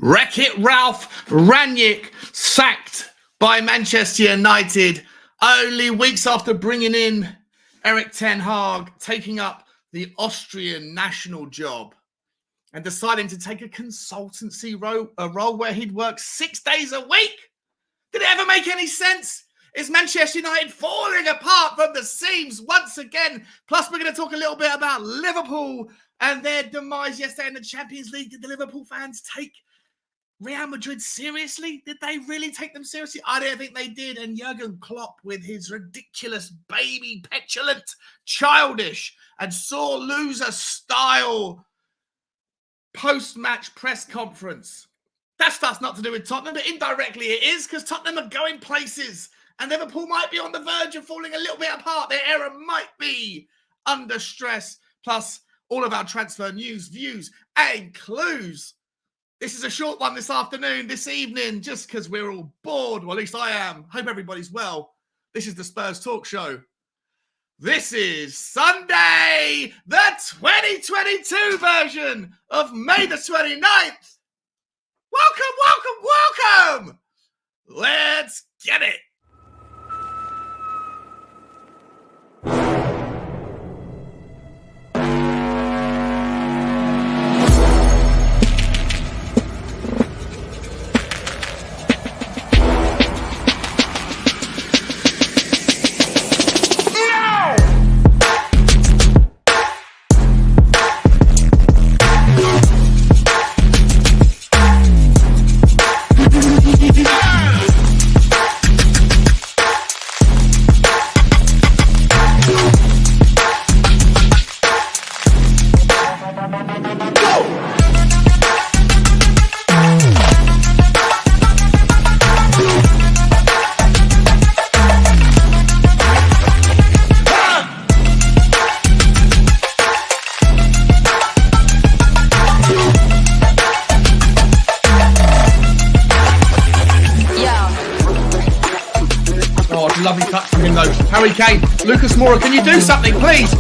Reckit Ralph Rangnick sacked by Manchester United only weeks after bringing in Erik ten Hag, taking up the Austrian national job and deciding to take a consultancy role where he'd work 6 days a week. Did it ever make any sense? Is Manchester United falling apart from the seams once again? Plus, we're going to talk a little bit about Liverpool and their demise yesterday in the Champions League. Did the Liverpool fans take Real Madrid seriously? Did they really take them seriously? I don't think they did. And Jurgen Klopp, with his ridiculous, baby, petulant, childish, and sore loser style post-match press conference. That stuff's not to do with Tottenham, but indirectly it is, because Tottenham are going places and Liverpool might be on the verge of falling a little bit apart. Their era might be under stress. Plus, all of our transfer news, views, and clues. This is a short one this afternoon, this evening, just because we're all bored. Well, at least I am. Hope everybody's well. This is the Spurs Talk Show. This is Sunday, the 2022 version of May the 29th. Welcome. Let's get it. Lovely touch from him though. Harry Kane, Lucas Moura, can you do something, please?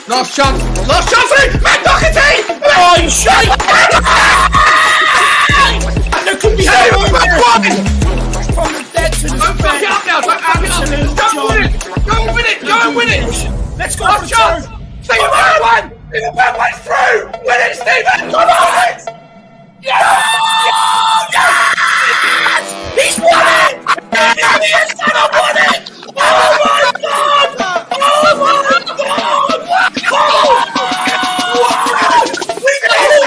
Last chance, Matt Doherty! Oh, you shite! There could be from the dead to the don't fuck it up now, don't win it! Let's go. Last chance! Stephen Bergwijn! Stephen Bergwijn's through! Win it, Stephen! Come on! Yes! He's won it! He's gonna win it! Oh my God! Oh my God! Oh! We did it!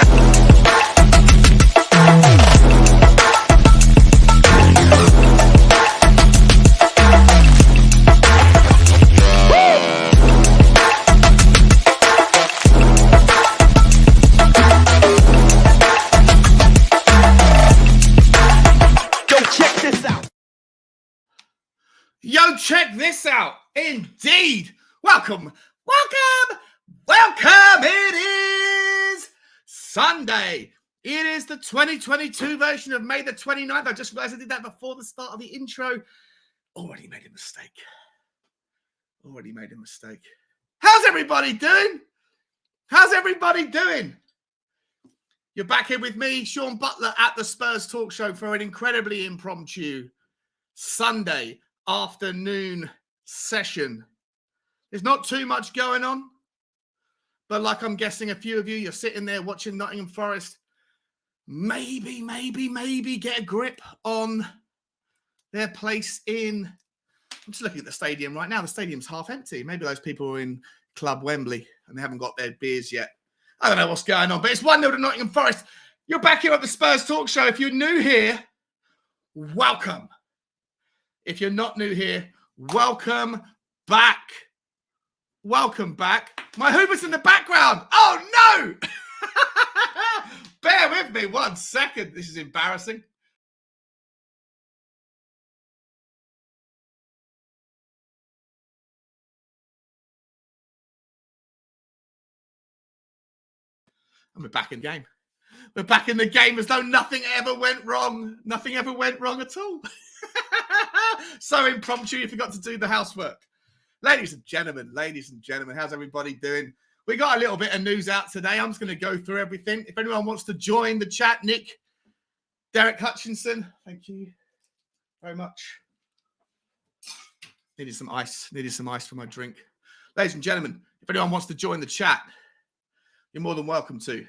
Yo, check this out. Indeed. Welcome. It is Sunday. It is the 2022 version of May the 29th. I just realized I did that before the start of the intro. Already made a mistake. How's everybody doing? You're back here with me, Sean Butler, at the Spurs Talk Show for an incredibly impromptu Sunday afternoon session. There's not too much going on, but like I'm guessing a few of you, you're sitting there watching Nottingham Forest maybe get a grip on their place in. I'm just looking at the stadium right now. The stadium's half empty. Maybe those people are in Club Wembley and they haven't got their beers yet. I don't know what's going on, but it's 1-0 to Nottingham Forest. You're back here at the Spurs Talk Show. If you're new here, welcome. If you're not new here, welcome back. My Hoover's in the background. Oh, no. Bear with me 1 second. This is embarrassing. And we're back in the game. We're back in the game as though nothing ever went wrong. Nothing ever went wrong at all. So impromptu, you forgot to do the housework. Ladies and gentlemen, how's everybody doing? We got a little bit of news out today. I'm just going to go through everything. If anyone wants to join the chat, Nick, Derek Hutchinson, thank you very much. Needed some ice for my drink. Ladies and gentlemen, if anyone wants to join the chat, you're more than welcome to.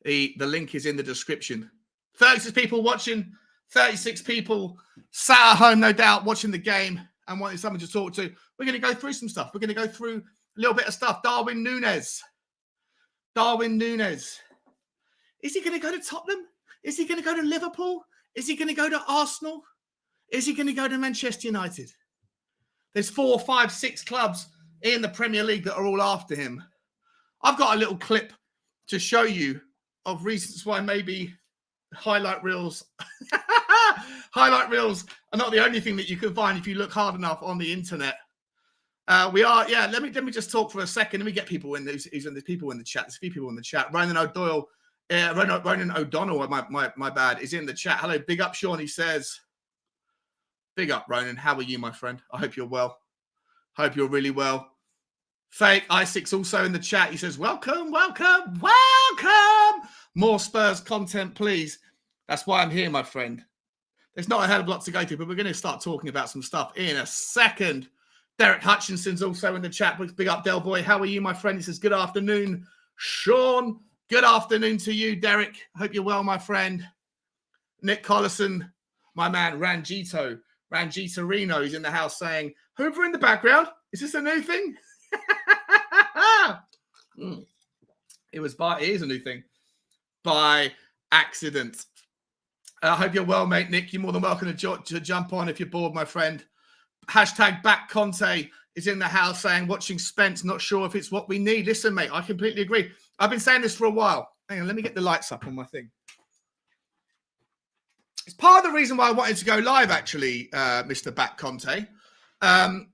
The link is in the description. 36 people watching, 36 people sat at home, no doubt, watching the game and wanting someone to talk to. We're going to go through some stuff. We're going to go through a little bit of stuff. Darwin Nunez. Is he going to go to Tottenham? Is he going to go to Liverpool? Is he going to go to Arsenal? Is he going to go to Manchester United? There's 4, 5, 6 clubs in the Premier League that are all after him. I've got a little clip to show you of reasons why maybe highlight reels are not the only thing that you can find if you look hard enough on the internet. Let me just talk for a second. Let me get people in. There's people in the chat. There's a few people in the chat. Ronan O'Donnell, my bad, is in the chat. Hello, big up, Sean. He says, big up, Ronan. How are you, my friend? I hope you're well. Hope you're really well. Fake Isaac's also in the chat. He says, welcome. More Spurs content, please. That's why I'm here, my friend. There's not a hell of a lot to go through, but we're going to start talking about some stuff in a second. Derek Hutchinson's also in the chat. Big up, Del Boy. How are you, my friend? He says, good afternoon, Sean. Good afternoon to you, Derek. Hope you're well, my friend. Nick Collison, my man, Rangitorino, he's in the house saying, Hoover in the background. Is this a new thing? It is a new thing by accident. I hope you're well, mate. Nick, you're more than welcome to jump on if you're bored, my friend. Hashtag back Conte is in the house saying, watching Spence, not sure if it's what we need. Listen, mate, I completely agree. I've been saying this for a while. Hang on, let me get the lights up on my thing. It's part of the reason why I wanted to go live, actually, Mr. Back Conte. I'm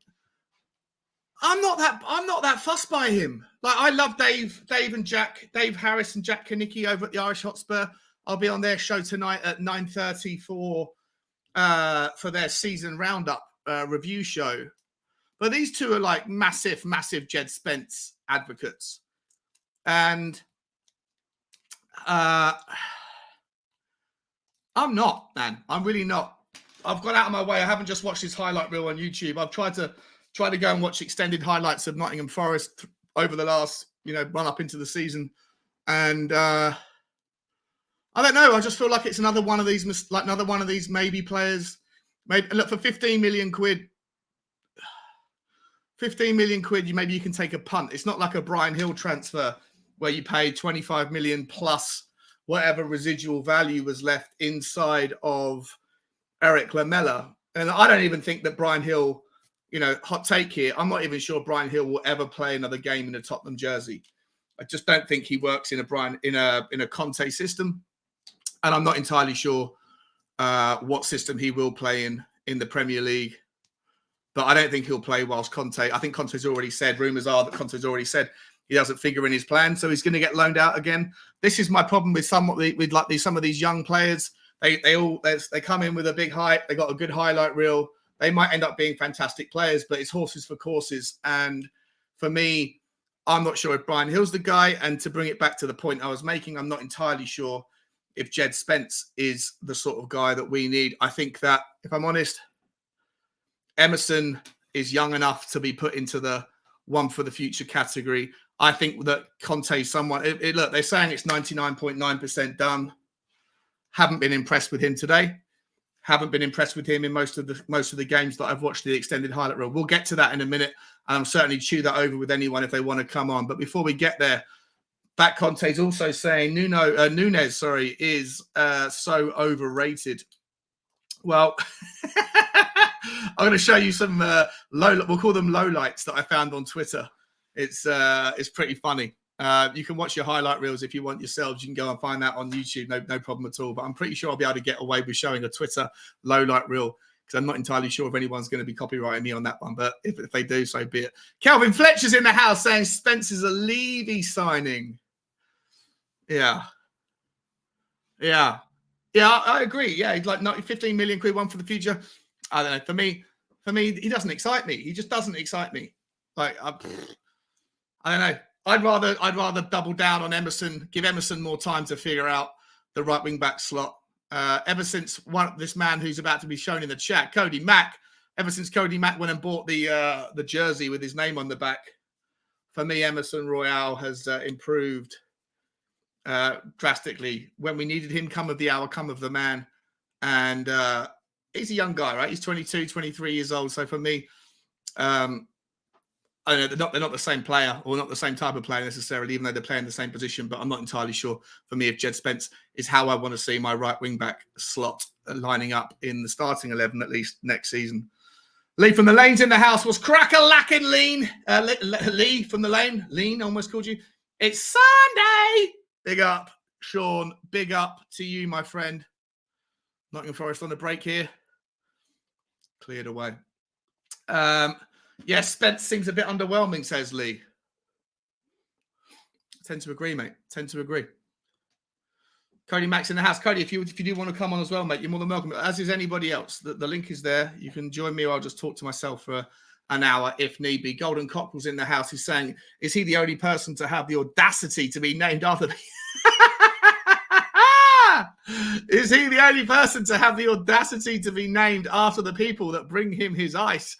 not that fussed by him. Like, I love Dave Harris and Jack Kanicki over at the Irish Hotspur. I'll be on their show tonight at 9:30 for their season roundup review show. But these two are like massive Jed Spence advocates. And I'm not, man. I'm really not. I've gone out of my way. I haven't just watched this highlight reel on YouTube. I've tried to go and watch extended highlights of Nottingham Forest over the last, run up into the season. And I don't know. I just feel like it's another one of these maybe players. Maybe look, for 15 million quid, maybe you can take a punt. It's not like a Brian Hill transfer where you pay 25 million plus whatever residual value was left inside of Eric Lamela. And I don't even think that Brian Hill, hot take here, I'm not even sure Brian Hill will ever play another game in a Tottenham jersey. I just don't think he works in a Conte system. And I'm not entirely sure what system he will play in the Premier League. But I don't think he'll play whilst Conte. I think Conte's already said, rumours are that Conte's already said he doesn't figure in his plan, so he's going to get loaned out again. This is my problem with some of these young players. They come in with a big hype. They got a good highlight reel. They might end up being fantastic players, but it's horses for courses. And for me, I'm not sure if Brian Hill's the guy. And to bring it back to the point I was making, I'm not entirely sure if Jed Spence is the sort of guy that we need. I think that, if I'm honest, Emerson is young enough to be put into the one for the future category. I think that Conte's someone. Look, they're saying it's 99.9% done. Haven't been impressed with him today. Haven't been impressed with him in most of the games that I've watched the extended highlight reel. We'll get to that in a minute, and I'm certainly chew that over with anyone if they want to come on. But before we get there, Back Conte's also saying Nunez, is so overrated. Well, I'm going to show you some we'll call them lowlights that I found on Twitter. It's pretty funny. You can watch your highlight reels if you want yourselves. You can go and find that on YouTube. No problem at all. But I'm pretty sure I'll be able to get away with showing a Twitter lowlight reel because I'm not entirely sure if anyone's going to be copyrighting me on that one. But if they do, so be it. Calvin Fletcher's in the house saying Spence is a Levy signing. Yeah, I agree. Yeah, he's like 15 million quid, one for the future. I don't know. For me, he doesn't excite me. He just doesn't excite me. Like, I don't know. I'd rather double down on Emerson, give Emerson more time to figure out the right wing back slot. Ever since this man who's about to be shown in the chat, Cody Mack, ever since Cody Mack went and bought the jersey with his name on the back, for me, Emerson Royale has improved drastically. When we needed him, come of the hour, come of the man. And he's a young guy, right? He's 22, 23 years old. So for me, I know they're not the same player or not the same type of player necessarily, even though they're playing the same position. But I'm not entirely sure for me if Jed Spence is how I want to see my right wing back slot lining up in the starting 11 at least next season. Lee from the Lane's in the house. Was crack-a-lacking Lean. Lee from the Lane. Lean almost called you. It's Sunday. Big up, Sean. Big up to you, my friend. Nottingham Forest on the break here. Cleared away. Yes, Spence seems a bit underwhelming, says Lee. Tend to agree, mate. Tend to agree. Cody Mack's in the house. Cody, if you do want to come on as well, mate, you're more than welcome. As is anybody else. The link is there. You can join me or I'll just talk to myself for an hour if need be. Golden Cockerel's in the house. He's saying, is he the only person to have the audacity to be named after me? Is he the only person to have the audacity to be named after the people that bring him his ice?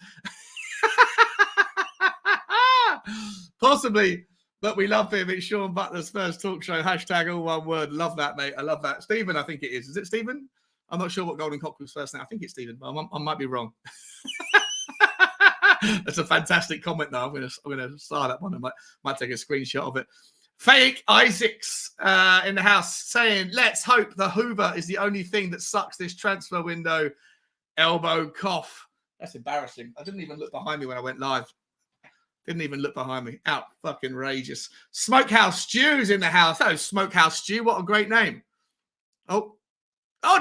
Possibly, but we love him. It's Sean Butler's first talk show. Hashtag all one word. Love that, mate. I love that. Stephen, I think it is. Is it Stephen? I'm not sure what Golden Cockerel's first name. I think it's Stephen, but I might be wrong. That's a fantastic comment, though. I'm gonna star that one. I might take a screenshot of it. Fake Isaacs in the house saying, let's hope the Hoover is the only thing that sucks this transfer window. Elbow cough. That's embarrassing. I didn't even look behind me when I went live. Didn't even look behind me. Out fucking rageous. Smokehouse Stew's in the house. Oh, Smokehouse Stew. What a great name. Oh,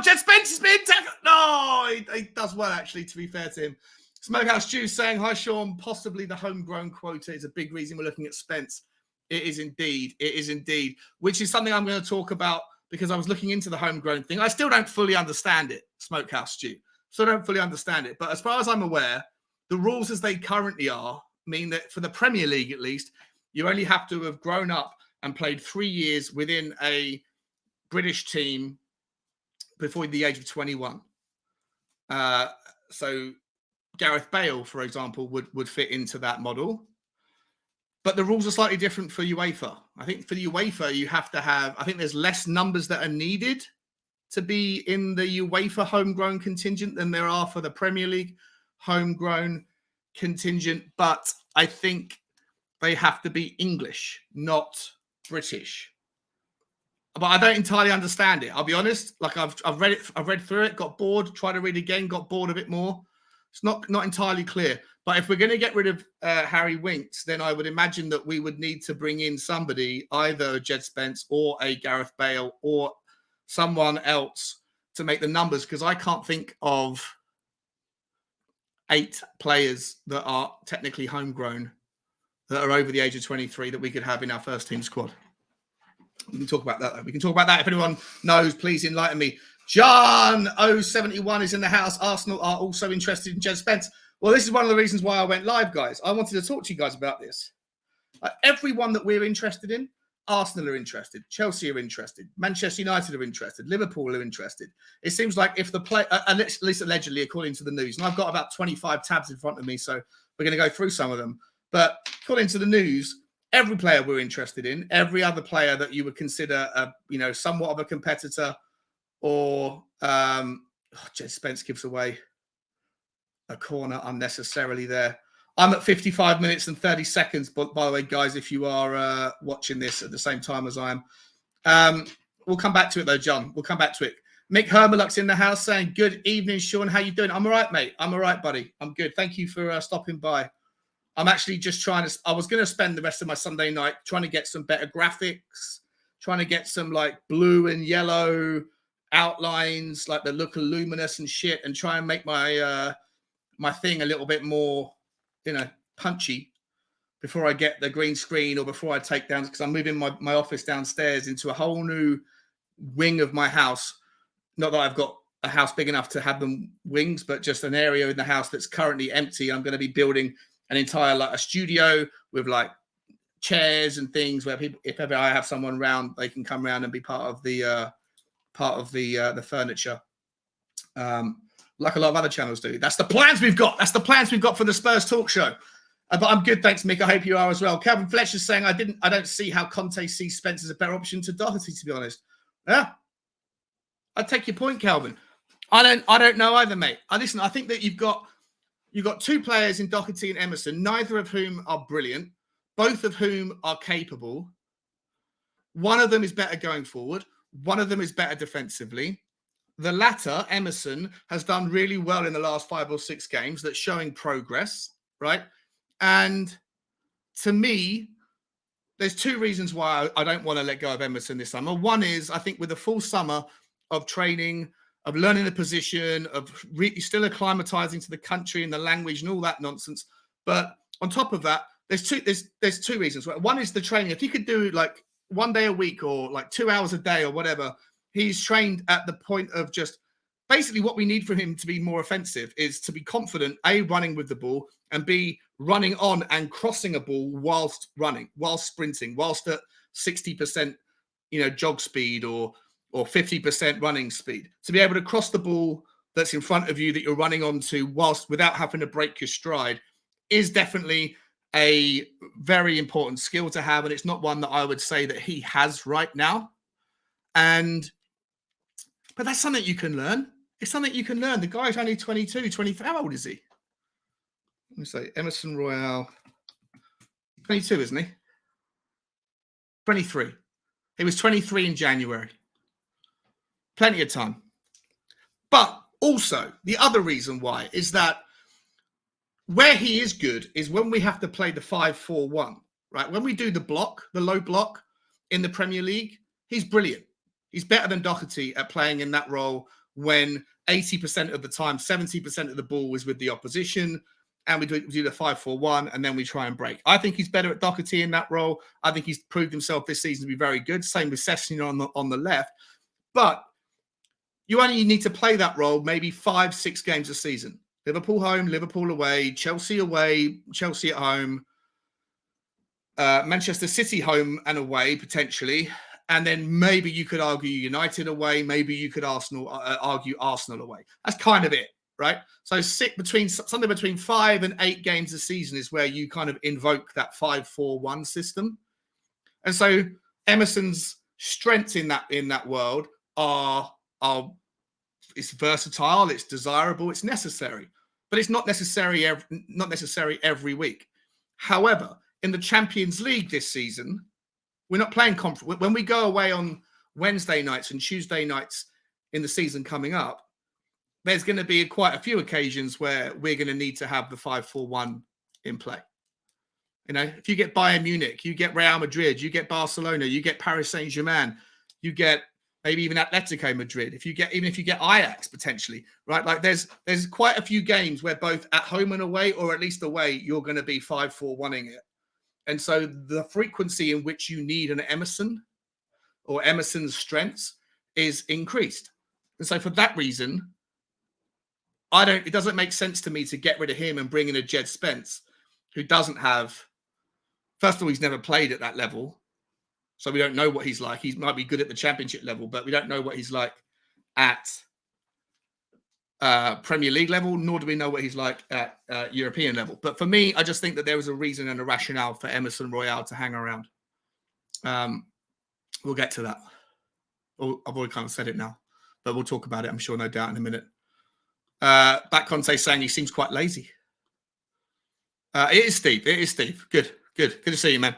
Jed Spence has been tackled. No, he does well, actually, to be fair to him. Smokehouse Stew saying, hi, Sean. Possibly the homegrown quota is a big reason we're looking at Spence. It is indeed. It is indeed. Which is something I'm going to talk about because I was looking into the homegrown thing. I still don't fully understand it, Smokehouse Stew. Still don't fully understand it. But as far as I'm aware, the rules as they currently are mean that for the Premier League, at least, you only have to have grown up and played 3 years within a British team before the age of 21. So Gareth Bale, for example, would fit into that model. But the rules are slightly different for UEFA. I think for the UEFA, you have to have, I think there's less numbers that are needed to be in the UEFA homegrown contingent than there are for the Premier League homegrown contingent. But I think they have to be English, not British. But I don't entirely understand it. I'll be honest. Like I've read it, I've read through it, got bored, tried to read again, got bored a bit more. It's not entirely clear. But if we're going to get rid of Harry Winks, then I would imagine that we would need to bring in somebody, either a Jed Spence or a Gareth Bale or someone else to make the numbers, because I can't think of 8 players that are technically homegrown that are over the age of 23 that we could have in our first team squad. We can talk about that, though. We can talk about that. If anyone knows, please enlighten me. John 071 is in the house. Arsenal are also interested in Jed Spence. Well, this is one of the reasons why I went live, guys. I wanted to talk to you guys about this. Everyone that we're interested in, Arsenal are interested, Chelsea are interested, Manchester United are interested, Liverpool are interested. It seems like if the play, at least allegedly, according to the news, and I've got about 25 tabs in front of me, so we're going to go through some of them. But according to the news, every player we're interested in, every other player that you would consider, somewhat of a competitor, or Jed Spence gives away a corner unnecessarily there. I'm at 55 minutes and 30 seconds, but by the way, guys, if you are watching this at the same time as I am, we'll come back to it, though, John. We'll come back to it. Mick Hermeluk's in the house saying, good evening, Sean. How you doing? I'm all right, mate. I'm all right, buddy. I'm good. Thank you for stopping by. I'm actually just I was going to spend the rest of my Sunday night trying to get some better graphics, trying to get some like blue and yellow outlines, like the look of luminous and shit, and try and make my my thing a little bit more, punchy before I get the green screen or before I take down, because I'm moving my office downstairs into a whole new wing of my house. Not that I've got a house big enough to have them wings, but just an area in the house that's currently empty. I'm going to be building an entire, like a studio with like chairs and things where people, if ever I have someone round, they can come round and be part of the furniture. Like a lot of other channels do. That's the plans we've got. That's the plans we've got for the Spurs Talk Show. But I'm good, thanks, Mick. I hope you are as well. Calvin Fletcher's saying I don't see how Conte sees Spence as a better option to Doherty, to be honest. Yeah, I take your point, Calvin. I don't know either, mate. Listen, I think that you've got two players in Doherty and Emerson, neither of whom are brilliant, both of whom are capable. One of them is better going forward. One of them is better defensively. The latter, Emerson, has done really well in the last 5 or 6 games. That's showing progress, right? And to me, there's 2 reasons why I don't want to let go of Emerson this summer. One is, I think with a full summer of training, of learning the position, of still acclimatizing to the country and the language and all that nonsense. But on top of that, there's two reasons. One is the training. If he could do like 1 day a week or like 2 hours a day or whatever, he's trained at the point of just basically what we need from him to be more offensive is to be confident, A, running with the ball, and B, running on and crossing a ball whilst running, whilst sprinting, whilst at 60%, jog speed or 50% running speed. To be able to cross the ball that's in front of you that you're running onto without having to break your stride is definitely a very important skill to have. And it's not one that I would say that he has right now. But that's something you can learn. It's something you can learn. The guy's only 22, 23. How old is he? Let me say Emerson Royale. 22, isn't he? 23. He was 23 in January. Plenty of time. But also, the other reason why is that where he is good is when we have to play the 5-4-1, right? When we do the low block in the Premier League, he's brilliant. He's better than Doherty at playing in that role when 80% of the time, 70% of the ball is with the opposition, and we do the 5-4-1, and then we try and break. I think he's better at Doherty in that role. I think he's proved himself this season to be very good. Same with Sessegnon on the left. But you only need to play that role maybe 5-6 games a season. Liverpool home, Liverpool away, Chelsea at home, Manchester City home and away, potentially. And then maybe you could argue United away. Maybe you could argue Arsenal away. That's kind of it, right? So something between 5 and 8 games a season is where you kind of invoke that 5-4-1 system. And so Emerson's strengths in that world are it's versatile, it's desirable, it's necessary, but it's not necessary every week. However, in the Champions League this season, we're not playing conference. When we go away on Wednesday nights and Tuesday nights in the season coming up, there's going to be quite a few occasions where we're going to need to have the 5-4-1 in play. If you get Bayern Munich, you get Real Madrid, you get Barcelona, you get Paris Saint-Germain, you get maybe even Atletico Madrid. If you get Ajax potentially, right? Like there's quite a few games where both at home and away, or at least away, you're going to be 5-4-1ing it. And so the frequency in which you need an Emerson or Emerson's strengths is increased. And so for that reason, it doesn't make sense to me to get rid of him and bring in a Jed Spence, who doesn't have, first of all, he's never played at that level. So we don't know what he's like. He might be good at the championship level, but we don't know what he's like at Premier League level, nor do we know what he's like at European level. But for me, I just think that there was a reason and a rationale for Emerson Royale to hang around. We'll get to that. I've already kind of said it now, but we'll talk about it, I'm sure, no doubt, in a minute. Back Conte saying he seems quite lazy. It is Steve. Good to see you, man.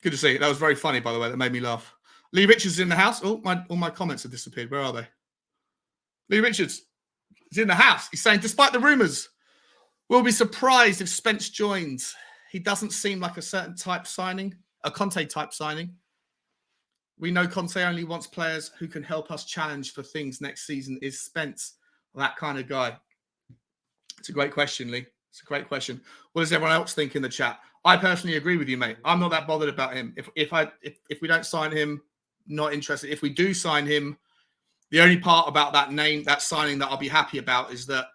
Good to see you. That was very funny, by the way. That made me laugh. Lee Richards is in the house. All my comments have disappeared. Where are they? Lee Richards is in the house. He's saying, despite the rumours, we'll be surprised if Spence joins. He doesn't seem like a certain type signing, a Conte type signing. We know Conte only wants players who can help us challenge for things next season. Is Spence that kind of guy? It's a great question, Lee. It's a great question. What does everyone else think in the chat? I personally agree with you, mate. I'm not that bothered about him. If we don't sign him, not interested. If we do sign him, the only part about that signing that I'll be happy about is that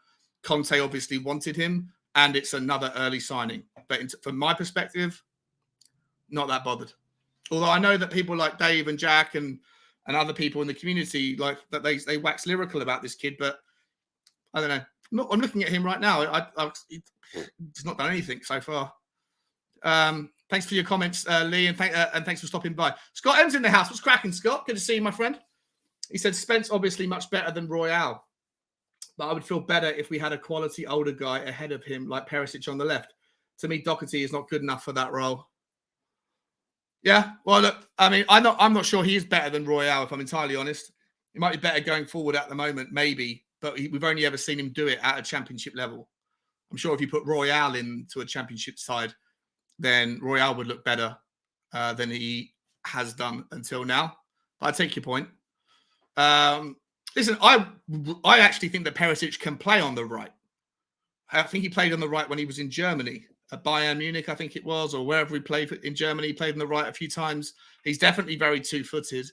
Conte obviously wanted him, and it's another early signing. But from my perspective, Not that bothered. Although I know that people like Dave and Jack and other people in the community, like that they wax lyrical about this kid, but I don't know. I'm looking at him right now. He's not done anything so far. Thanks for your comments, Lee, and thanks for stopping by. Scott M's in the house. What's cracking, Scott? Good to see you, my friend. He said Spence obviously much better than Royale, but I would feel better if we had a quality older guy ahead of him, like Perisic on the left. To me, Doherty is not good enough for that role. Yeah, well, look, I mean, I'm not sure he is better than Royale, if I'm entirely honest. He might be better going forward at the moment, maybe, but we've only ever seen him do it at a championship level. I'm sure if you put Royale into a championship side, then Royale would look better than he has done until now. But I take your point. Listen, I actually think that Perisic can play on the right. I think he played on the right when he was in Germany. At Bayern Munich, I think it was, or wherever he played in Germany, he played on the right a few times. He's definitely very two-footed.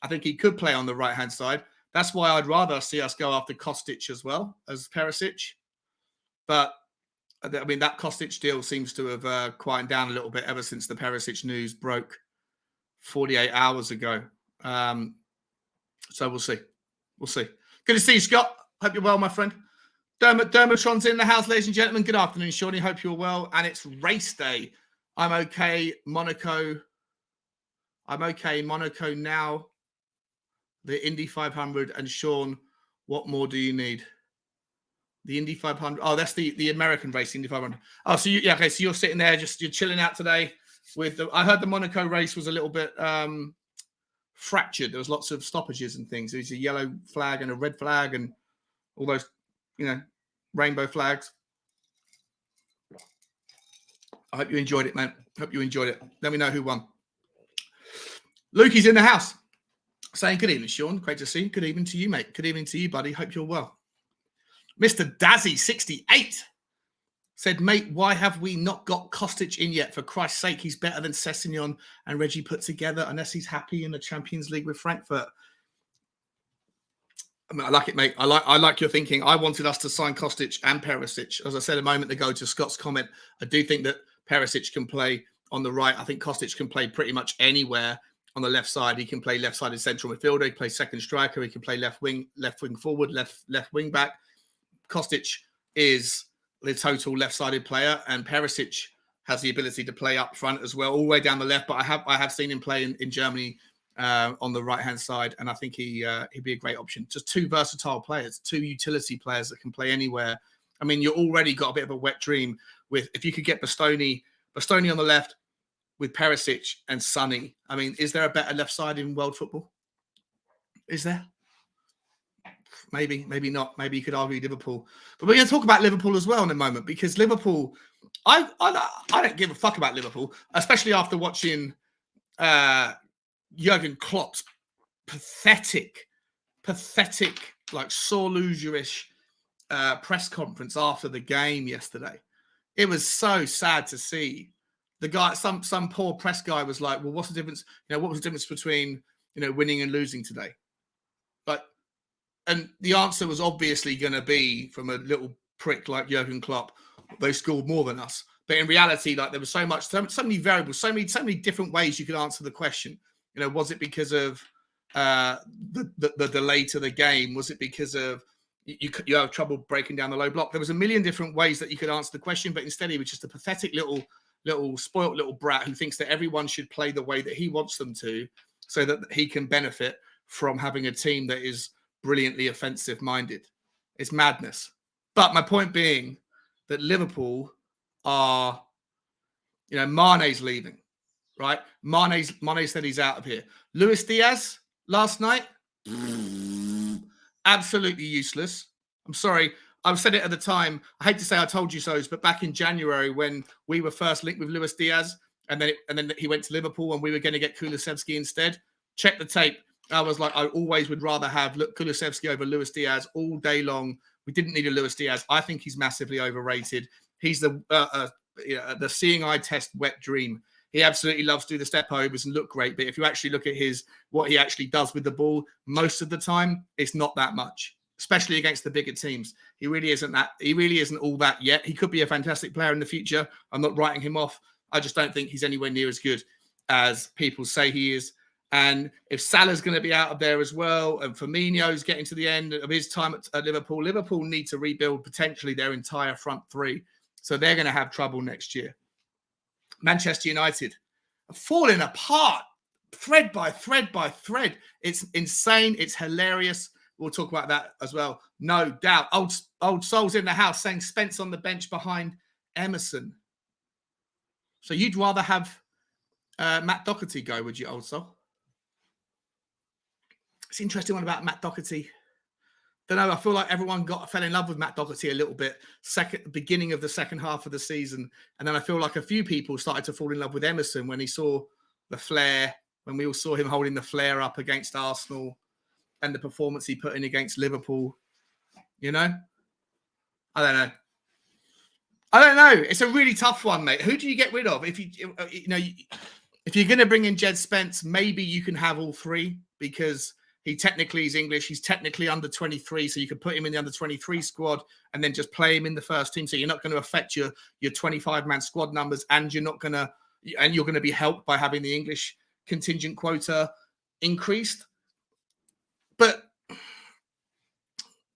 I think he could play on the right-hand side. That's why I'd rather see us go after Kostic as well as Perisic. But, I mean, that Kostic deal seems to have quieted down a little bit ever since the Perisic news broke 48 hours ago. So we'll see. We'll see. Good to see you, Scott. Hope you're well, my friend. Dermotron's in the house, ladies and gentlemen. Good afternoon, Shawnee. Hope you're well. And it's race day. I'm okay. Monaco. I'm okay. Monaco now. The Indy 500. And Sean, what more do you need? The Indy 500. Oh, that's the American race, Indy 500. Oh, so okay. So you're sitting there, you're chilling out today with I heard the Monaco race was a little bit fractured. There was lots of stoppages and things. There was a yellow flag and a red flag and all those, rainbow flags. I hope you enjoyed it, man. Hope you enjoyed it. Let me know who won. Lukey's in the house saying, good evening, Sean. Great to see you. Good evening to you, mate. Good evening to you, buddy. Hope you're well. Mr. Dazzy, 68, said, mate, why have we not got Kostic in yet? For Christ's sake, he's better than Sessegnon and Reggie put together, unless he's happy in the Champions League with Frankfurt. I mean, I like it, mate. I like your thinking. I wanted us to sign Kostic and Perisic. As I said a moment ago to Scott's comment, I do think that Perisic can play on the right. I think Kostic can play pretty much anywhere on the left side. He can play left-sided central midfielder. He can play second striker. He can play left wing forward, left wing back. Kostic is the total left-sided player, and Perisic has the ability to play up front as well, all the way down the left. But I have seen him play in Germany on the right-hand side, and I think he'd be a great option. Just two versatile players, two utility players that can play anywhere. I mean, you already got a bit of a wet dream with if you could get Bastoni on the left with Perisic and Sonny. I mean, is there a better left side in world football? Is there? Maybe not. Maybe you could argue Liverpool. But we're going to talk about Liverpool as well in a moment, because Liverpool, I don't give a fuck about Liverpool, especially after watching Jurgen Klopp's pathetic, like sore loser-ish press conference after the game yesterday. It was so sad to see. The guy, some poor press guy was like, well, what's the difference? What was the difference between, winning and losing today? And the answer was obviously going to be from a little prick like Jurgen Klopp, they scored more than us. But in reality, like there was so many variables, so many different ways you could answer the question. Was it because of the delay to the game? Was it because of you have trouble breaking down the low block? There was a million different ways that you could answer the question, but instead he was just a pathetic little spoilt little brat who thinks that everyone should play the way that he wants them to, so that he can benefit from having a team that is brilliantly offensive minded. It's madness. But my point being that Liverpool are, Mane's leaving, right? Mane said he's out of here. Luis Diaz last night, absolutely useless. I'm sorry. I said it at the time. I hate to say I told you so, but back in January when we were first linked with Luis Diaz, and then he went to Liverpool and we were going to get Kulusevski instead. Check the tape. I was like, I always would rather have Kulusevski over Luis Diaz all day long. We didn't need a Luis Diaz. I think he's massively overrated. He's the seeing eye test wet dream. He absolutely loves to do the step overs and look great. But if you actually look at what he actually does with the ball, most of the time, it's not that much, especially against the bigger teams. He really isn't all that yet. He could be a fantastic player in the future. I'm not writing him off. I just don't think he's anywhere near as good as people say he is. And if Salah's going to be out of there as well, and Firmino's getting to the end of his time at Liverpool, Liverpool need to rebuild potentially their entire front three. So they're going to have trouble next year. Manchester United are falling apart, thread by thread by thread. It's insane. It's hilarious. We'll talk about that as well. No doubt. Old Soul's in the house saying Spence on the bench behind Emerson. So you'd rather have Matt Doherty go, would you, Old Soul? It's an interesting one about Matt Doherty. Don't know. I feel like everyone fell in love with Matt Doherty a little bit beginning of the second half of the season. And then I feel like a few people started to fall in love with Emerson when he saw the flair, when we all saw him holding the flare up against Arsenal and the performance he put in against Liverpool. You know? I don't know. It's a really tough one, mate. Who do you get rid of? If if you're going to bring in Jed Spence, maybe you can have all three because he technically is English. He's technically under 23, so you could put him in the under 23 squad and then just play him in the first team. So you're not going to affect your 25-man squad numbers, and you're going to be helped by having the English contingent quota increased. But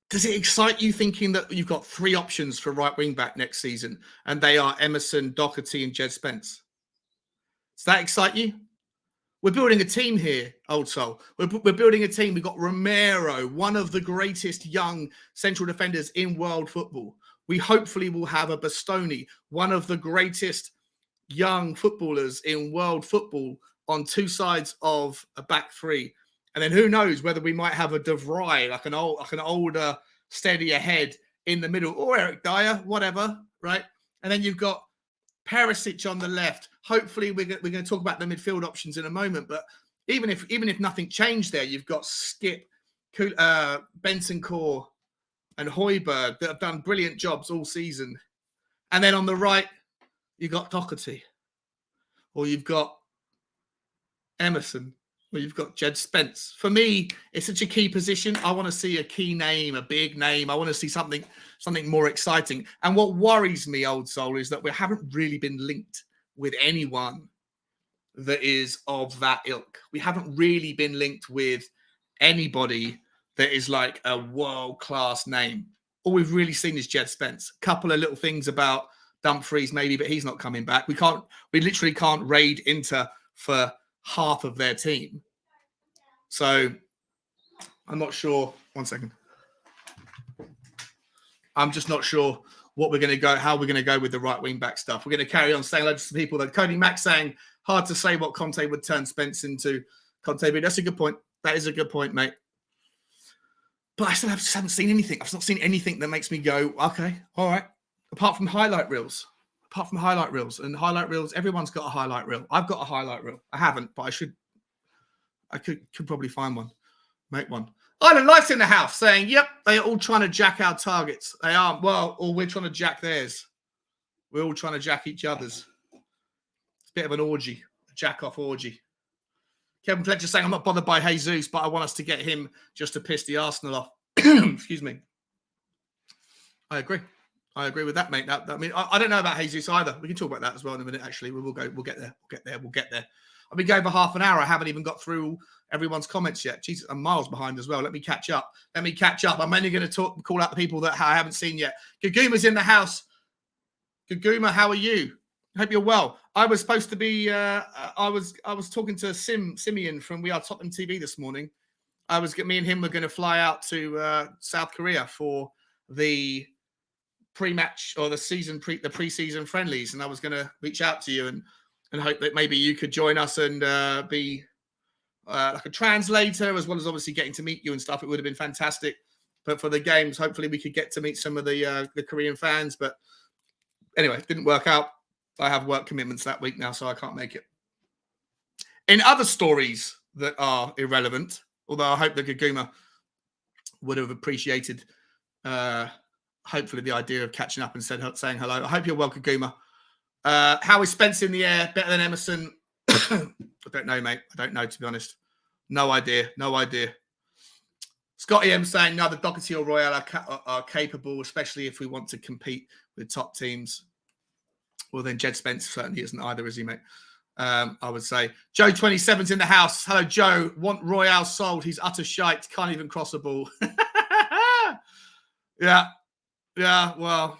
does it excite you thinking that you've got three options for right wing back next season, and they are Emerson, Doherty, and Jed Spence? Does that excite you? We're building a team here, Old Soul. We're building a team. We've got Romero, one of the greatest young central defenders in world football. We hopefully will have a Bastoni, one of the greatest young footballers in world football, on two sides of a back three. And then who knows whether we might have a De Vrij, like an older, steadier head in the middle, or Eric Dyer, whatever, right? And then you've got Perisic on the left. Hopefully, we're going to talk about the midfield options in a moment. But even if nothing changed there, you've got Skip, Bentancur, and Højbjerg that have done brilliant jobs all season. And then on the right, you've got Doherty, or you've got Emerson, or you've got Jed Spence. For me, it's such a key position. I want to see a key name, a big name. I want to see something more exciting. And what worries me, Old Soul, is that we haven't really been linked with anyone that is of that ilk. We haven't really been linked with anybody that is like a world-class name. All we've really seen is Jed Spence. A couple of little things about Dumfries maybe, but he's not coming back. We literally can't raid Inter for half of their team. So I'm not sure. One second. I'm just not sure how we're going to go with the right wing back stuff. We're going to carry on saying hello to some people. That Cody Mack saying hard to say what Conte would turn Spence into. Conte, but that's a good point. That is a good point, mate. But I still just haven't seen anything. I've not seen anything that makes me go, okay, all right. Apart from highlight reels. And highlight reels, everyone's got a highlight reel. I've got a highlight reel. I haven't, but I could probably find one. Make one. Island Life's in the house saying, yep, they're all trying to jack our targets. They aren't. Well, or we're trying to jack theirs. We're all trying to jack each other's. It's a bit of an orgy, a jack-off orgy. Kevin Fletcher saying, I'm not bothered by Jesus, but I want us to get him just to piss the Arsenal off. Excuse me. I agree with that, mate. I don't know about Jesus either. We can talk about that as well in a minute, actually. We'll get there. I've been going for half an hour. I haven't even got through everyone's comments yet. Jesus, I'm miles behind as well. Let me catch up. I'm only going to call out the people that I haven't seen yet. Gaguma's in the house. Gaguma, how are you? I hope you're well. I was supposed to be, I was talking to Simeon from We Are Tottenham TV this morning. Me and him were going to fly out to South Korea for the pre-match or the pre-season friendlies. And I was going to reach out to you and hope that maybe you could join us and be like a translator, as well as obviously getting to meet you and stuff. It would have been fantastic. But for the games, hopefully we could get to meet some of the Korean fans. But anyway, it didn't work out. I have work commitments that week now, so I can't make it. In other stories that are irrelevant, although I hope that Gaguma would have appreciated, hopefully, the idea of catching up and saying hello. I hope you're well, Gaguma. How is Spence in the air? Better than Emerson? I don't know, mate. I don't know, to be honest. No idea. Scotty M saying neither Doherty or Royale are capable, especially if we want to compete with top teams. Well, then Jed Spence certainly isn't either, is he, mate? I would say. Joe 27's in the house. Hello, Joe. Want Royale sold. He's utter shite. Can't even cross a ball. Yeah. Well,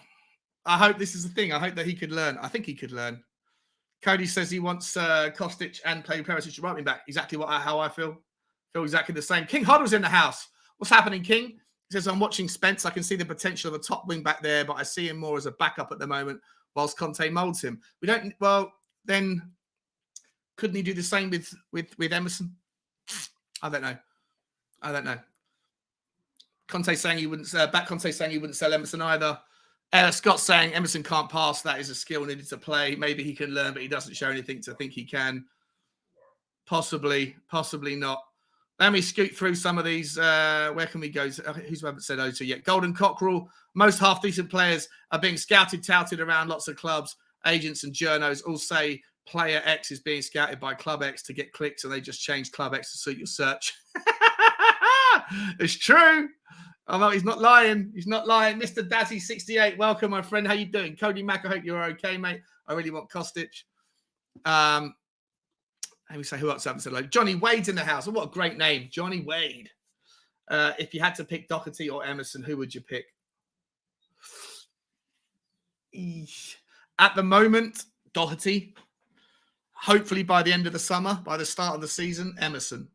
I hope this is the thing. I hope that he could learn. I think he could learn. Cody says he wants Kostic and play Perisic to right wing back. Exactly how I feel. Feel exactly the same. King Huddle's in the house. What's happening, King? He says, I'm watching Spence. I can see the potential of a top wing back there, but I see him more as a backup at the moment whilst Conte molds him. Then couldn't he do the same with Emerson? I don't know. Conte saying he wouldn't sell Emerson either. Scott saying Emerson can't pass. That is a skill needed to play. Maybe he can learn, but he doesn't show anything to think he can. Possibly not. Let me scoot through some of these. Where can we go? Who's we haven't said O to yet? Golden Cockerel. Most half-decent players are being scouted, touted around lots of clubs. Agents and journos all say player X is being scouted by Club X to get clicks, and they just change Club X to suit your search. It's true. Oh, no, he's not lying. Mr. Dazzy68, welcome, my friend. How you doing? Cody Mack, I hope you're okay, mate. I really want Kostic. Let me say who else haven't said hello. Johnny Wade's in the house. Oh, what a great name. Johnny Wade. If you had to pick Doherty or Emerson, who would you pick? At the moment, Doherty. Hopefully by the end of the summer, by the start of the season, Emerson.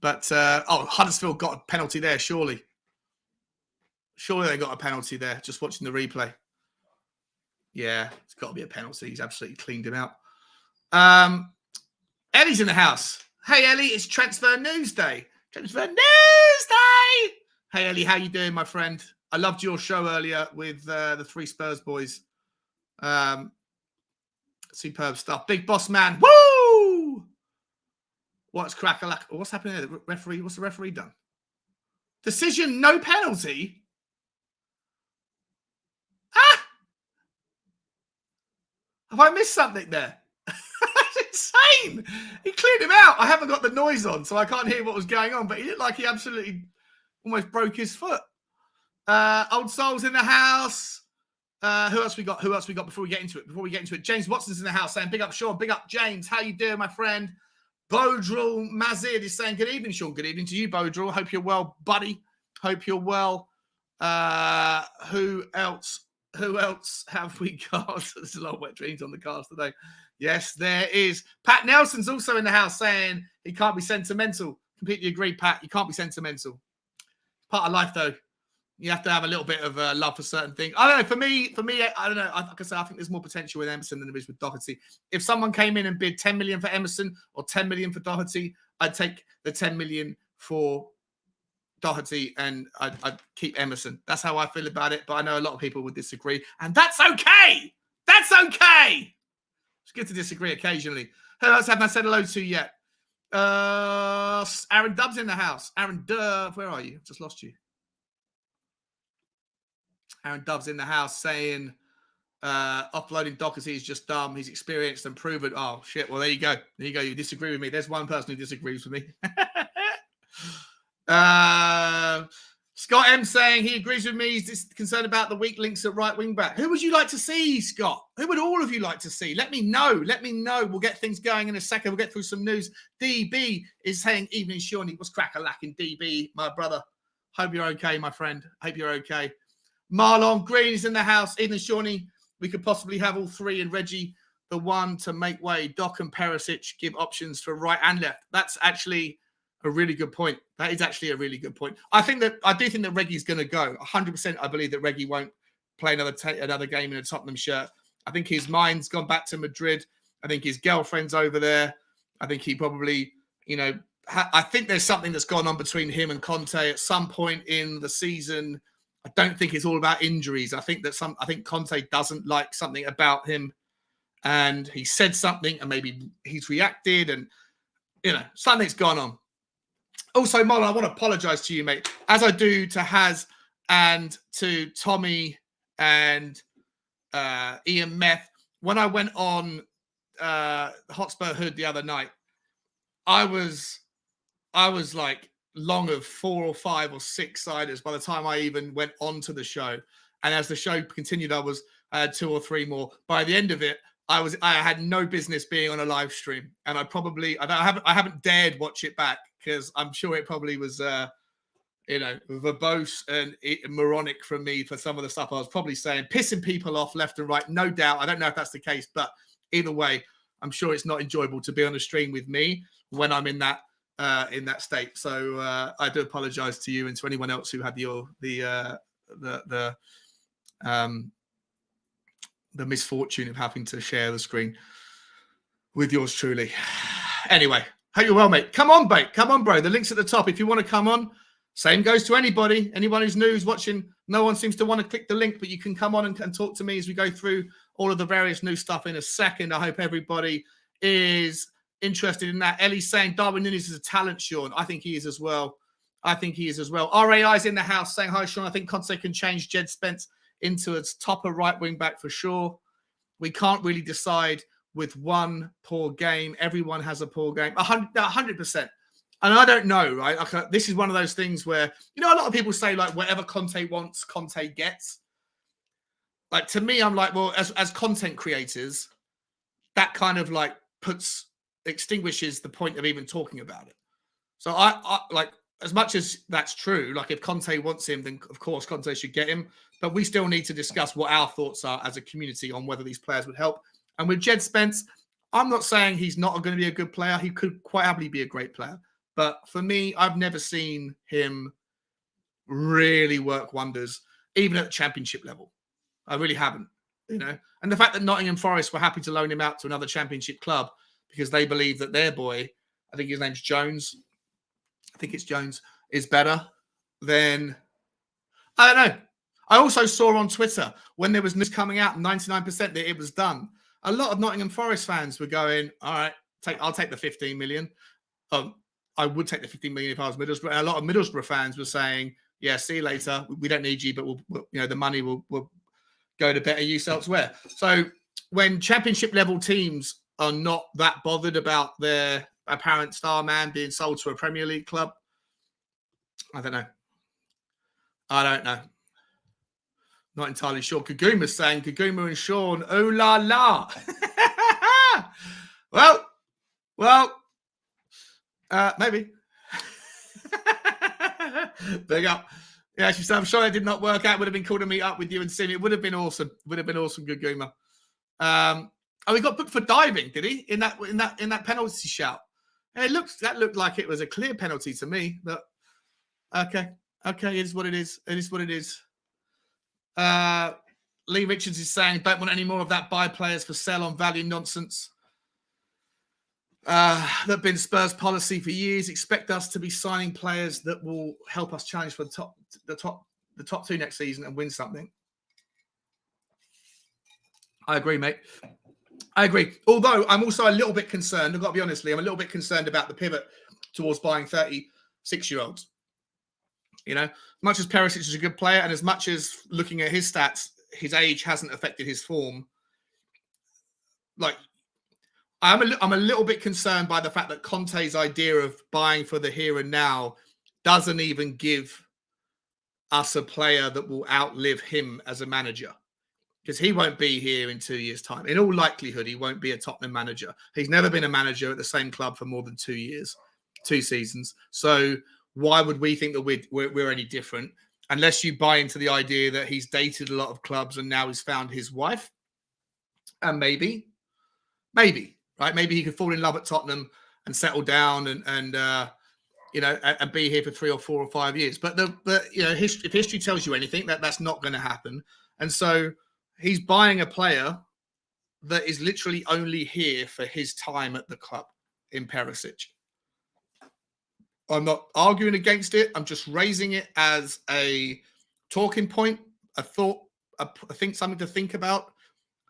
But, Huddersfield got a penalty there, surely. Surely they got a penalty there, just watching the replay. Yeah, it's got to be a penalty. He's absolutely cleaned him out. Ellie's in the house. Hey, Ellie, it's Transfer News Day. Transfer News Day! Hey, Ellie, how you doing, my friend? I loved your show earlier with the three Spurs boys. Superb stuff. Big boss man. Woo! What's crack-a-lack? What's happening there? What's the referee done? Decision, no penalty? Have I missed something there? That's insane. He cleared him out. I haven't got the noise on, so I can't hear what was going on, but he looked like he absolutely almost broke his foot. Old Soul's in the house. Who else we got before we get into it? James Watson's in the house saying, big up, Sean. Big up, James. How you doing, my friend? Bodril Mazid is saying, good evening, Sean. Good evening to you, Bodril. Hope you're well, buddy. Hope you're well. Who else have we got? There's a lot of wet dreams on the cast today. Yes, there is. Pat Nelson's also in the house saying he can't be sentimental. Completely agree, Pat. You can't be sentimental. Part of life, though. You have to have a little bit of love for certain things. I don't know. For me, I don't know. Like I say, I think there's more potential with Emerson than there is with Doherty. If someone came in and bid 10 million for Emerson or 10 million for Doherty, I'd take the 10 million for Doherty and I'd keep Emerson. That's how I feel about it. But I know a lot of people would disagree, and that's okay. That's okay. It's good to disagree occasionally. Who else haven't I said hello to yet? Aaron Dubb's in the house. Aaron Dubb, where are you? I've just lost you. Aaron Dubb's in the house saying offloading Doherty is just dumb. He's experienced and proven. Oh, shit. Well, there you go. There you go. You disagree with me. There's one person who disagrees with me. Scott M saying he agrees with me. He's concerned about the weak links at right wing back. Who would you like to see, Scott? Who would all of you like to see? Let me know. We'll get things going in a second. We'll get through some news. DB is saying, evening, Shawnee. What's crack-a-lacking, DB, my brother? Hope you're okay, my friend. Hope you're okay. Marlon Green is in the house. Evening, Shawnee. We could possibly have all three and Reggie, the one to make way. Doc and Perisic give options for right and left. That's actually a really good point. That is actually a really good point. I do think that Reggie's going to go. 100%. I believe that Reggie won't play another game in a Tottenham shirt. I think his mind's gone back to Madrid. I think his girlfriend's over there. I think he probably, I think there's something that's gone on between him and Conte at some point in the season. I don't think it's all about injuries. I think Conte doesn't like something about him, and he said something, and maybe he's reacted, and something's gone on. Also, Marlon, I want to apologise to you, mate, as I do to Haz and to Tommy and Ian Meth. When I went on Hotspur Hood the other night, I was like long of 4 or 5 or 6 ciders by the time I even went on to the show. And as the show continued, I had 2 or 3 more. By the end of it, I had no business being on a live stream, and I haven't dared watch it back because I'm sure it probably was verbose and moronic from me for some of the stuff I was probably saying, pissing people off left and right. No doubt. I don't know if that's the case, but either way, I'm sure it's not enjoyable to be on a stream with me when I'm in that state. So I do apologize to you and to anyone else who had the misfortune of having to share the screen with yours truly. Anyway, hope you're well, mate. Come on, mate. Come on, bro. The link's at the top. If you want to come on, same goes to anybody. Anyone who's new, who's watching, no one seems to want to click the link, but you can come on and talk to me as we go through all of the various new stuff in a second. I hope everybody is interested in that. Ellie's saying Darwin Nunez is a talent, Sean. I think he is as well. RAI's in the house saying, hi, Sean. I think Conte can change Jed Spence into a topper right wing back for sure. We can't really decide with one poor game. Everyone has a poor game. 100%. And I don't know, right? Like, this is one of those things where, a lot of people say, like, whatever Conte wants, Conte gets. Like, to me, I'm like, well, as content creators, that kind of, like, extinguishes the point of even talking about it. So I like, as much as that's true, like, if Conte wants him, then, of course, Conte should get him. But we still need to discuss what our thoughts are as a community on whether these players would help. And with Jed Spence, I'm not saying he's not going to be a good player. He could quite happily be a great player. But for me, I've never seen him really work wonders, even at the championship level. I really haven't, And the fact that Nottingham Forest were happy to loan him out to another championship club because they believe that their boy, I think his name's Jones, is better, then I don't know. I also saw on Twitter when there was news coming out, 99% that it was done. A lot of Nottingham Forest fans were going, all right, I'll take the 15 million. I would take the 15 million if I was Middlesbrough. A lot of Middlesbrough fans were saying, yeah, see you later. We don't need you, but we'll the money will go to better use elsewhere. So when championship level teams are not that bothered about their apparent star man being sold to a Premier League club, I don't know. Not entirely sure. Kaguma's saying, Kaguma and Sean, oh la la. well, maybe. Big up. Yeah, she said, I'm sure it did not work out. Would have been cool to meet up with you and see me. It would have been awesome. Kaguma. He got booked for diving, did he? In that penalty shout. That looked like it was a clear penalty to me. But okay, it is what it is. Lee Richards is saying, don't want any more of that buy players for sell on value nonsense. That's been Spurs policy for years. Expect us to be signing players that will help us challenge for the top two next season and win something. I agree, mate. I agree. Although I'm also a little bit concerned, I've got to be honest, Lee, I'm a little bit concerned about the pivot towards buying 36-year-olds. As much as Perisic is a good player, and as much as looking at his stats, his age hasn't affected his form. Like, I'm a little bit concerned by the fact that Conte's idea of buying for the here and now doesn't even give us a player that will outlive him as a manager. Because he won't be here in 2 years' time. In all likelihood, he won't be a Tottenham manager. He's never been a manager at the same club for more than 2 years, 2 seasons. So why would we think that we're any different? Unless you buy into the idea that he's dated a lot of clubs and now he's found his wife. And maybe, right? Maybe he could fall in love at Tottenham and settle down and be here for 3 or 4 or 5 years. But if history tells you anything, that's not going to happen. And so he's buying a player that is literally only here for his time at the club in Perisic. I'm not arguing against it. I'm just raising it as a talking point, a thought, something to think about,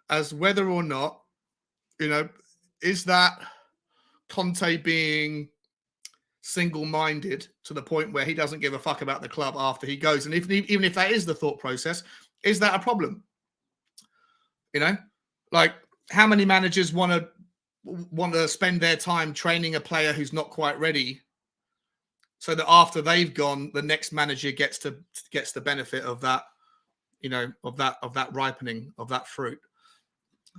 as whether or not, is that Conte being single-minded to the point where he doesn't give a fuck about the club after he goes? And even if that is the thought process, is that a problem? Like, how many managers want to spend their time training a player who's not quite ready, so that after they've gone, the next manager gets the benefit of that, of that ripening of that fruit.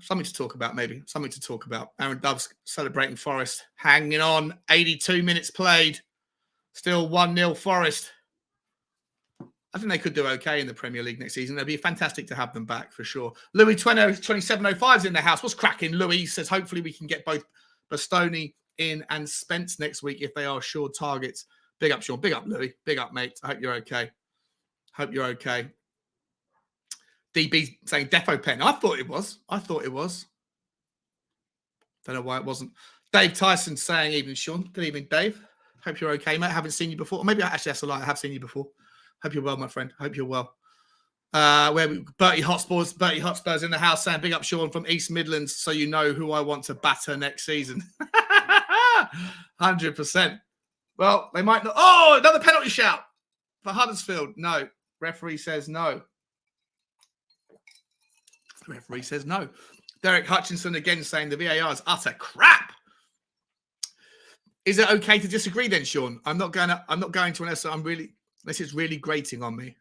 Something to talk about, maybe. Something to talk about. Aaron Dove's celebrating Forest. Hanging on. 82 minutes played. Still 1-0 Forest. I think they could do okay in the Premier League next season. It'd be fantastic to have them back for sure. Louis 2705's in the house. What's cracking? Louis says hopefully we can get both Bastoni in and Spence next week if they are sure targets. Big up, Sean. Big up, Louis. Big up, mate. I hope you're okay. Hope you're okay. DB saying defo pen. I thought it was. Don't know why it wasn't. Dave Tyson saying evening, Sean. Good evening, Dave. Hope you're okay, mate. I haven't seen you before. Or maybe actually that's a lie. I have seen you before. Hope you're well, my friend. Hope you're well. Bertie Hotspurs in the house saying big up, Sean, from East Midlands, so you know who I want to batter next season. 100%. Well, they might not. Oh, another penalty shout for Huddersfield. No. Referee says no. Referee says no. Derek Hutchinson again saying the VAR is utter crap. Is it okay to disagree then, Sean? I'm not going to unless it's really grating on me.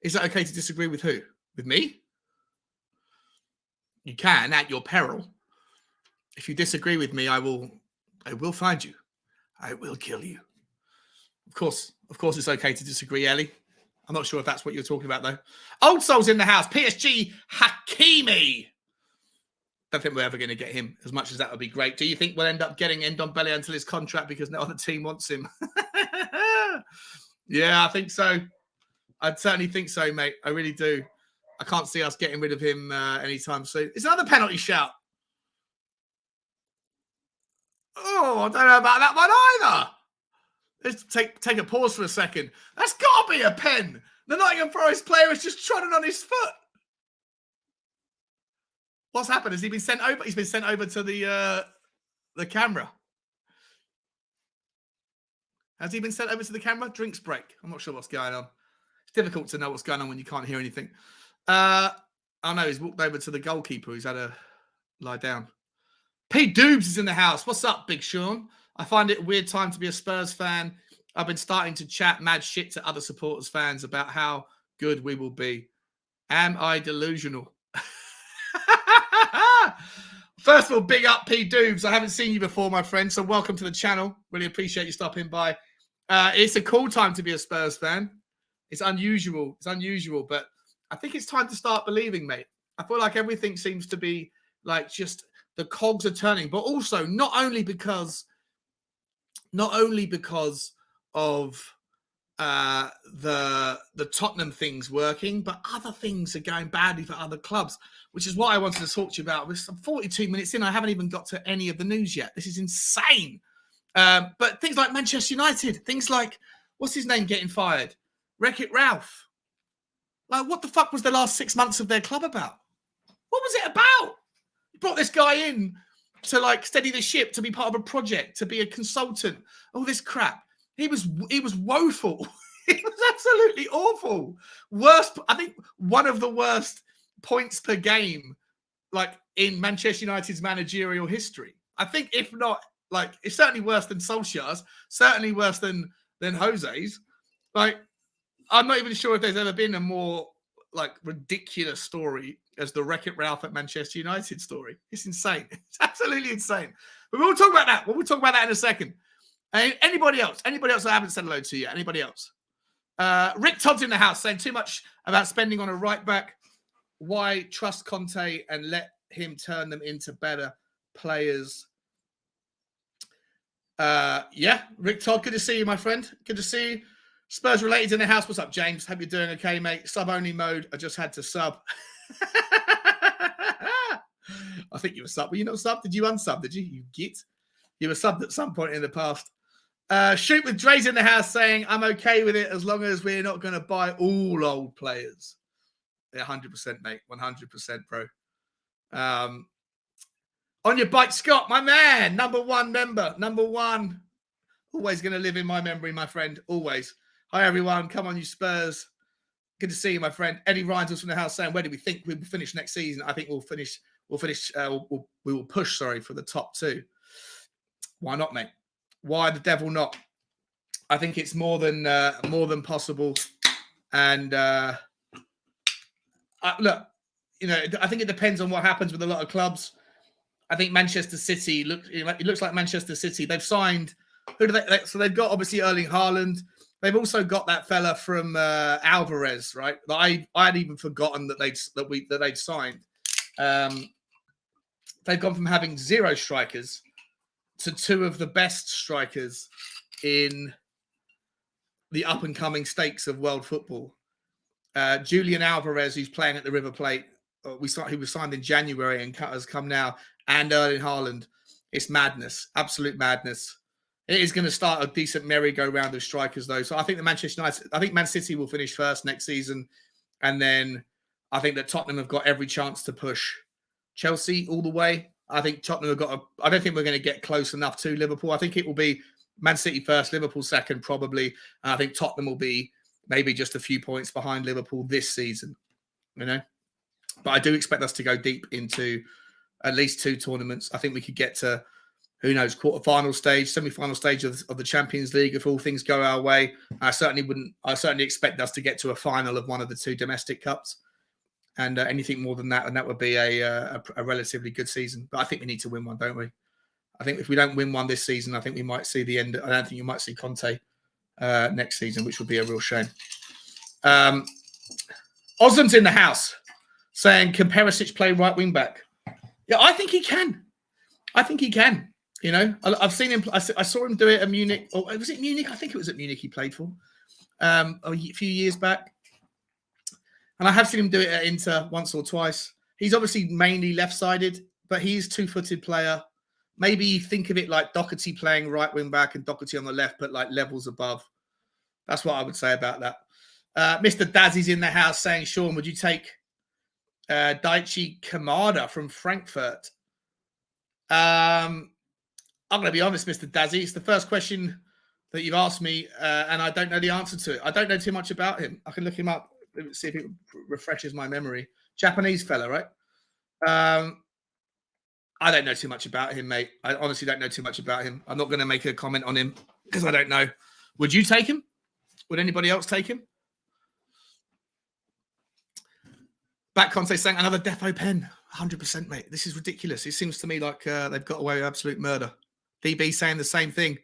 Is it okay to disagree with who? With me? You can at your peril. If you disagree with me, I will find you. I will kill you. Of course it's okay to disagree, Ellie. I'm not sure if that's what you're talking about, though. Old Soul's in the house. PSG Hakimi. Don't think we're ever going to get him, as much as that would be great. Do you think we'll end up getting Ndombele until his contract because no other team wants him? Yeah, I think so. I'd certainly think so, mate. I really do. I can't see us getting rid of him anytime soon. It's another penalty shout. Oh, I don't know about that one either. Let's take a pause for a second. That's got to be a pen. The Nottingham Forest player has just trodden on his foot. What's happened? Has he been sent over? He's been sent over to the camera. Has he been sent over to the camera? Drinks break. I'm not sure what's going on. It's difficult to know what's going on when you can't hear anything. I know he's walked over to the goalkeeper who's had a lie down. Pete Doobs is in the house. What's up, Big Sean? I find it a weird time to be a Spurs fan. I've been starting to chat mad shit to other supporters fans about how good we will be. Am I delusional? First of all, big up, P. Doobs. I haven't seen you before, my friend, so welcome to the channel. Really appreciate you stopping by. It's a cool time to be a Spurs fan. It's unusual. But I think it's time to start believing, mate. I feel like everything seems to be like just the cogs are turning, but also not only because of the Tottenham things working, but other things are going badly for other clubs, which is what I wanted to talk to you about. I'm 42 minutes in. I haven't even got to any of the news yet. This is insane. But things like Manchester United, things like, what's his name getting fired? Reckit Ralph. Like, what the fuck was the last 6 months of their club about? What was it about? You brought this guy in to like steady the ship, to be part of a project, to be a consultant, all this crap. He was woeful. He was absolutely awful. Worst, I think one of the worst points per game, like in Manchester United's managerial history. I think if not, like, it's certainly worse than Solskjaer's, certainly worse than Jose's. Like, I'm not even sure if there's ever been a more like ridiculous story as the Reckit Ralph at Manchester United story. It's insane. It's absolutely insane. But we'll talk about that. We'll talk about that in a second. Anybody else? Anybody else I haven't said hello to yet? Anybody else? Rick Todd's in the house saying too much about spending on a right back. Why trust Conte and let him turn them into better players? Yeah, Rick Todd, good to see you, my friend. Good to see you. Spurs related in the house. What's up, James? Hope you're doing okay, mate. Sub only mode. I just had to sub. I think you were sub. Were you not sub? Did you unsub? Did you? You git. You were subbed at some point in the past. Shoot with Dre's in the house saying, I'm okay with it as long as we're not going to buy all old players. 100%, mate. 100%, bro. On your bike, Scott, my man. Number one member. Number one. Always going to live in my memory, my friend. Always. Hi, everyone. Come on, you Spurs. Good to see you, my friend. Eddie Ryan's was from the house saying, where do we think we will finish next season? I think we will push, for the top two. Why not, mate? Why the devil not? I think it's more than possible. And look, I think it depends on what happens with a lot of clubs. I think Manchester City it looks like Manchester City. They've signed so they've got obviously Erling Haaland. They've also got that fella from Alvarez, right? That I had even forgotten that they'd signed. They've gone from having 0 strikers to 2 of the best strikers in the up and coming stakes of world football. Julian Alvarez, who's playing at the River Plate, he was signed in January and has come now, and Erling Haaland. It's madness, absolute madness. It is going to start a decent merry-go-round of strikers, though. So I think Man City will finish first next season, and then I think that Tottenham have got every chance to push Chelsea all the way. I think Tottenham have got I don't think we're going to get close enough to Liverpool. I think it will be Man City first, Liverpool second, probably. And I think Tottenham will be maybe just a few points behind Liverpool this season, But I do expect us to go deep into at least 2 tournaments. I think we could get to, who knows, quarter-final stage, semi-final stage of the Champions League if all things go our way. I certainly expect us to get to a final of one of the 2 domestic cups. And anything more than that, and that would be a relatively good season. But I think we need to win one, don't we? I think if we don't win one this season, I think we might see the end. I don't think you might see Conte next season, which would be a real shame. Osland's in the house saying, can Perisic play right wing back? Yeah, I think he can. I've seen him. I saw him do it at Munich. Or was it Munich? I think it was at Munich he played for a few years back. And I have seen him do it at Inter once or twice. He's obviously mainly left-sided, but he's 2-footed player. Maybe think of it like Doherty playing right wing back and Doherty on the left, but like levels above. That's what I would say about that. Mr. Dazzy's in the house saying, Sean, would you take Daichi Kamada from Frankfurt? I'm going to be honest, Mr. Dazzy. It's the first question that you've asked me, and I don't know the answer to it. I don't know too much about him. I can look him up. See if it refreshes my memory. Japanese fella, right? I don't know too much about him, mate. I honestly don't know too much about him. I'm not going to make a comment on him because I don't know. Would you take him? Would anybody else take him? Back Conte saying another defo pen. 100%, mate. This is ridiculous. It seems to me like they've got away with absolute murder. DB saying the same thing.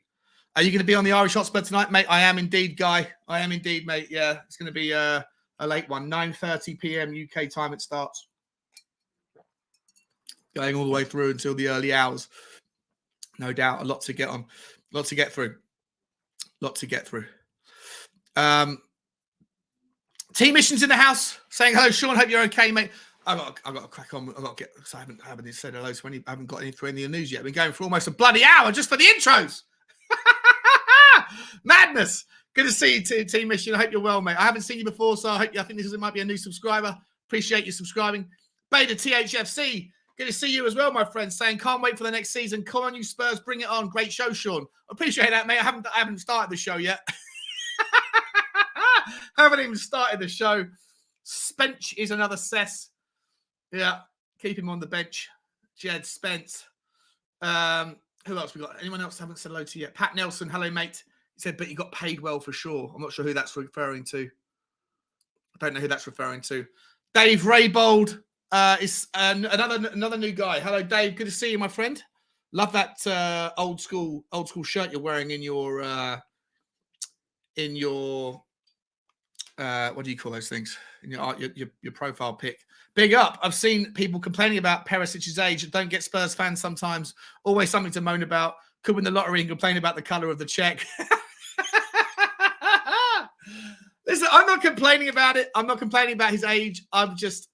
Are you going to be on the Irish Hotspur tonight, mate? I am indeed, Guy. I am indeed, mate. Yeah, it's going to be a late one. 9:30 p.m. UK time it starts. Going all the way through until the early hours. No doubt. A lot to get on. A lot to get through. Team Mission's in the house saying, hello, Sean. Hope you're okay, mate. I've got to crack on. I've got to get, because I haven't said hello to any, I haven't got any through any of the news yet. I've been going for almost a bloody hour just for the intros. Madness. Good to see you, Team Mission. I hope you're well, mate. I haven't seen you before, so I think this might be a new subscriber. Appreciate you subscribing. Beta THFC. Good to see you as well, my friend. Saying, can't wait for the next season. Come on, you Spurs. Bring it on. Great show, Sean. Appreciate that, mate. I haven't started the show yet. Haven't even started the show. Spence is another cess. Yeah, keep him on the bench. Jed Spence. Who else we got? Anyone else haven't said hello to yet? Pat Nelson, hello, mate. He said, but you got paid well for sure. I'm not sure who that's referring to. I don't know who that's referring to. Dave Raybold is another new guy. Hello, Dave. Good to see you, my friend. Love that old school shirt you're wearing in your what do you call those things? In your profile pic. Big up. I've seen people complaining about Perisic's age. Don't get Spurs fans sometimes. Always something to moan about. Could win the lottery and complain about the colour of the cheque. Listen, I'm not complaining about it. I'm not complaining about his age. I'm just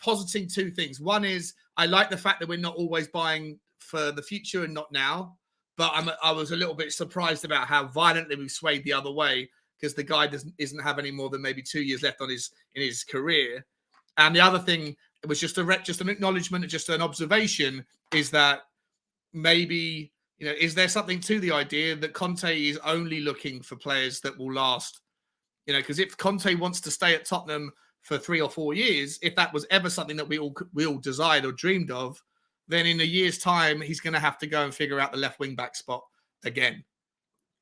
positing 2 things. One is I like the fact that we're not always buying for the future and not now. But I was a little bit surprised about how violently we swayed the other way, because the guy isn't have any more than maybe 2 years left in his career. And the other thing, it was just an acknowledgement, just an observation, is that maybe, is there something to the idea that Conte is only looking for players that will last? Because if Conte wants to stay at Tottenham for 3 or 4 years, if that was ever something that we all desired or dreamed of, then in a year's time, he's going to have to go and figure out the left wing back spot again,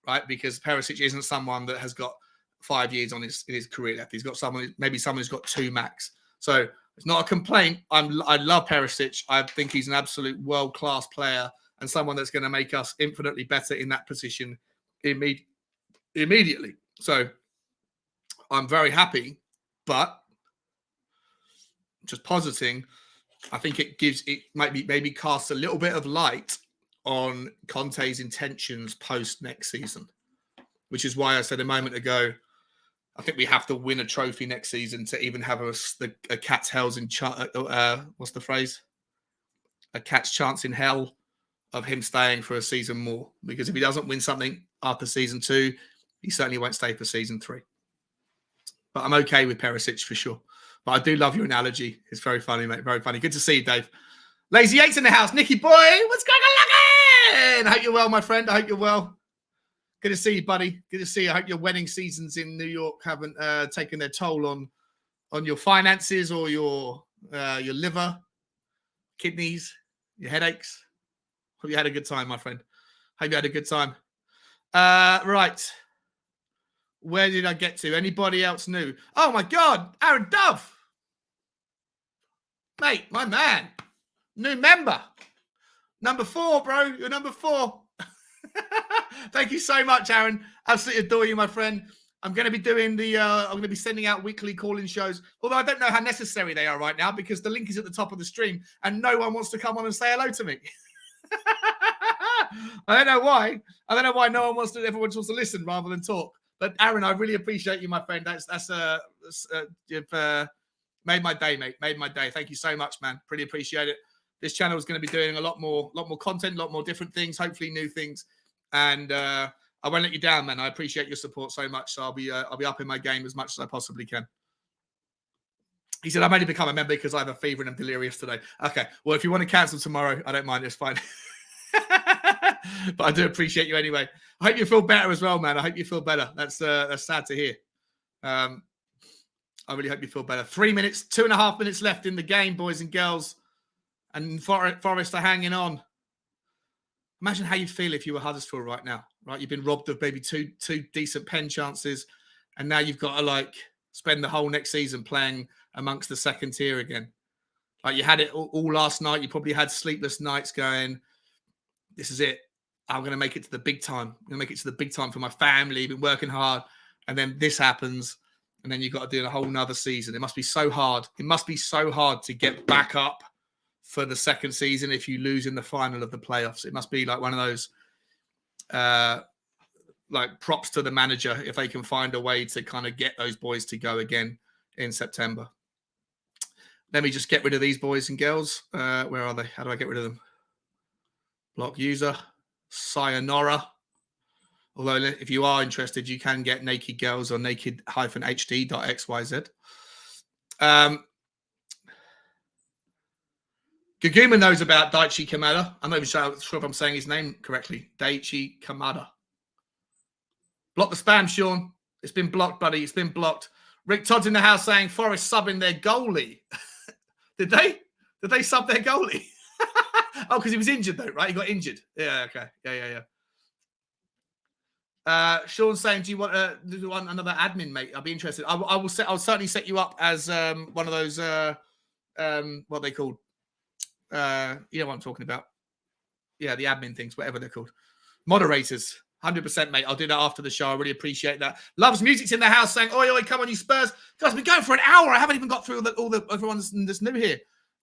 right? Because Perisic isn't someone that has got 5 years in his career left. He's got someone who's got 2 max. So it's not a complaint. I love Perisic. I think he's an absolute world-class player and someone that's going to make us infinitely better in that position immediately. So I'm very happy, but just positing, I think it maybe casts a little bit of light on Conte's intentions post next season, which is why I said a moment ago, I think we have to win a trophy next season to even have a cat's hell's in what's the phrase? A cat's chance in hell of him staying for a season more. Because if he doesn't win something after season 2, he certainly won't stay for season 3. But I'm okay with Perisic for sure. But I do love your analogy. It's very funny, mate. Very funny. Good to see you, Dave. Lazy Eight's in the house. Nicky boy, what's going on? I hope you're well, my friend. I hope you're well. Good to see you, buddy. Good to see you. I hope your wedding seasons in New York haven't taken their toll on your finances or your liver, kidneys, your headaches. Hope you had a good time, my friend. Hope you had a good time. Right. Where did I get to? Anybody else new? Oh, my God. Aaron Dove. Mate, my man. New member. Number 4, bro. You're number 4. Thank you so much, Aaron. Absolutely adore you, my friend. I'm going to be doing I'm going to be sending out weekly call-in shows, although I don't know how necessary they are right now because the link is at the top of the stream and no one wants to come on and say hello to me. I don't know why. I don't know why everyone wants to listen rather than talk. But Aaron, I really appreciate you, my friend. You've made my day, mate. Made my day. Thank you so much, man. Pretty appreciate it. This channel is going to be doing a lot more content, a lot more different things, hopefully new things. And I won't let you down, man. I appreciate your support so much. So I'll be up in my game as much as I possibly can. He said, I've only become a member because I have a fever and I'm delirious today. Okay. Well, if you want to cancel tomorrow, I don't mind. It's fine. But I do appreciate you anyway. I hope you feel better as well, man. I hope you feel better. That's sad to hear. I really hope you feel better. 3 minutes, 2.5 minutes left in the game, boys and girls. And Forest are hanging on. Imagine how you'd feel if you were Huddersfield right now, right? You've been robbed of maybe two decent pen chances, and now you've got to spend the whole next season playing amongst the second tier again. Like you had it all last night. You probably had sleepless nights going, this is it. I'm going to make it to the big time. I'm going to make it to the big time for my family. Been working hard. And then this happens. And then you've got to do a whole nother season. It must be so hard. It must be so hard to get back up for the second season if you lose in the final of the playoffs. It must be like one of those props to the manager if they can find a way to kind of get those boys to go again in September. Let me just get rid of these boys and girls. Where are they? How do I get rid of them? Block user. Sayonara. Although if you are interested, you can get naked girls on naked-hd.xyz. Gaguma knows about Daichi Kamada. I'm not even sure if I'm saying his name correctly. Daichi Kamada. Block the spam, Sean. It's been blocked, buddy. It's been blocked. Rick Todd's in the house saying Forest subbing their goalie. Did they? Did they sub their goalie? Oh, because he was injured though, right? He got injured. Yeah, okay. Yeah. Sean's saying, do you want another admin, mate? I'll be interested. I'll certainly set you up as one of those what are they called? You know what I'm talking about. Yeah, the admin things, whatever they're called. Moderators. 100%, mate. I'll do that after the show. I really appreciate that. Loves Music's in the house saying, oi, come on, you Spurs. Guys, we've been going for an hour. I haven't even got through everyone that's new here.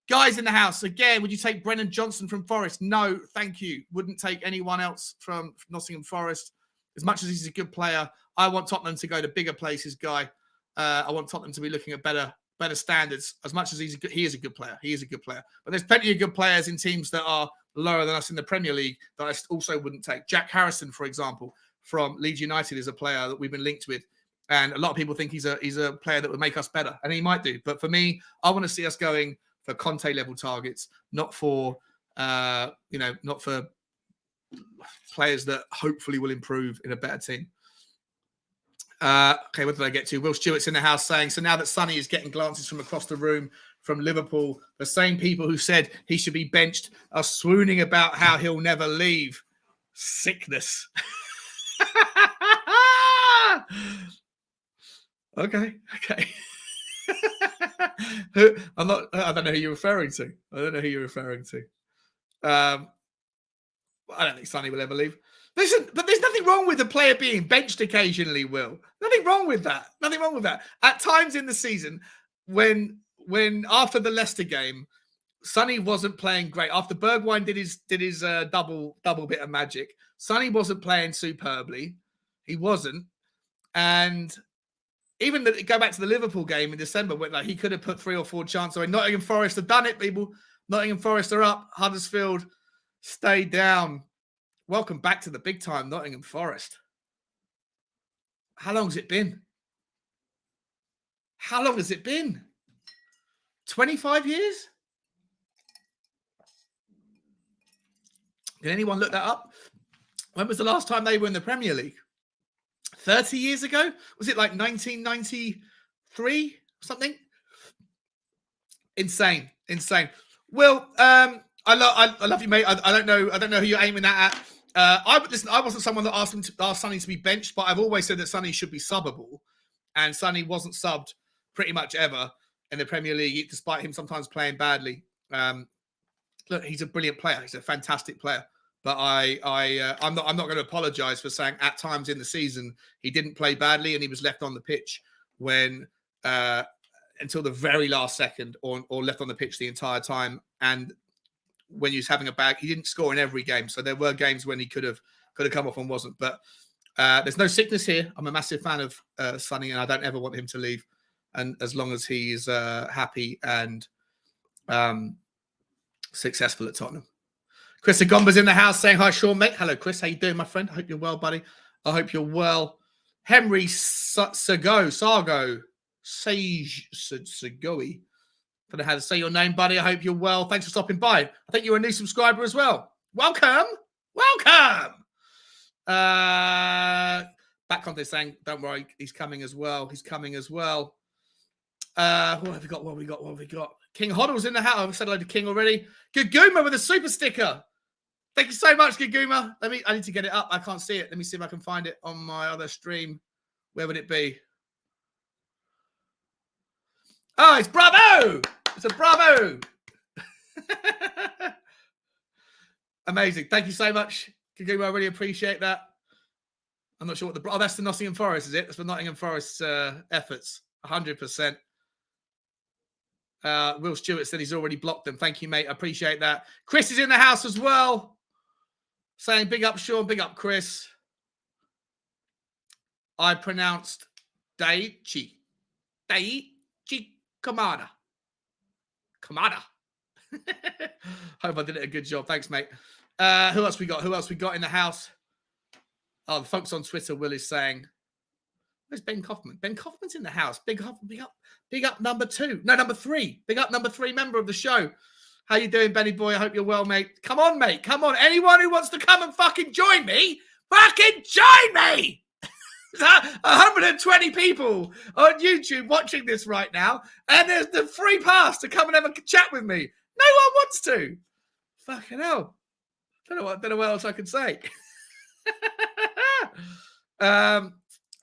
Guys in the house, again, would you take Brennan Johnson from Forest? No, thank you. Wouldn't take anyone else from Nottingham Forest. As much as he's a good player, I want Tottenham to go to bigger places, Guy. I want Tottenham to be looking at better standards. As much as he is a good player. He is a good player. But there's plenty of good players in teams that are lower than us in the Premier League that I also wouldn't take. Jack Harrison, for example, from Leeds United is a player that we've been linked with. And a lot of people think he's a player that would make us better. And he might do. But for me, I want to see us going for Conte level targets, not for not for players that hopefully will improve in a better team. Okay, what did I get to? Will Stewart's in the house saying, so now that Sonny is getting glances from across the room from Liverpool, the same people who said he should be benched are swooning about how he'll never leave. Sickness. Okay. I don't know who you're referring to. I don't know who you're referring to. I don't think Sonny will ever leave. Listen, but there's nothing wrong with the player being benched occasionally, Will. Nothing wrong with that. Nothing wrong with that. At times in the season, when after the Leicester game, Sonny wasn't playing great. After Bergwijn did his double bit of magic, Sonny wasn't playing superbly. He wasn't. And even go back to the Liverpool game in December, when like he could have put 3 or 4 chances away. Nottingham Forest have done it, people. Nottingham Forest are up. Huddersfield stay down. Welcome back to the big time, Nottingham Forest. How long has it been? How long has it been? 25 years? Can anyone look that up? When was the last time they were in the Premier League? 30 years ago? Was it like 1993 or something? Insane. Well, I love you, mate. I don't know who you're aiming that at. I wasn't someone that asked Sonny to be benched, but I've always said that Sonny should be subbable, and Sonny wasn't subbed pretty much ever in the Premier League, despite him sometimes playing badly. Look, he's a brilliant player. He's a fantastic player, but I'm not going to apologise for saying at times in the season he didn't play badly and he was left on the pitch when until the very last second, or left on the pitch the entire time. And when he was having a bag, he didn't score in every game. So there were games when he could have come off and wasn't. But there's no sickness here. I'm a massive fan of Sonny, and I don't ever want him to leave. And as long as he's happy and successful at Tottenham. Chris Agomba's in the house saying hi, Sean, mate. Hello, Chris. How you doing, my friend? I hope you're well, buddy. I hope you're well. Henry Sagoe. Don't know how to say your name, buddy. I hope you're well. Thanks for stopping by. I think you're a new subscriber as well. Welcome. Back Conte saying, don't worry, he's coming as well. What have we got? King Hoddle's in the house. I've said hello to King already. Gaguma with a super sticker. Thank you so much, Gaguma. I need to get it up. I can't see it. Let me see if I can find it on my other stream. Where would it be? Oh, it's Bravo! It's a Bravo! Amazing. Thank you so much, Kaguma. I really appreciate that. I'm not sure what that's the Nottingham Forest, is it? That's for Nottingham Forest's efforts. 100%. Will Stewart said he's already blocked them. Thank you, mate. I appreciate that. Chris is in the house as well. Saying big up, Sean. Big up, Chris. I pronounced Daichi Kamada. Hope I did it a good job. Thanks, mate. Who else we got in the house? Oh, the folks on Twitter, Will is saying, where's Ben Kaufman? Ben Kaufman's in the house. Big up number 2. No, number 3. Big up number 3 member of the show. How you doing, Benny boy? I hope you're well, mate. Come on, mate. Come on. Anyone who wants to come and fucking join me, fucking join me. 120 people on YouTube watching this right now, and there's the free pass to come and have a chat with me. No one wants to. Fucking hell. Don't know what else I can say. All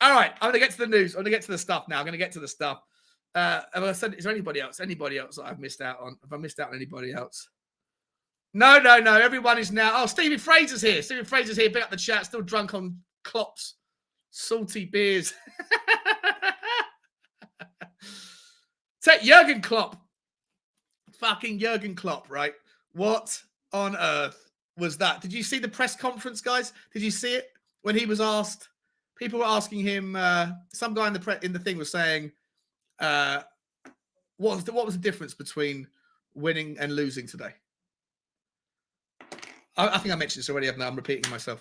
right, I'm going to get to the news. I'm going to get to the stuff now. Have I said, is there anybody else that I've missed out on? Have I missed out on anybody else? No. Everyone is now. Oh, Stevie Fraser's here. Big up the chat. Still drunk on Klopp's salty beers. Take Jurgen Klopp. Fucking Jurgen Klopp, right? What on earth was that? Did you see the press conference, guys? Did you see it? When he was asked, people were asking him, some guy in the thing was saying, what was the difference between winning and losing today? I think I mentioned this already, haven't I? I'm repeating myself.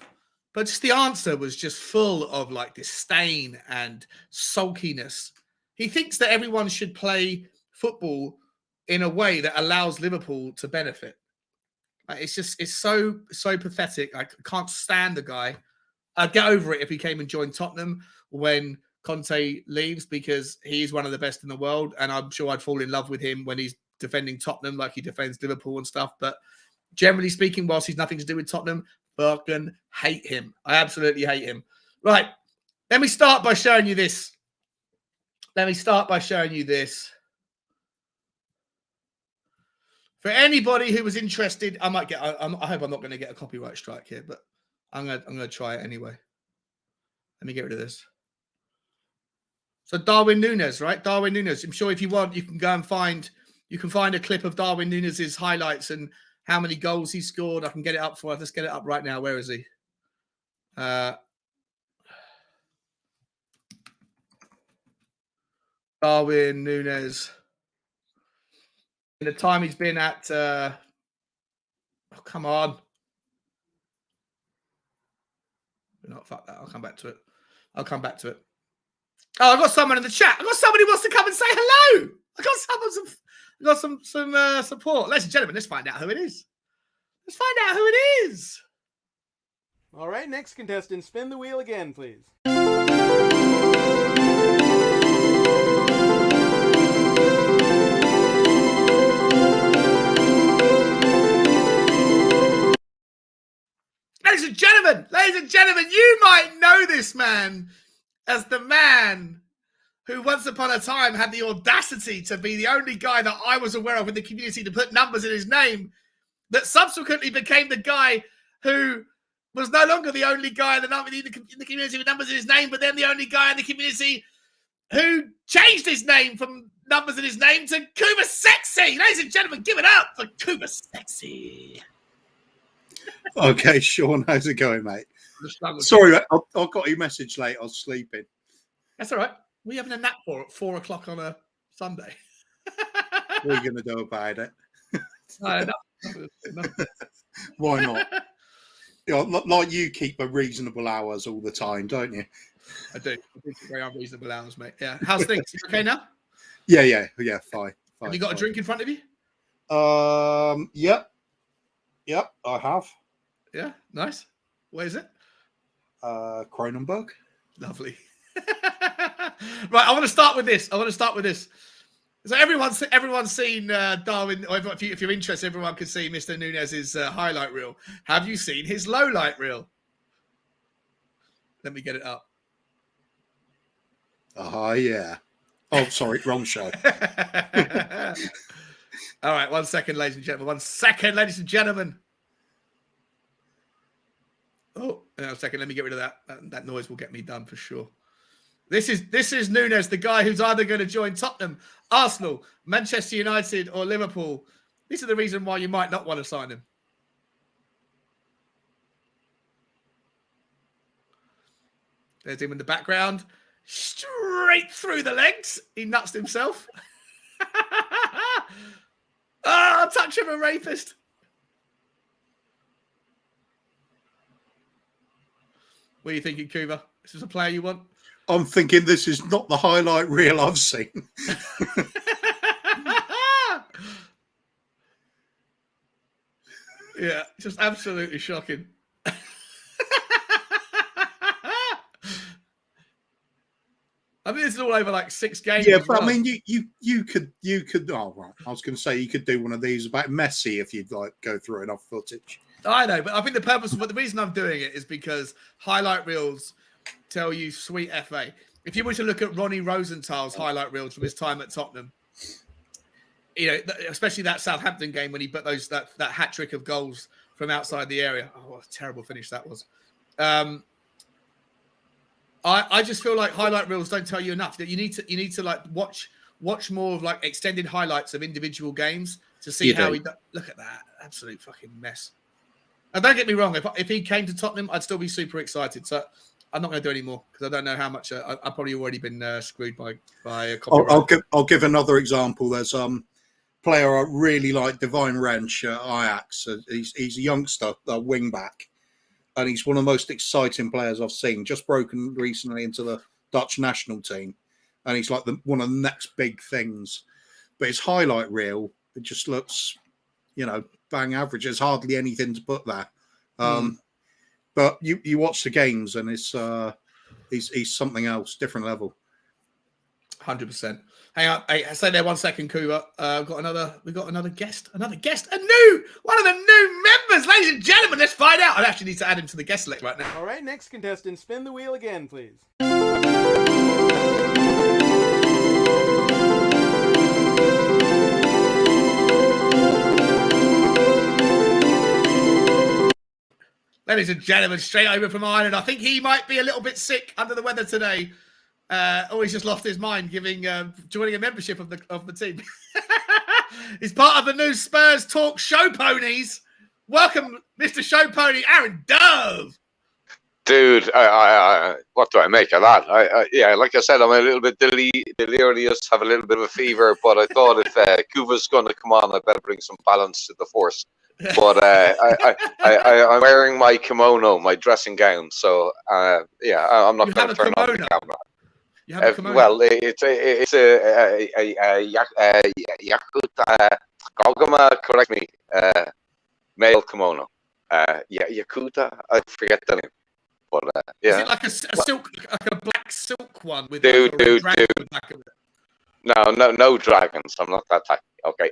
But just the answer was just full of like disdain and sulkiness. He thinks that everyone should play football in a way that allows Liverpool to benefit. It's so pathetic. I can't stand the guy. I'd get over it if he came and joined Tottenham when Conte leaves, because he's one of the best in the world. And I'm sure I'd fall in love with him when he's defending Tottenham like he defends Liverpool and stuff. But generally speaking, whilst he's nothing to do with Tottenham, fucking hate him. I absolutely hate him. Right. Let me start by showing you this. For anybody who was interested, I might get. I hope I'm not going to get a copyright strike here, but I'm gonna try it anyway. Let me get rid of this. So Darwin Nunez, right? Darwin Nunez. I'm sure if you want, you can go and find. You can find a clip of Darwin Nunez's highlights and how many goals he scored. I can get it up for us. Let's get it up right now. Where is he? Darwin Nunez. In the time he's been at, oh, come on. No, fuck that. I'll come back to it. Oh, I've got someone in the chat. I've got somebody who wants to come and say hello. I got some support. Ladies and gentlemen, let's find out who it is. All right, next contestant, spin the wheel again, please. Ladies and gentlemen, you might know this man as the man who once upon a time had the audacity to be the only guy that I was aware of in the community to put numbers in his name, that subsequently became the guy who was no longer the only guy in the community with numbers in his name, but then the only guy in the community who changed his name from numbers in his name to Cuba Sexy. Ladies and gentlemen, give it up for Cuba Sexy. Okay, Sean, how's it going, mate? Sorry, mate, I got your message late. I was sleeping. That's all right. What are you having a nap for at 4 o'clock on a Sunday? What are you going to do about it? No. Why not? You know, like you keep a reasonable hours all the time, don't you? I do. I think very unreasonable hours, mate. Yeah. How's things? You okay now? Yeah. Fine. Have you got a drink in front of you? Yep, I have. Yeah, nice. Where is it? Kronenberg. Lovely. Right, I want to start with this. So everyone's seen Darwin. Or if you're interested, everyone can see Mr. Nunez's highlight reel. Have you seen his low light reel? Let me get it up. Yeah. Oh, sorry, wrong show. All right, 1 second, ladies and gentlemen. 1 second, ladies and gentlemen. Oh, a second. Let me get rid of that. That noise will get me done for sure. This is Nunez, the guy who's either going to join Tottenham, Arsenal, Manchester United, or Liverpool. This is the reason why you might not want to sign him. There's him in the background. Straight through the legs. He nutsed himself. Touch of a rapist. What are you thinking, Kuba? This is a player you want? I'm thinking this is not the highlight reel I've seen. Yeah, just absolutely shocking. I mean, this is all over like 6 games. Yeah, but well. I mean, you could. Oh, right. I was going to say you could do one of these about Messi if you'd like go through enough footage. I know, but I think the reason I'm doing it is because highlight reels tell you sweet FA. If you were to look at Ronnie Rosenthal's highlight reels from his time at Tottenham, you know, especially that Southampton game when he put that hat trick of goals from outside the area. Oh, what a terrible finish that was. I just feel like highlight reels don't tell you enough. That you need to like watch more of like extended highlights of individual games to see how he look at that absolute fucking mess. And don't get me wrong, if he came to Tottenham, I'd still be super excited. So I'm not going to do any more because I don't know how much I've probably already been screwed by a copyright. I'll give another example. There's player I really like, Divine Wrench at Ajax. He's a youngster, a wing back, and he's one of the most exciting players I've seen. Just broken recently into the Dutch national team, and he's like one of the next big things. But his highlight reel, it just looks, bang average. There's hardly anything to put there. But you watch the games, and it's he's something else, different level. 100%. Hang on, hey, stay there 1 second, Kuba. We've got another guest, one of the new members, ladies and gentlemen. Let's find out. I actually need to add him to the guest list right now. All right, next contestant, spin the wheel again, please. Ladies and gentlemen, straight over from Ireland. I think he might be a little bit sick, under the weather today. He's just lost his mind, joining a membership of the team. He's part of the new Spurs Talk Show Ponies. Welcome, Mr. Show Pony, Aaron Dove. Dude, what do I make of that? Yeah, like I said, I'm a little bit delirious, have a little bit of a fever, but I thought if Kuva's going to come on, I better bring some balance to the force. But I'm wearing my kimono, my dressing gown, so yeah, I'm not going to turn on the camera. You have a kimono? Well, it's a Yakuta, Gogama, correct me, male kimono. Yakuta, I forget the name. But, yeah. Is it like a silk, like a black silk one with dude. Back of it? No dragons. I'm not that type. Okay,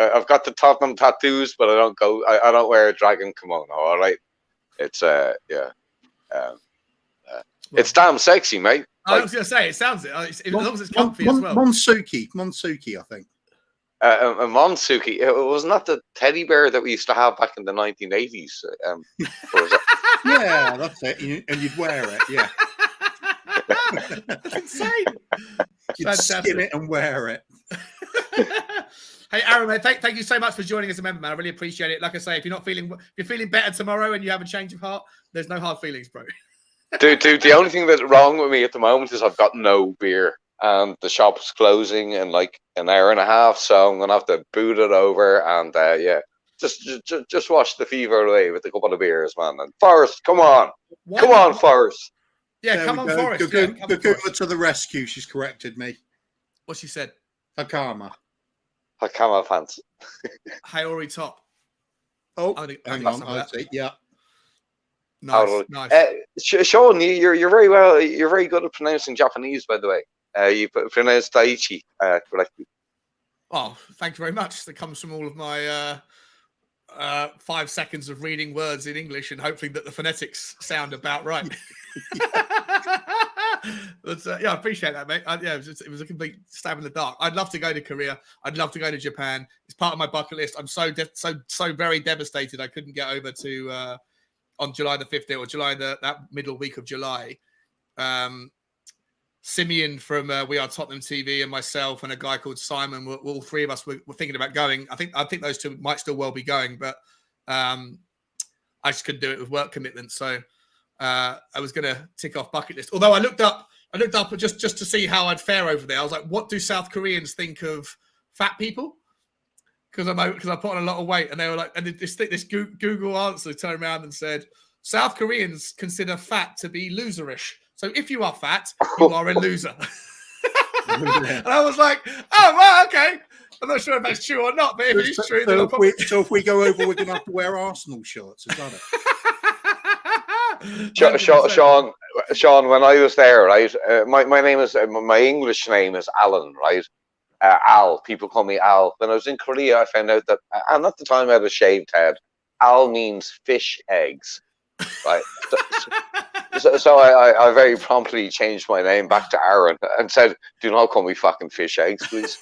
I've got the Tottenham tattoos, but I don't wear a dragon kimono. All right, it's it's damn sexy, mate. I was gonna say it sounds it. As long as it's comfy as well. Monsuki, I think. A Monsuki. It wasn't that the teddy bear that we used to have back in the 1980s. Yeah, that's it. And you'd wear it. Yeah. That's insane. You'd skin it and wear it. Hey, Aaron, mate, thank you so much for joining us a member, man. I really appreciate it. Like I say, if you're feeling better tomorrow and you have a change of heart, there's no hard feelings, bro. Dude, the only thing that's wrong with me at the moment is I've got no beer. And the shop's closing in like an hour and a half, so I'm gonna have to boot it over and just wash the fever away with a couple of beers, man. And Forrest, come on, Forrest. Yeah, there come on, go. Forrest. Gaguma to the rescue. She's corrected me. What she said? Hakama pants. Hayori top. Oh, hang on. I see. Yeah. Nice. Sean, you're very well. You're very good at pronouncing Japanese, by the way. You pronounce Daiichi correctly. Oh, thank you very much. That comes from all of my 5 seconds of reading words in English and hoping that the phonetics sound about right. But, yeah, I appreciate that, mate. It was a complete stab in the dark. I'd love to go to Korea. I'd love to go to Japan. It's part of my bucket list. I'm so very devastated I couldn't get over to on July the 5th or that middle week of July. Simeon from We Are Tottenham TV and myself and a guy called Simon, all three of us were thinking about going. I think those two might still well be going, but I just couldn't do it with work commitments. So I was going to tick off bucket list. Although I looked up just to see how I'd fare over there. I was like, what do South Koreans think of fat people? Because I put on a lot of weight, and they were like, and this Google answer turned around and said, South Koreans consider fat to be loserish. So if you are fat, you are a loser. And I was like, oh, well, okay. I'm not sure if that's true or not, but if it is true, then so if we go over, we're going to have to wear Arsenal shirts. Is that it? Sean, when I was there, right, my name is, my English name is Alan, right? Al, people call me Al. When I was in Korea, I found out that, and at the time I had a shaved head, Al means fish eggs, right? So I very promptly changed my name back to Aaron and said, do not call me fucking fish eggs, please.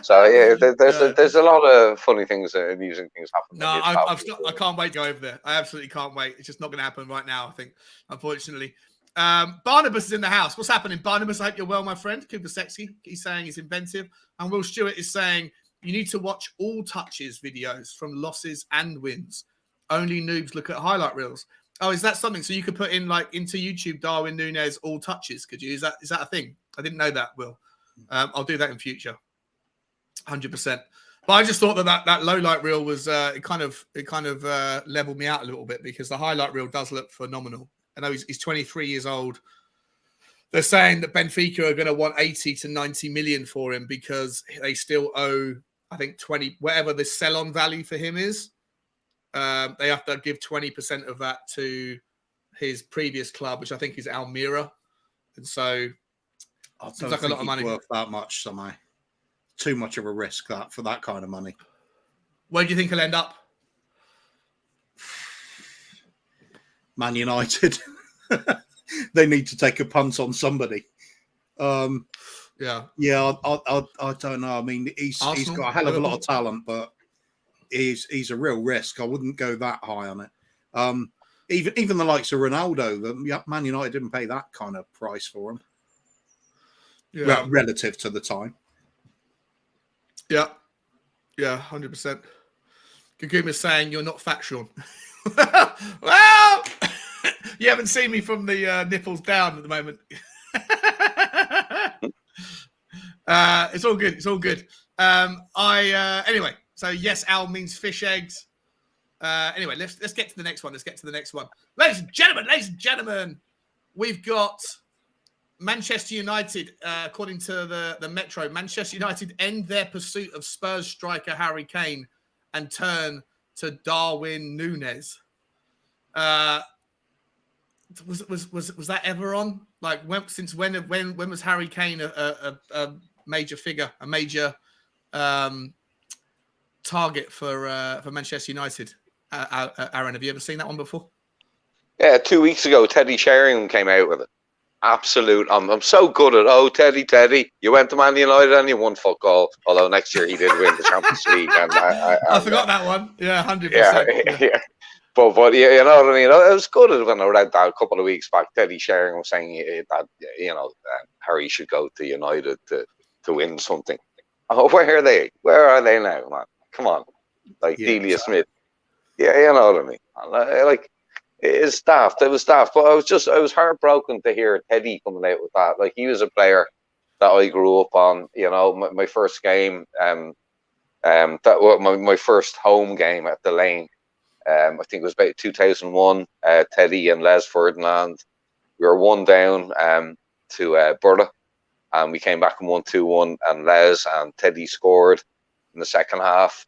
So yeah, there's a lot of funny things and amusing things happening. No, I can't wait to go over there. I absolutely can't wait. It's just not going to happen right now, I think, unfortunately. Barnabas is in the house. What's happening, Barnabas? I hope you're well, my friend. Cooper Sexy. He's saying he's inventive. And Will Stewart is saying you need to watch all touches videos from losses and wins. Only noobs look at highlight reels. Oh, is that something? So you could put in like into YouTube Darwin Nunez all touches, could you? Is that a thing? I didn't know that, Will. I'll do that in future. 100%. But I just thought that low light reel was it kind of leveled me out a little bit because the highlight reel does look phenomenal. I know he's 23 years old. They're saying that Benfica are going to want 80 to 90 million for him because they still owe, I think, 20, whatever the sell-on value for him is. They have to give 20% of that to his previous club, which I think is Almira. And so I seems like a lot of money. Worth that much, somehow. Too much of a risk that for that kind of money. Where do you think he'll end up? Man United. They need to take a punt on somebody. Yeah, I don't know. I mean, he's got a hell of a lot of talent, but he's a real risk. I wouldn't go that high on it. Even the likes of Ronaldo, Man United didn't pay that kind of price for him. Yeah, relative to the time. Yeah, 100%. Kaguma's saying you're not factual. Well, you haven't seen me from the nipples down at the moment. It's all good. It's all good. Anyway. So yes, Al means fish eggs. Anyway, let's get to the next one. Ladies and gentlemen, we've got Manchester United. According to the Metro, Manchester United end their pursuit of Spurs striker Harry Kane and turn to Darwin Nunez. Was that ever on? Like, since when was Harry Kane a major figure, a major target for Manchester United? Aaron, have you ever seen that one before? Yeah, 2 weeks ago, Teddy Sheringham came out with it. Absolute. I'm so good at Teddy. You went to Man United and you won fuck all. Although next year he did win the Champions League. And I forgot that one. Yeah, 100%. Yeah. But you know what I mean. It was good when I read that a couple of weeks back. Teddy Sheringham was saying that Harry should go to United to win something. Oh, where are they? Where are they now, man? Come on, Delia Smith. Yeah, you know what I mean. Like, it's daft. It was daft. But I was heartbroken to hear Teddy coming out with that. Like, he was a player that I grew up on. You know, my first game, my first home game at the Lane. I think it was about 2001. Teddy and Les Ferdinand. We were 1 down to Burla, and we came back and won 2-1. And Les and Teddy scored in the second half.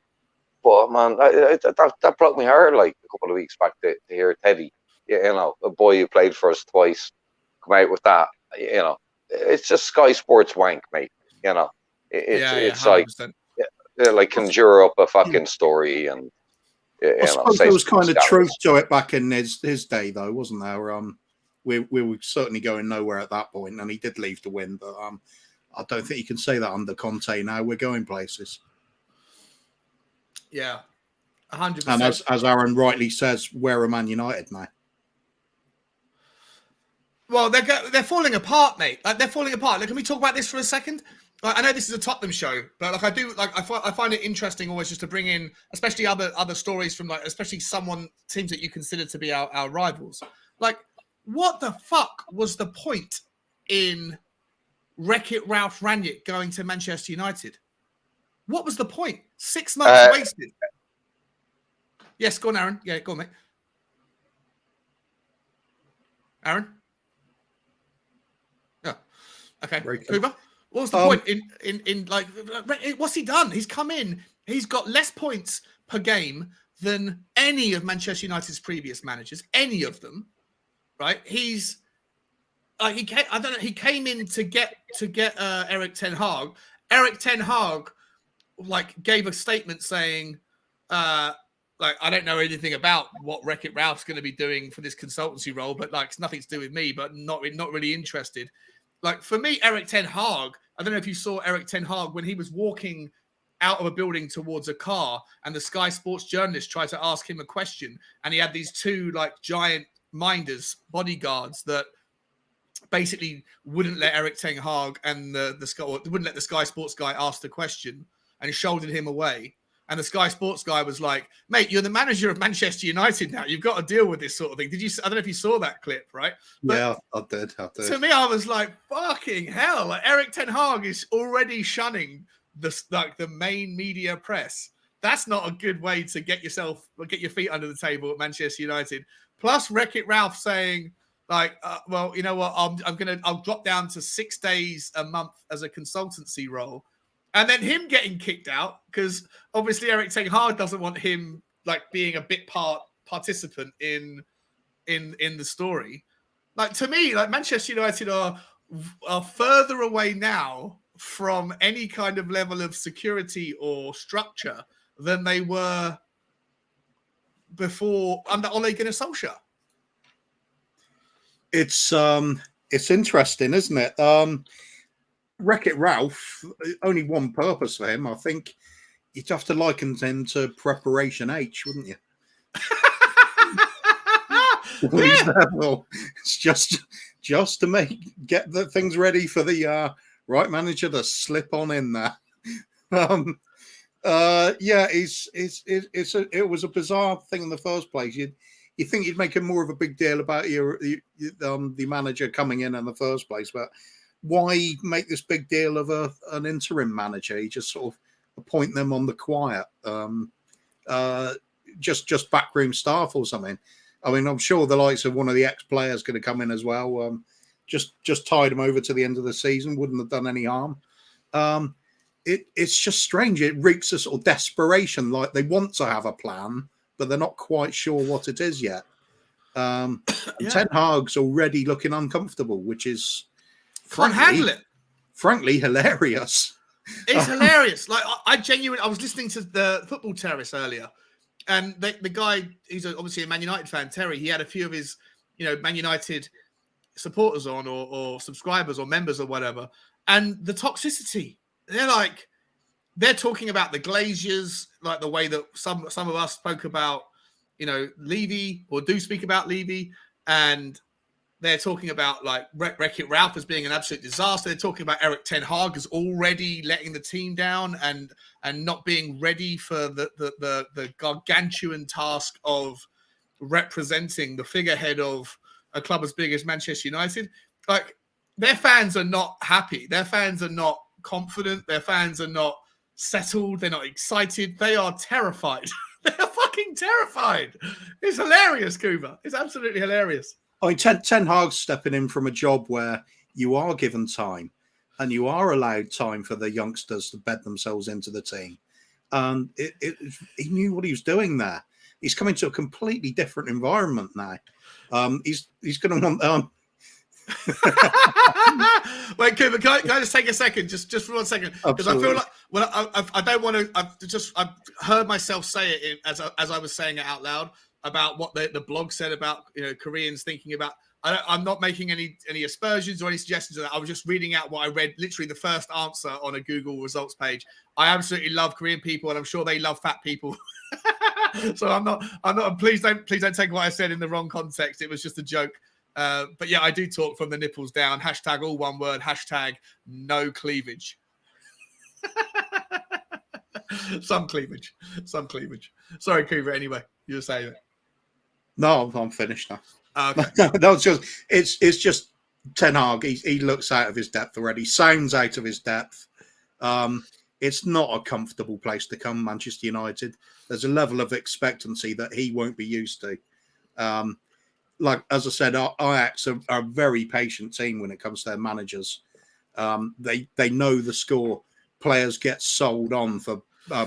But man, that broke my heart. Like, a couple of weeks back to hear Teddy, a boy who played for us twice, come out with that. It's just Sky Sports wank, mate. It's like conjure up a fucking story and. I suppose there was kind of truth to it back in his day, though, wasn't there? We were certainly going nowhere at that point, and he did leave to win. But I don't think you can say that under Conte now. We're going places. Yeah, 100%. And as Aaron rightly says, we're a Man United now. Well, they're falling apart, mate. Like, they're falling apart. Like, can we talk about this for a second? Like, I know this is a Tottenham show, but I find it interesting always just to bring in, especially other stories from especially teams that you consider to be our rivals. Like, what the fuck was the point in Reckit Ralph Rangnick going to Manchester United? What was the point? 6 months wasted. Yes, go on, Aaron. Yeah, go on, mate. Aaron? Yeah. Okay. Cooper? What was the point in what's he done? He's come in. He's got less points per game than any of Manchester United's previous managers. Any of them, right? He's he came in to get Eric Ten Hag. Eric Ten Hag gave a statement saying I don't know anything about what Reckit Ralph's going to be doing for this consultancy role, but it's nothing to do with me, but not really interested. Like, for me, Eric Ten Hag, I don't know if you saw Eric Ten Hag when he was walking out of a building towards a car and the Sky Sports journalist tried to ask him a question, and he had these two giant minders, bodyguards, that basically wouldn't let Eric Ten Hag and wouldn't let the Sky Sports guy ask the question and shouldered him away. And the Sky Sports guy was like, mate, you're the manager of Manchester United now. You've got to deal with this sort of thing. I don't know if you saw that clip, right? But yeah, I did. To me, I was like, fucking hell. Like, Eric Ten Hag is already shunning the main media press. That's not a good way to get your feet under the table at Manchester United. Plus, Reckit Ralph saying, well, you know what? I'll drop down to 6 days a month as a consultancy role. And then him getting kicked out because obviously Eric Ten Hag doesn't want him being a bit participant in the story. To me, Manchester United are further away now from any kind of level of security or structure than they were before under Ole Gunnar Solskjaer. It's interesting, isn't it? Reckit Ralph, only one purpose for him. I think you'd have to liken him to Preparation H, wouldn't you? Well, he's there for. It's just to get the things ready for the right manager to slip on in there. Yeah, it was a bizarre thing in the first place. You think you'd make more of a big deal about the manager coming in the first place, but why make this big deal of an interim manager? You just sort of appoint them on the quiet, just backroom staff or something. I mean, I'm sure the likes of one of the ex-players going to come in as well. Just tied them over to the end of the season, wouldn't have done any harm. It's just strange. It reeks of sort of desperation, like they want to have a plan, but they're not quite sure what it is yet. And Ten Hag's already looking uncomfortable, which is can't handle it. Frankly, hilarious. It's hilarious. Like I genuinely, I was listening to the Football Terrace earlier, and the guy, he's obviously a Man United fan, Terry. He had a few of his, Man United supporters on, or subscribers, or members, or whatever. And the toxicity, they're talking about the Glaziers, like the way that some of us spoke about, Levy, or do speak about Levy, and they're talking about like Reckit Ralph as being an absolute disaster. They're talking about Erik ten Hag as already letting the team down and not being ready for the gargantuan task of representing the figurehead of a club as big as Manchester United. Like, their fans are not happy. Their fans are not confident. Their fans are not settled. They're not excited. They are terrified. They're fucking terrified. It's hilarious, Kuba. It's absolutely hilarious. I mean, Ten Hag's stepping in from a job where you are given time and you are allowed time for the youngsters to bed themselves into the team. And he knew what he was doing there. He's coming to a completely different environment now. He's going to want... Wait, Kuba, can I just take a second, just for 1 second, because I feel like I don't want to. I've heard myself say it as I was saying it out loud about what the blog said about Koreans thinking about. I'm not making any aspersions or any suggestions of that. I was just reading out what I read, literally the first answer on a Google results page. I absolutely love Korean people, and I'm sure they love fat people. So I'm not. Please don't take what I said in the wrong context. It was just a joke. But yeah, I do talk from the nipples down. Hashtag all one word. Hashtag no cleavage. Some cleavage. Sorry, Kuba. Anyway, you were saying it. No, I'm finished now. Okay. No, it's just Ten Hag. He looks out of his depth already. Sounds out of his depth. It's not a comfortable place to come, Manchester United. There's a level of expectancy that he won't be used to. Like, as I said, Ajax are a very patient team when it comes to their managers. They know the score. Players get sold on for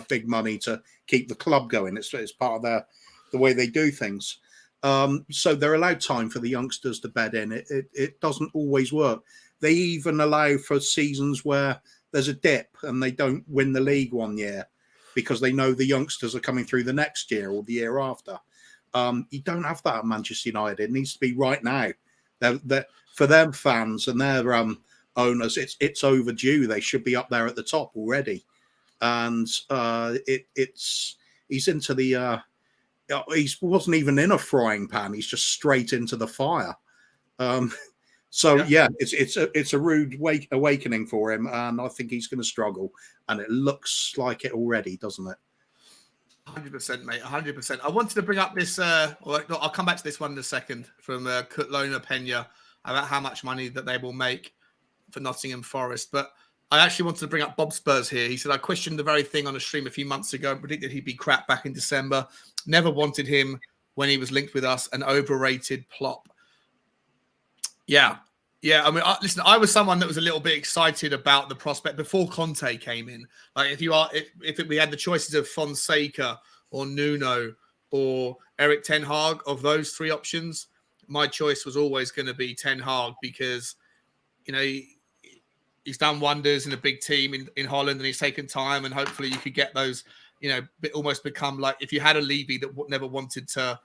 big money to keep the club going. It's part of the way they do things. So they're allowed time for the youngsters to bed in. It doesn't always work. They even allow for seasons where there's a dip and they don't win the league one year because they know the youngsters are coming through the next year or the year after. You don't have that at Manchester United. It needs to be right now. For them fans and their owners, it's overdue. They should be up there at the top already. And he's into the he wasn't even in a frying pan. He's just straight into the fire. It's a rude awakening for him, and I think he's going to struggle. And it looks like it already, doesn't it? 100%, mate. 100%. I wanted to bring up this. I'll come back to this one in a second from Kutlona Pena about how much money that they will make for Nottingham Forest. But I actually wanted to bring up Bob Spurs here. He said, I questioned the very thing on a stream a few months ago and predicted he'd be crap back in December. Never wanted him when he was linked with us. An overrated plop. Yeah. Yeah, I mean, listen, I was someone that was a little bit excited about the prospect before Conte came in. Like, if we had the choices of Fonseca or Nuno or Erik ten Hag, of those three options, my choice was always going to be Ten Hag because, he's done wonders in a big team in Holland, and he's taken time, and hopefully you could get those, almost become like, if you had a Levy that never wanted to,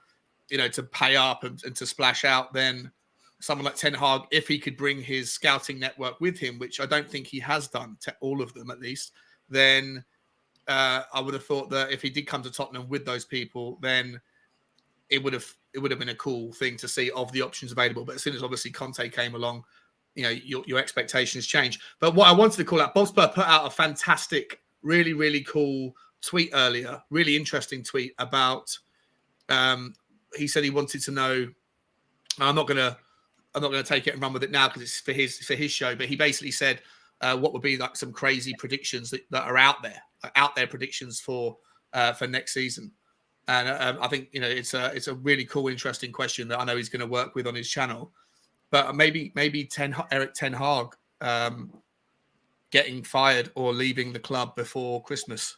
to pay up and to splash out, then someone like Ten Hag, if he could bring his scouting network with him, which I don't think he has done, all of them at least, then I would have thought that if he did come to Tottenham with those people, then it would have been a cool thing to see of the options available. But as soon as obviously Conte came along, your expectations change. But what I wanted to call out, Bob Spur put out a fantastic, really, really cool tweet earlier, really interesting tweet about. He said he wanted to know. I'm not gonna take it and run with it now because it's for his show. But he basically said what would be like some crazy predictions that are out there predictions for next season. And I think it's a really cool, interesting question that I know he's going to work with on his channel. But maybe Erik ten Hag getting fired or leaving the club before Christmas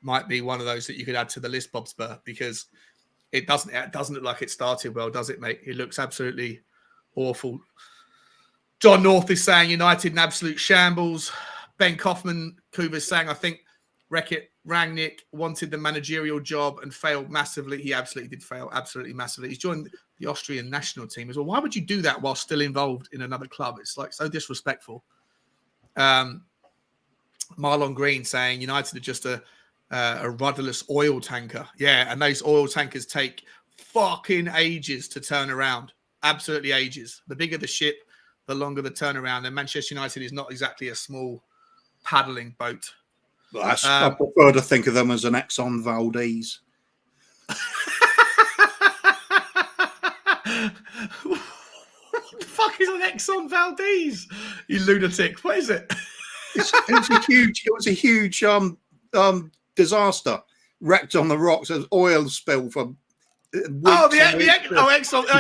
might be one of those that you could add to the list, Bob Spur, because it doesn't look like it started well, does it, mate? It looks absolutely awful. John North is saying United in absolute shambles. Ben Kaufman, Kuba's saying, I think Reckit Rangnick wanted the managerial job and failed massively. He absolutely did fail, absolutely massively. He's joined the Austrian national team as well. Why would you do that while still involved in another club? It's like so disrespectful. Marlon Green saying United are just a rudderless oil tanker. Yeah, and those oil tankers take fucking ages to turn around. Absolutely ages. The bigger the ship, the longer the turnaround. And Manchester United is not exactly a small paddling boat. I prefer to think of them as an Exxon Valdez. What the fuck is an Exxon Valdez? You lunatic. What is it? It was a huge disaster. Wrecked on the rocks. There's oil spill for Exxon. Oh,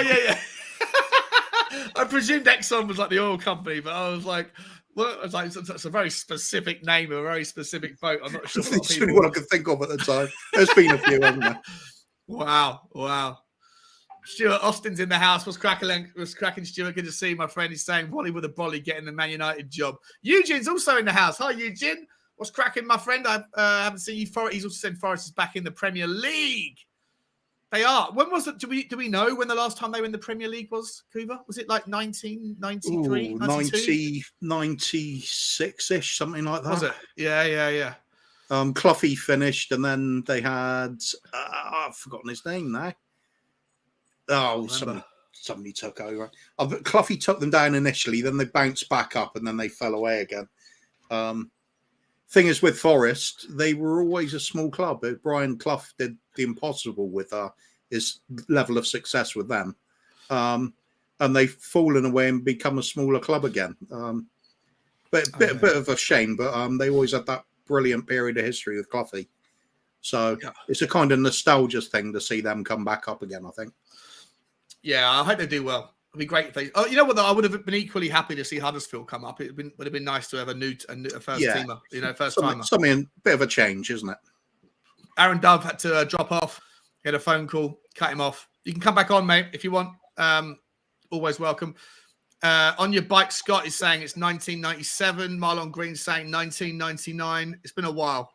yeah. I presumed Exxon was like the oil company, but I was like, well, it's like that's a very specific name of a very specific boat. I'm not sure. That's what I could think of at the time. There's been a few, hasn't there? Wow. Stuart Austin's in the house. What's cracking, Stuart? Good to see you, my friend. He's saying Wally with a brolly getting the Man United job. Eugene's also in the house. Hi, Eugene. What's cracking, my friend? I haven't seen you. He's also said Forest is back in the Premier League. They are. When was it? Do we know when the last time they were in the Premier League was, Kuba? Was it like 1993, 96-ish, something like that? Was it? Yeah. Cloughy finished, and then they had I've forgotten his name now. Oh, somebody took over. Cloughy took them down initially, then they bounced back up, and then they fell away again. Thing is, with Forest, they were always a small club. Brian Clough did the impossible with his level of success with them. And they've fallen away and become a smaller club again. But a bit of a shame, but they always had that brilliant period of history with Cloughy. So it's a kind of nostalgia thing to see them come back up again, I think. Yeah, I hope they do well. It'd be great if they. Oh, you know what? Though? I would have been equally happy to see Huddersfield come up. Would have been nice to have a first teamer. First timer. Something a bit of a change, isn't it? Aaron Dove had to drop off. He had a phone call. Cut him off. You can come back on, mate, if you want. Always welcome. On your bike, Scott is saying it's 1997. Marlon Green saying 1999. It's been a while.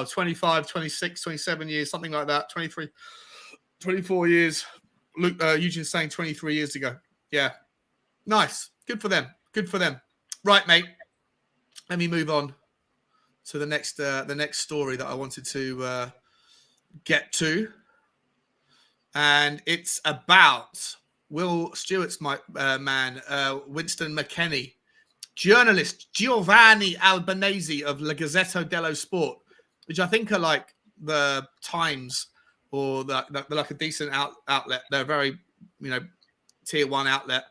25, 26, 27 years, something like that. 23, 24 years. Luke, Eugene's saying 23 years ago. Yeah. Nice. Good for them. Right, mate. Let me move on to the next story that I wanted to get to. And it's about Will Stewart's man, Winston McKennie. Journalist Giovanni Albanese of La Gazzetta dello Sport, which I think are like the Times or they're like a decent outlet. They're a very, tier one outlet.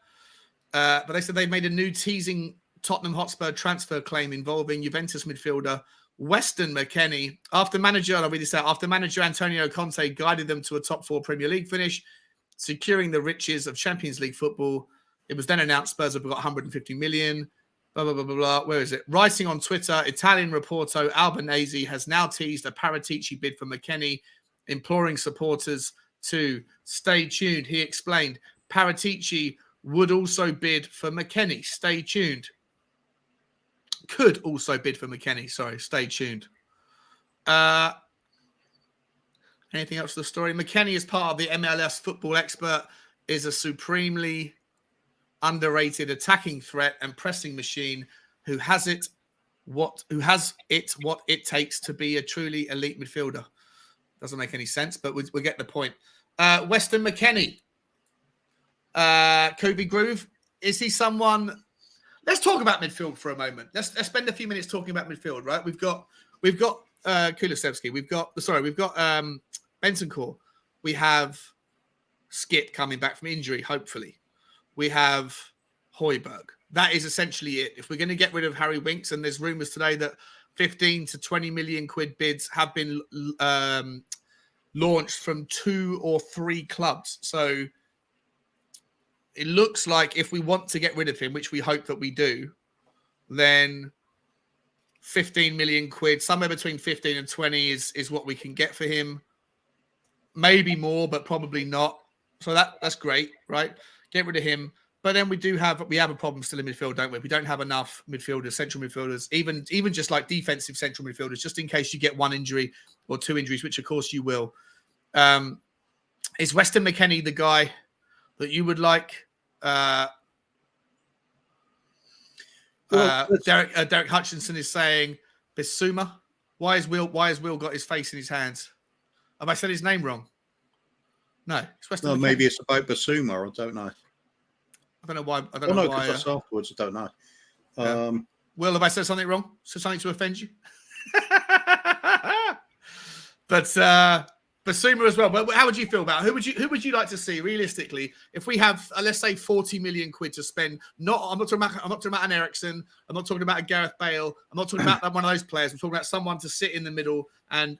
But they said they made a new teasing Tottenham Hotspur transfer claim involving Juventus midfielder Weston McKennie. After manager Antonio Conte guided them to a top 4 Premier League finish, securing the riches of Champions League football, it was then announced Spurs have got 150 million. Blah, blah, blah, blah, blah. Where is it? Writing on Twitter, Italian reporter Albanese has now teased a Paratici bid for McKennie, imploring supporters to stay tuned. He explained Paratici would also bid for McKennie. Stay tuned. Could also bid for McKennie. Sorry, stay tuned. Anything else to the story? McKennie is part of the MLS Football Expert, is a supremely underrated attacking threat and pressing machine who has what it takes to be a truly elite midfielder. Doesn't make any sense, but we'll get the point. Weston McKennie. Kobe Groove. Is he someone... Let's talk about midfield for a moment. Let's spend a few minutes talking about midfield, right? We've got Kulusevski. We've got Bentancur. We have Skip coming back from injury, hopefully. We have Højbjerg. That is essentially it. If we're going to get rid of Harry Winks, and there's rumours today that 15 to 20 million quid bids have been launched from 2 or 3 clubs. So it looks like if we want to get rid of him, which we hope that we do, then 15 million quid, somewhere between 15 and 20 is what we can get for him. Maybe more, but probably not. So that's great, right? Get rid of him. But then we have a problem still in midfield, don't we? We don't have enough midfielders, central midfielders, even just like defensive central midfielders, just in case you get 1 injury or 2 injuries, which of course you will. Is Weston McKennie the guy that you would like? Derek Hutchinson is saying Bissouma. Why has Will got his face in his hands? Have I said his name wrong? No, it's Weston McKennie. Maybe it's about Bissouma. I don't know. I don't know why. I don't know why. Because afterwards, I don't know. Will, have I said something wrong? Said something to offend you? But Bissouma as well. But how would you feel about it? Who would you like to see realistically if we have let's say 40 million quid to spend? I'm not talking about an Emerson. I'm not talking about a Gareth Bale. I'm not talking about one of those players. I'm talking about someone to sit in the middle and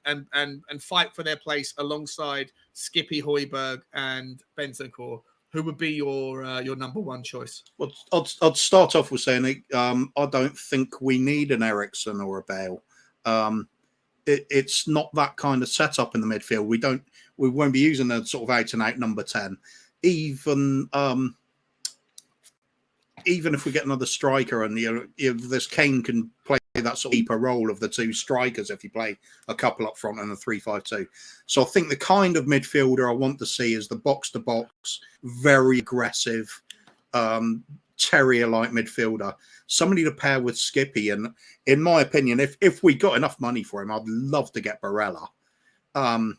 fight for their place alongside Skippy, Højbjerg, and Bentancur. Who would be your number one choice? Well, I'd start off with saying I don't think we need an Emerson or a Bale. It's not that kind of setup in the midfield. We won't be using a sort of out and out number 10. Even if we get another striker, and if this Kane can play that sort of deeper role of the 2 strikers, if you play a couple up front and a 3-5-2. So I think the kind of midfielder I want to see is the box to box, very aggressive, terrier-like midfielder. Somebody to pair with Skippy. And in my opinion, if we got enough money for him, I'd love to get Barella. But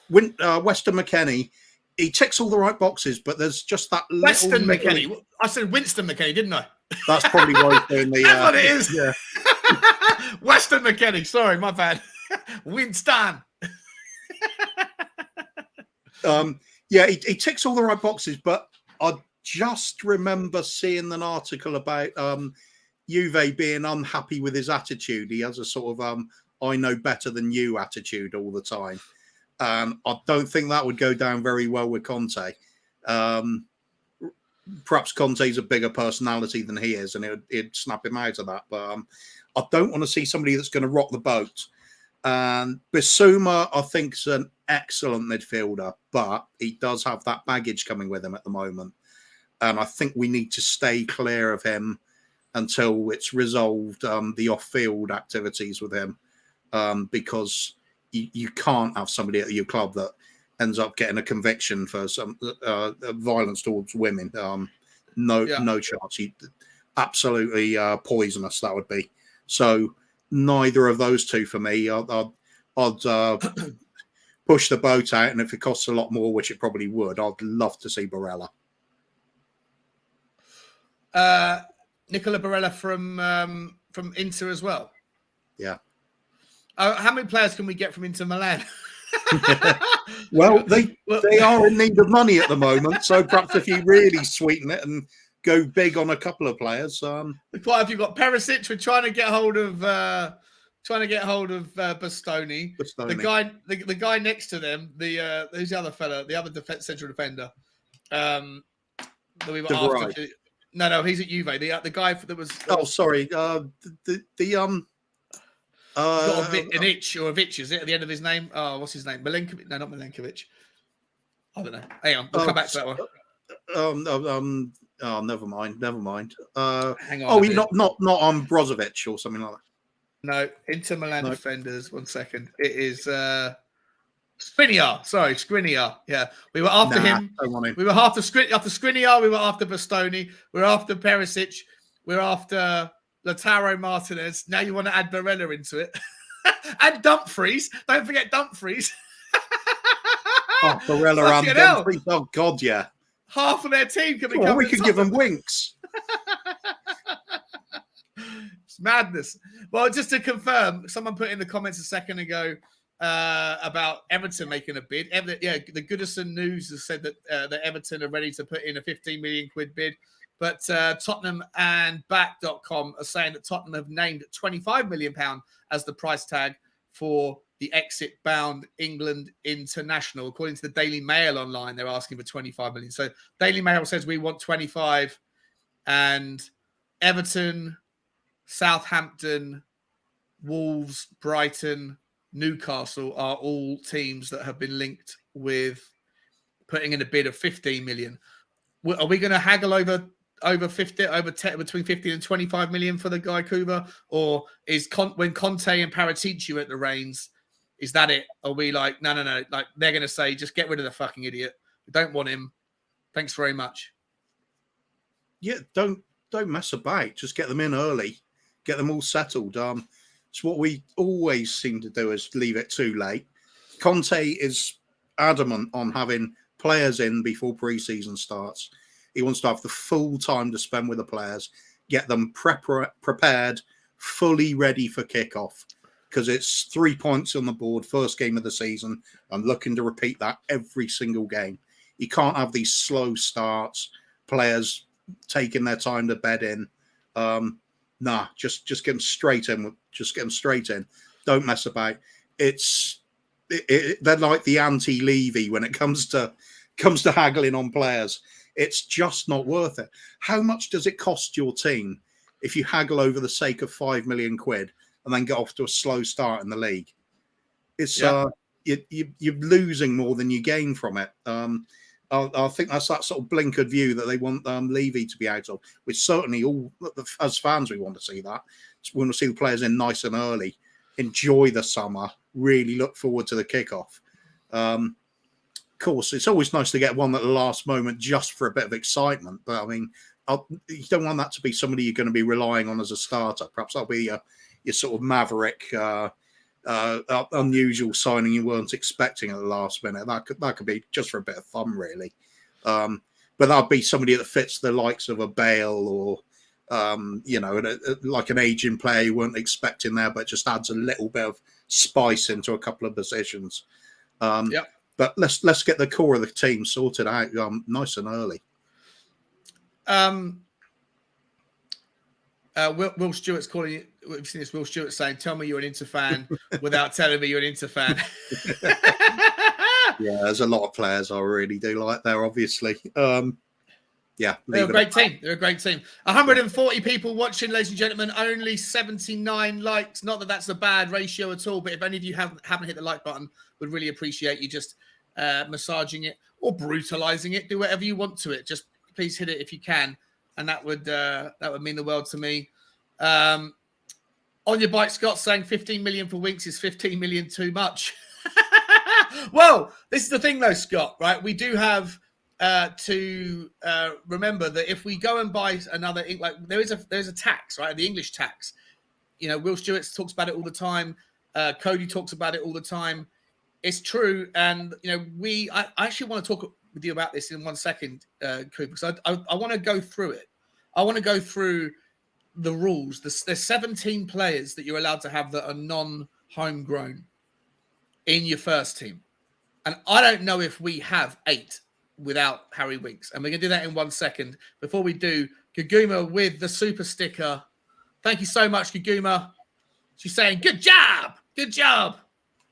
Weston McKennie, he ticks all the right boxes, but there's just that Weston McKennie. I said Winston McKennie, didn't I? That's probably why he's doing the... That's what it is. Yeah. Weston McKennie. Sorry, my bad. Winston. He ticks all the right boxes, but I just remember seeing an article about Juve being unhappy with his attitude. He has a sort of I know better than you attitude all the time. I don't think that would go down very well with Conte. Perhaps Conte's a bigger personality than he is, and it'd snap him out of that. But I don't want to see somebody that's going to rock the boat. And Bissouma, I think, is an excellent midfielder, but he does have that baggage coming with him at the moment. And I think we need to stay clear of him until it's resolved, the off-field activities with him, because you can't have somebody at your club that ends up getting a conviction for some violence towards women. No chance. Absolutely poisonous that would be. So neither of those two for me. I'd push the boat out, and if it costs a lot more, which it probably would, I'd love to see Barella. Nicola Barella from Inter as well. Yeah. How many players can we get from Inter Milan? Well, they are in need of money at the moment, so perhaps if you really sweeten it and go big on a couple of players. Quite if you've got Perisic, we're trying to get hold of Bastoni. The guy next to them, who's the other fella, the other central defender. That we were after. No, he's at Juve. The guy that was. Oh, sorry. Got an itch or a vitch, is it, at the end of his name? Oh, what's his name? Milenkovic? No, not Milenkovic. I don't know. Hang on, we'll come back to that one. Never mind. Hang on. He's not Brozovic or something like that. No, Inter Milan defenders. 1 second. It is Skriniar. Sorry, Skriniar. Yeah, we were after him. Don't want him. We were after Skriniar. We were after Bastoni. We were after Perisic. We were after Lautaro Martinez. Now you want to add Barella into it. And Dumfries. Don't forget Dumfries. Oh, Barella Fucking and hell. Dumfries. Oh, God, yeah. Half of their team could be Come on, coming. we could give them winks. It's madness. Well, just to confirm, someone put in the comments a second ago about Everton making a bid. The Goodison News has said that Everton are ready to put in a 15 million quid bid. But Tottenham and back.com are saying that Tottenham have named £25 million as the price tag for the exit-bound England international. According to the Daily Mail online, they're asking for 25 million. So Daily Mail says we want 25, and Everton, Southampton, Wolves, Brighton, Newcastle are all teams that have been linked with putting in a bid of 15 million. Are we going to haggle over 50, between 15 and 25 million for the guy Kuba? Or is when Conte and Paratici are at the reins, is that it? Are we like, no, like they're going to say, just get rid of the fucking idiot. We don't want him. Thanks very much. Yeah, don't mess about. Just get them in early. Get them all settled. It's what we always seem to do, is leave it too late. Conte is adamant on having players in before pre-season starts. He wants to have the full time to spend with the players, get them prepared, fully ready for kickoff, because it's 3 points on the board, first game of the season. I'm looking to repeat that every single game. You can't have these slow starts, players taking their time to bed in. Just get them straight in. Just get them straight in. Don't mess about. They're like the anti-Levy when it comes to haggling on players. It's just not worth it. How much does it cost your team if you haggle over the sake of 5 million quid and then get off to a slow start in the league? It's you're losing more than you gain from it. I think that's that sort of blinkered view that they want Levy to be out of, which certainly all as fans we want to see that. We want to see the players in nice and early, enjoy the summer, really look forward to the kickoff. Of course, it's always nice to get one at the last moment just for a bit of excitement. But I mean, you don't want that to be somebody you're going to be relying on as a starter. Perhaps that'll be your sort of maverick, unusual signing you weren't expecting at the last minute. That could be just for a bit of fun, really. But that'd be somebody that fits the likes of a Bale or, like an aging player you weren't expecting there, but just adds a little bit of spice into a couple of positions. But let's get the core of the team sorted out nice and early. Will Stewart's calling you. We've seen this. Will Stewart saying, "Tell me you're an Inter fan without telling me you're an Inter fan." Yeah, there's a lot of players I really do like there. Obviously, they're a great team. They're a great team. 140 people watching, ladies and gentlemen. Only 79 likes. Not that that's a bad ratio at all, but if any of you haven't hit the like button, would really appreciate you just massaging it or brutalizing it. Do whatever you want to it. Just please hit it if you can, and that would mean the world to me. On your bike, Scott saying 15 million for Winks is 15 million too much. Well, this is the thing though, Scott, right? We do have to remember that if we go and buy another, like there's a tax, right? The English tax. You know, Will Stewart talks about it all the time. Cody talks about it all the time. It's true. And, you know, I actually want to talk with you about this in 1 second, Cooper, because I want to go through it. I want to go through the rules. There's 17 players that you're allowed to have that are non-homegrown in your first team. And I don't know if we have 8 without Harry Winks. And we're going to do that in 1 second. Before we do, Gaguma with the super sticker. Thank you so much, Gaguma. She's saying, good job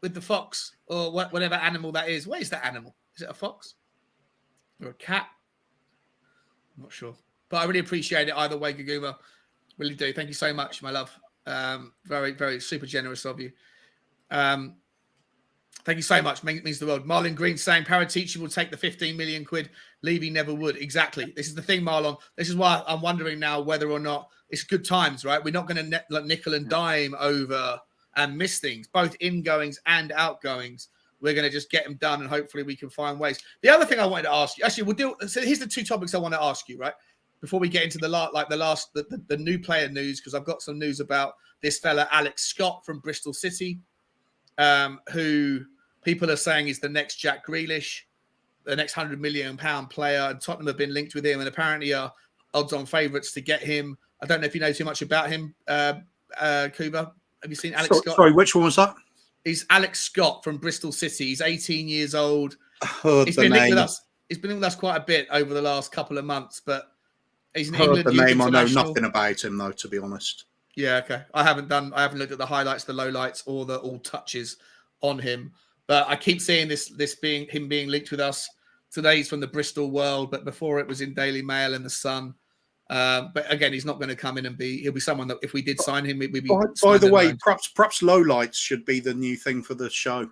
with the fox or whatever animal that is. What is that animal? Is it a fox or a cat? I'm not sure. But I really appreciate it either way, Gaguma. Really do. Thank you so much, my love. Very, very super generous of you. Thank you so much. Means the world. Marlon Green saying Paratici will take the 15 million quid. Levy never would. Exactly. This is the thing, Marlon. This is why I'm wondering now whether or not it's good times, right? We're not going to nickel and dime over and miss things, both ingoings and outgoings. We're going to just get them done, and hopefully we can find ways. The other thing I wanted to ask you, actually, so here's the 2 topics I want to ask you, right? before we get into the new player news, because I've got some news about this fella Alex Scott from Bristol City, who people are saying is the next Jack Grealish, the next £100 million player, and Tottenham have been linked with him and apparently are odds-on favourites to get him. I don't know if you know too much about him, Kuba. Have you seen Alex Scott? Sorry, which one was that? He's Alex Scott from Bristol City. He's 18 years old. He's been linked with us. He's been with us quite a bit over the last couple of months, but he's an Heard England the youth name. I know international. nothing about him though, to be honest. Yeah, okay. I haven't looked at the highlights, the lowlights, or the all touches on him. But I keep seeing this being him being linked with us. Today's from the Bristol World, but before it was in Daily Mail and the Sun. But again, he's not going to come in and he'll be someone that if we did sign him, we'd be. By the way, perhaps lowlights should be the new thing for the show.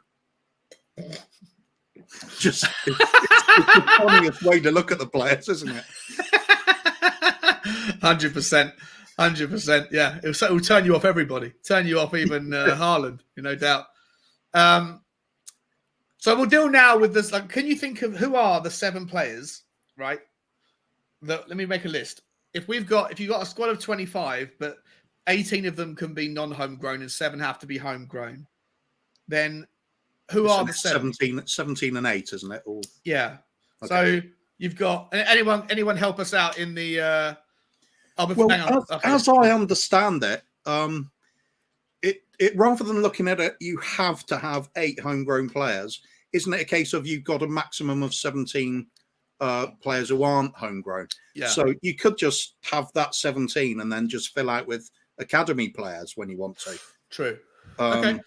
Just it's the funniest way to look at the players, isn't it? 100%. Yeah, it'll turn you off everybody. Turn you off even Haaland, no doubt. So we'll deal now with this. Like, can you think of who are the 7 players, right? Let me make a list. If you've got a squad of 25, but 18 of them can be non-homegrown and 7 have to be homegrown, then who are the 7? 17 and 8, isn't it? Yeah. Okay. So you've got anyone help us out in the. As I understand it, it rather than looking at it, you have to have 8 homegrown players. Isn't it a case of you've got a maximum of 17 players who aren't homegrown? Yeah. So you could just have that 17 and then just fill out with academy players when you want to. True. Okay.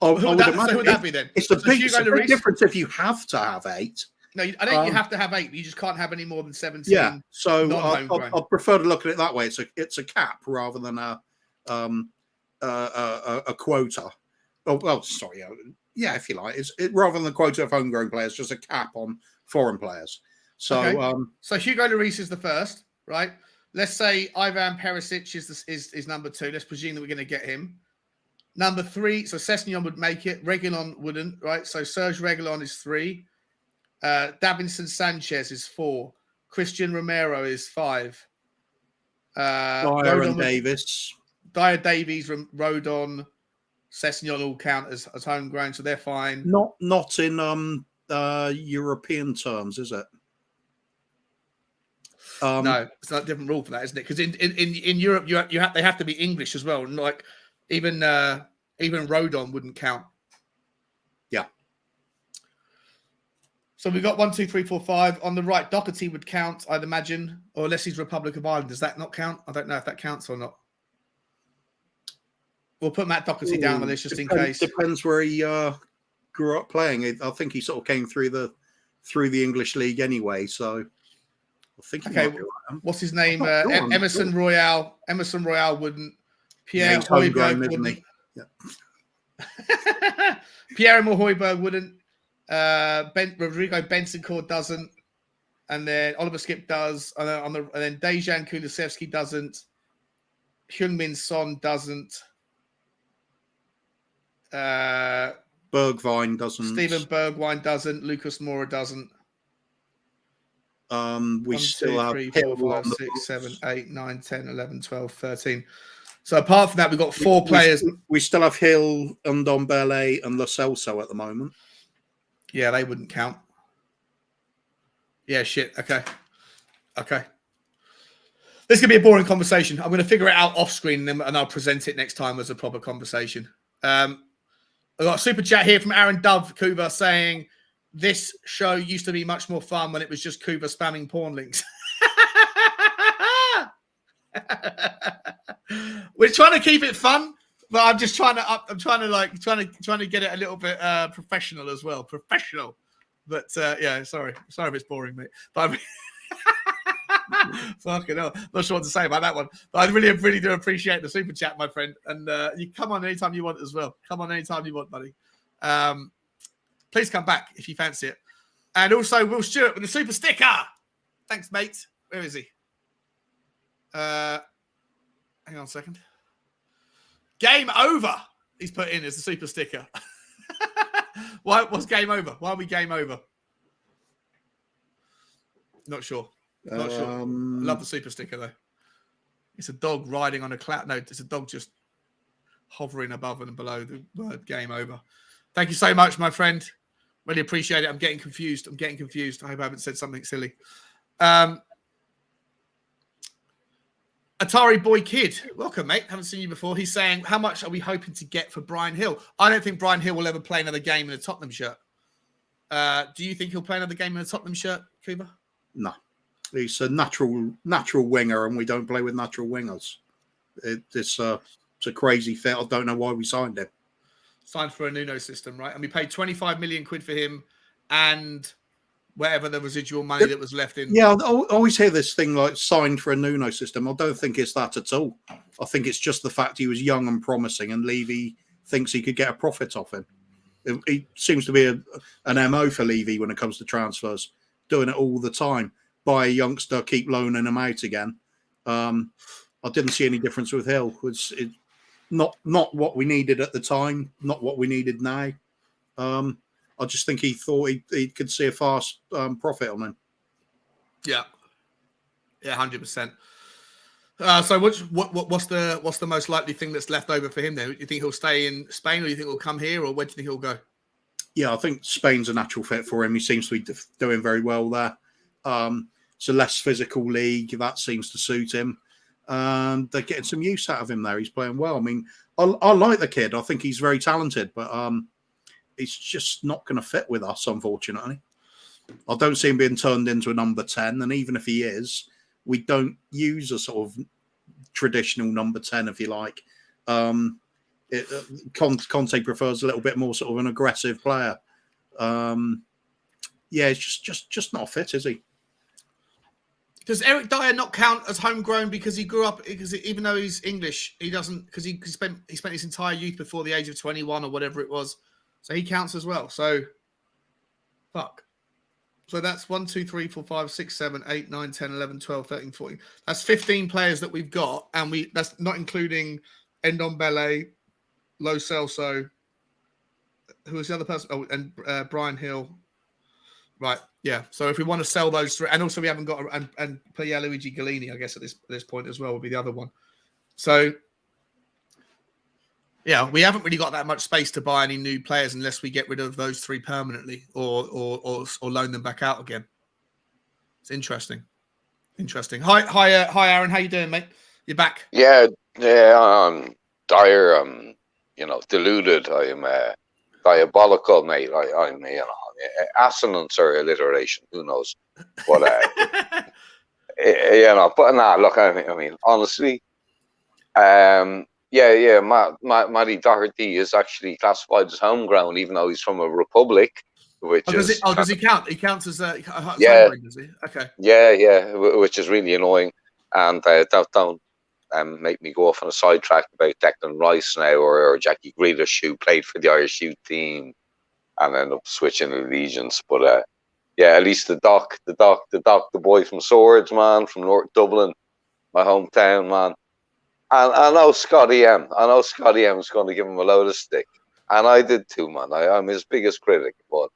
Who would that be then? It's a big difference if you have to have 8. No, I think you have to have 8. You just can't have any more than 17. Yeah. So I prefer to look at it that way. It's a cap rather than a quota. Oh well, sorry. Yeah, if you like, rather than the quota of homegrown players, just a cap on foreign players. So, so Hugo Lloris is the first, right? Let's say Ivan Perisic is number 2. Let's presume that we're going to get him. Number 3, so Sessegnon would make it. Reguilon wouldn't, right? So Serge Reguilon is 3. Davinson Sanchez is 4. Christian Romero is 5. Dyer Davies, Rodon, Sessegnon all count as homegrown, so they're fine. Not in European terms, is it? No, it's not a different rule for that, isn't it? Because in Europe, they have to be English as well. Like even Rodon wouldn't count. Yeah. So we've got 1, 2, 3, 4, 5 on the right. Doherty would count, I'd imagine, or unless he's Republic of Ireland. Does that not count? I don't know if that counts or not. We'll put Matt Doherty down on the list just in case. Depends where he grew up playing. I think he sort of came through the English league anyway. So I think. Okay, what's his name? Emerson Royale. Emerson Royale wouldn't. Pierre Højbjerg wouldn't. Yeah. Pierre-Emile Højbjerg wouldn't. Rodrigo Bentancur doesn't, and then Oliver Skip does, and then Dejan Kulusevski doesn't. Heung-min Son doesn't. Bergwijn doesn't. Steven Bergwijn doesn't. Lucas Moura doesn't. We 1, still 2, have 3, 4, 5, 6, 7, 8, 9, 10, 11, 12, 13. So apart from that, we've got 4 players. We still have Hill, Ndombele, and Lo Celso at the moment. Yeah, they wouldn't count. Yeah, shit. Okay. This is going to be a boring conversation. I'm going to figure it out off screen and I'll present it next time as a proper conversation. I've got a super chat here from Aaron Dove, Kuba, saying this show used to be much more fun when it was just Kuba spamming porn links. We're trying to keep it fun, but I'm just trying to get it a little bit professional as well. Professional. But yeah, sorry if it's boring, mate. But fucking hell. Not sure what to say about that one. But I really do appreciate the super chat, my friend. And you come on anytime you want as well. Come on anytime you want, buddy. Please come back if you fancy it. And also Will Stewart with the super sticker. Thanks, mate. Where is he? Hang on a second. Game over. He's put in as the super sticker. Why was game over? Why are we game over? Not sure. Not sure. I love the super sticker though. It's a dog riding on a cloud. No, it's a dog just hovering above and below the word "game over." Thank you so much, my friend. Really appreciate it. I'm getting confused. I hope I haven't said something silly. Atari Boy Kid, welcome, mate. Haven't seen you before. He's saying, how much are we hoping to get for Brian Hill? I don't think Brian Hill will ever play another game in a Tottenham shirt. Do you think he'll play another game in a Tottenham shirt, Kuba? No. He's a natural winger, and we don't play with natural wingers. It's a crazy fit. I don't know why we signed him. Signed for a Nuno system, right? And we paid 25 million quid for him and whatever the residual money that was left in. Yeah, I always hear this thing like signed for a Nuno system. I don't think it's that at all. I think it's just the fact he was young and promising, and Levy thinks he could get a profit off him. It seems to be an MO for Levy when it comes to transfers, doing it all the time. Buy a youngster, keep loaning him out again. I didn't see any difference with Hill. It's not what we needed at the time, not what we needed now. I just think he thought he could see a fast profit on him. Yeah, 100%. So what's the most likely thing that's left over for him then? Do you think he'll stay in Spain, or do you think he'll come here, or where do you think he'll go? Yeah, I think Spain's a natural fit for him. He seems to be doing very well there. It's a less physical league. That seems to suit him. They're getting some use out of him there. He's playing well. I mean, I like the kid. I think he's very talented, but it's just not going to fit with us, unfortunately. I don't see him being turned into a number 10, and even if he is, we don't use a sort of traditional number 10, if you like. Conte prefers a little bit more sort of an aggressive player. Yeah, it's just not fit, is he? Does Eric Dyer not count as homegrown because he grew up? Because even though he's English, he doesn't, because he spent his entire youth before the age of 21 or whatever it was. So he counts as well. So, fuck. So that's 1, 2, 3, 4, 5, 6, 7, 8, 9, 10, 11, 12, 13, 14. That's 15 players that we've got. And that's not including Ndombele, Lo Celso. Who was the other person? Oh, and Brian Hill. Right. Yeah. So if we want to sell those three, and also we haven't got, and Pierluigi Gallini, I guess, at this point as well, would be the other one. So, yeah, we haven't really got that much space to buy any new players unless we get rid of those three permanently or loan them back out again. It's interesting. Hi, Aaron. How you doing, mate? You're back. Yeah. I'm Dyer. Deluded. I'm diabolical, mate. I'm assonance or alliteration. Who knows? But But nah. Look, I mean, honestly, Matty Doherty is actually classified as homegrown, even though he's from a republic. Does he count? He counts as homegrown, does he? Okay. Yeah, which is really annoying, and don't make me go off on a sidetrack about Declan Rice now or Jackie Grealish, who played for the Irish youth team and ended up switching allegiance. But at least the boy from Swords, man, from North Dublin, my hometown, man. And I know Scotty M. is going to give him a load of stick. And I did too, man. I'm his biggest critic. But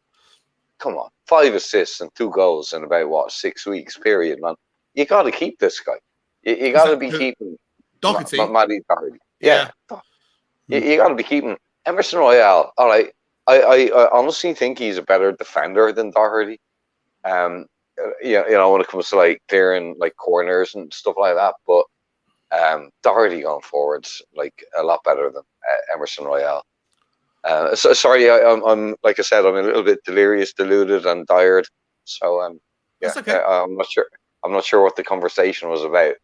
come on, 5 assists and 2 goals in about, 6 weeks, period, man. You got to keep this guy. You got to be keeping Doherty. Matty Doherty. Yeah. You got to be keeping Emerson Royale. All right. I honestly think he's a better defender than Doherty. When it comes to clearing corners and stuff like that. But Doherty going forwards a lot better than Emerson Royale. Sorry, I'm like I said, I'm a little bit delirious, deluded, and tired. So That's okay. I'm not sure what the conversation was about.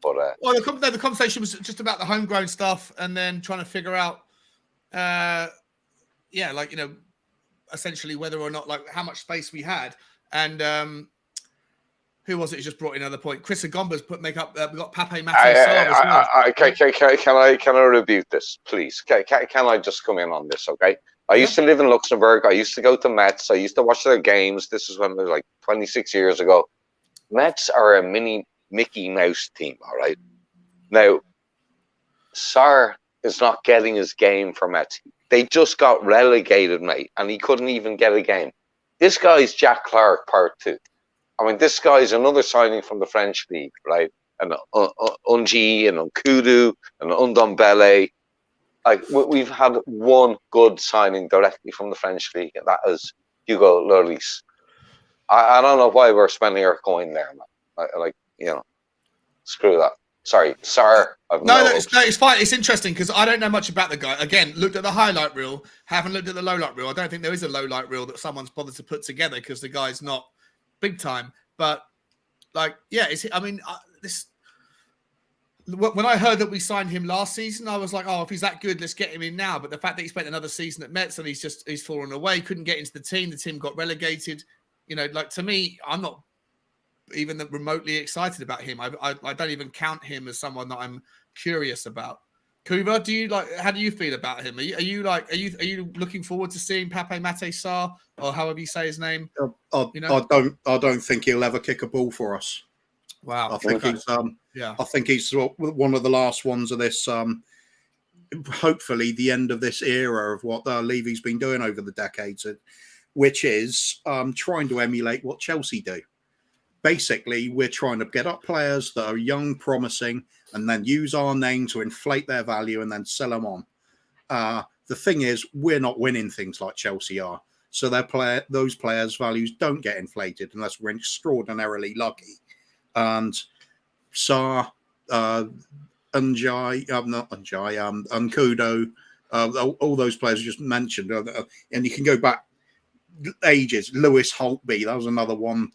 But the conversation was just about the homegrown stuff, and then trying to figure out, essentially whether or not how much space we had, and who was it who just brought in another point? Chris Agomba's we got Pape Matar as well. Can I rebuke this, please? Can I just come in on this, okay? I used to live in Luxembourg. I used to go to Metz. I used to watch their games. This is when it was 26 years ago. Metz are a mini Mickey Mouse team, all right? Now, Sarr is not getting his game for Metz. They just got relegated, mate, and he couldn't even get a game. This guy's Jack Clark Part 2. I mean, this guy's another signing from the French league, right? And Unji and Nkudu and Ndombele. Like, we've had one good signing directly from the French league, and that is Hugo Lloris. I don't know why we're spending our coin there, man. Like, you know, screw that. Sorry, sir. No, it's fine. It's interesting because I don't know much about the guy. Again, looked at the highlight reel, haven't looked at the low light reel. I don't think there is a low light reel that someone's bothered to put together because the guy's not big time. But like, yeah, when I heard that we signed him last season, I was like, oh, if he's that good, let's get him in now. But the fact that he spent another season at Mets and he's fallen away, couldn't get into the team got relegated. You know, like, to me, I'm not even remotely excited about him. I don't even count him as someone that I'm curious about. Kuba, how do you feel about him? Are you looking forward to seeing Pape Mate Sarr, or however you say his name? I don't think he'll ever kick a ball for us. Wow. I think he's one of the last ones of this. Hopefully, the end of this era of what Levy's been doing over the decades, which is trying to emulate what Chelsea do. Basically, we're trying to get up players that are young, promising, and then use our name to inflate their value and then sell them on. The thing is, we're not winning things like Chelsea are. So those players' values don't get inflated unless we're extraordinarily lucky. And Sarr, Nkudo, all those players just mentioned. And you can go back ages. Lewis Holtby, that was another one.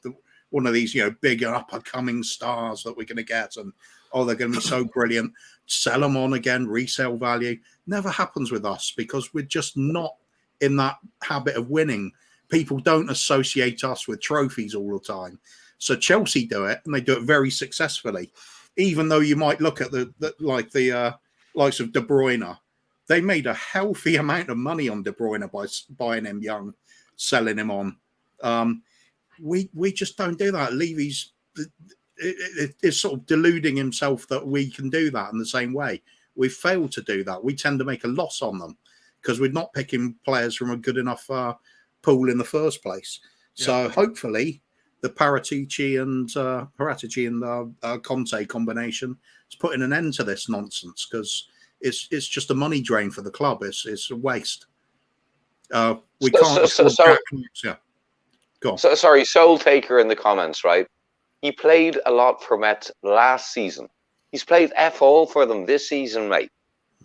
One of these, big up-and-coming stars that we're going to get, and they're going to be so brilliant. Sell them on again, resale value. Never happens with us because we're just not in that habit of winning. People don't associate us with trophies all the time. So Chelsea do it, and they do it very successfully. Even though you might look at the likes of De Bruyne, they made a healthy amount of money on De Bruyne by buying him young, selling him on. We just don't do that. Levy's is sort of deluding himself that we can do that in the same way. We've failed to do that. We tend to make a loss on them because we're not picking players from a good enough pool in the first place. Yeah. So hopefully the Paratici and Conte combination is putting an end to this nonsense because it's just a money drain for the club. It's a waste. We can't. Yeah. Go on. Sorry, Soul Taker in the comments, right? He played a lot for Mets last season. He's played F all for them this season, mate.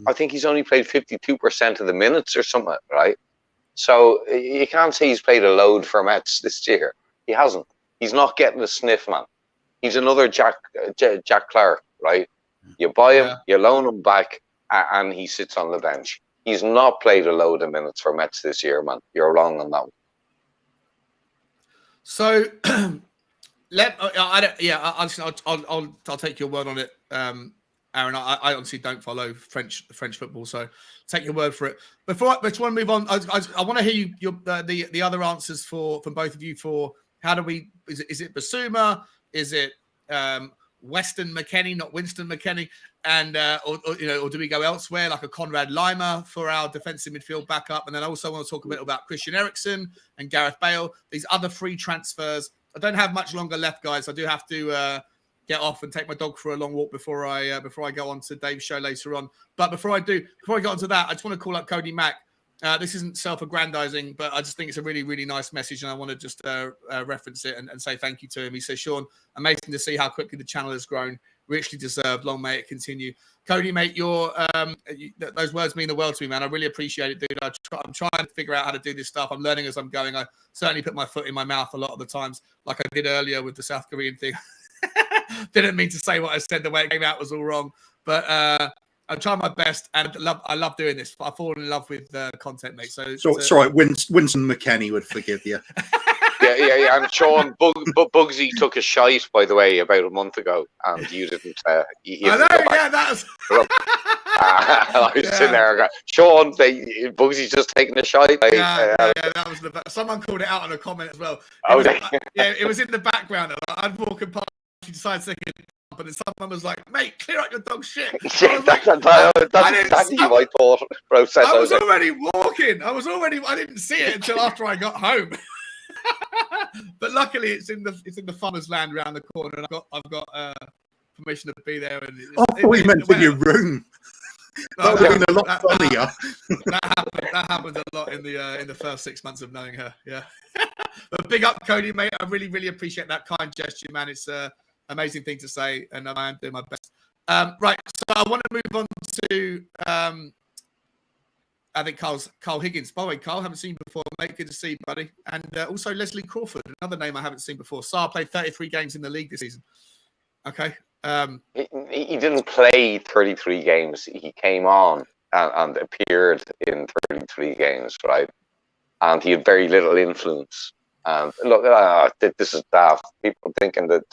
I think he's only played 52% of the minutes or something, right? So you can't say he's played a load for Mets this year. He hasn't. He's not getting a sniff, man. He's another Jack Clark, right? You buy him, you loan him back, and he sits on the bench. He's not played a load of minutes for Mets this year, man. You're wrong on that one. So, I'll take your word on it, Aaron. I honestly don't follow French football, so take your word for it. Before I want to move on, I want to hear the other answers from both of you for how do we? Is it Basuma? Is it Weston McKennie, not Winston McKennie? And or do we go elsewhere like a Conrad Lima for our defensive midfield backup? And then I also want to talk a bit about Christian Eriksen and Gareth Bale. These other free transfers. I don't have much longer left, guys. I do have to get off and take my dog for a long walk before I go on to Dave's show later on. But before I get onto that, I just want to call up Cody Mack. This isn't self-aggrandizing, but I just think it's a really, really nice message, and I want to just reference it and say thank you to him. He says, Sean, amazing to see how quickly the channel has grown. Richly deserved. Long may it continue. Cody, mate, those words mean the world to me, man. I really appreciate it, dude. I'm trying to figure out how to do this stuff. I'm learning as I'm going. I certainly put my foot in my mouth a lot of the times, like I did earlier with the South Korean thing. Didn't mean to say what I said. The way it came out was all wrong. But I'm trying my best, and I love doing this. I've fallen in love with content, mate. So it's all right. Winston McKennie would forgive you. Yeah. And Sean, Bugsy took a shite, by the way, about a month ago, and you didn't. I know. Yeah, that was. I was sitting there. Going, Sean, Bugsy's just taking a shite. Yeah, that was someone called it out on a comment as well. It was in the background. I'd walking past. She decides to take it up, and then someone was like, "Mate, clear out your dog's shit." That's exactly what I thought. Bro said I was already walking. I didn't see it until after I got home. But luckily, it's in the farmer's land around the corner, and I've got permission to be there. And we meant in your room. That would have been a lot funnier. That happened a lot in the first 6 months of knowing her. Yeah. But big up, Cody, mate. I really, really appreciate that kind gesture, man. It's an amazing thing to say, and I am doing my best. Right, so I want to move on to I think Carl Higgins. By the way, Carl, haven't seen you before, mate. Good to see you, buddy. And also Leslie Crawford, another name I haven't seen before. Saar played 33 games in the league this season. Okay. He didn't play 33 games. He came on and appeared in 33 games, right? And he had very little influence. And look, this is daft. People thinking that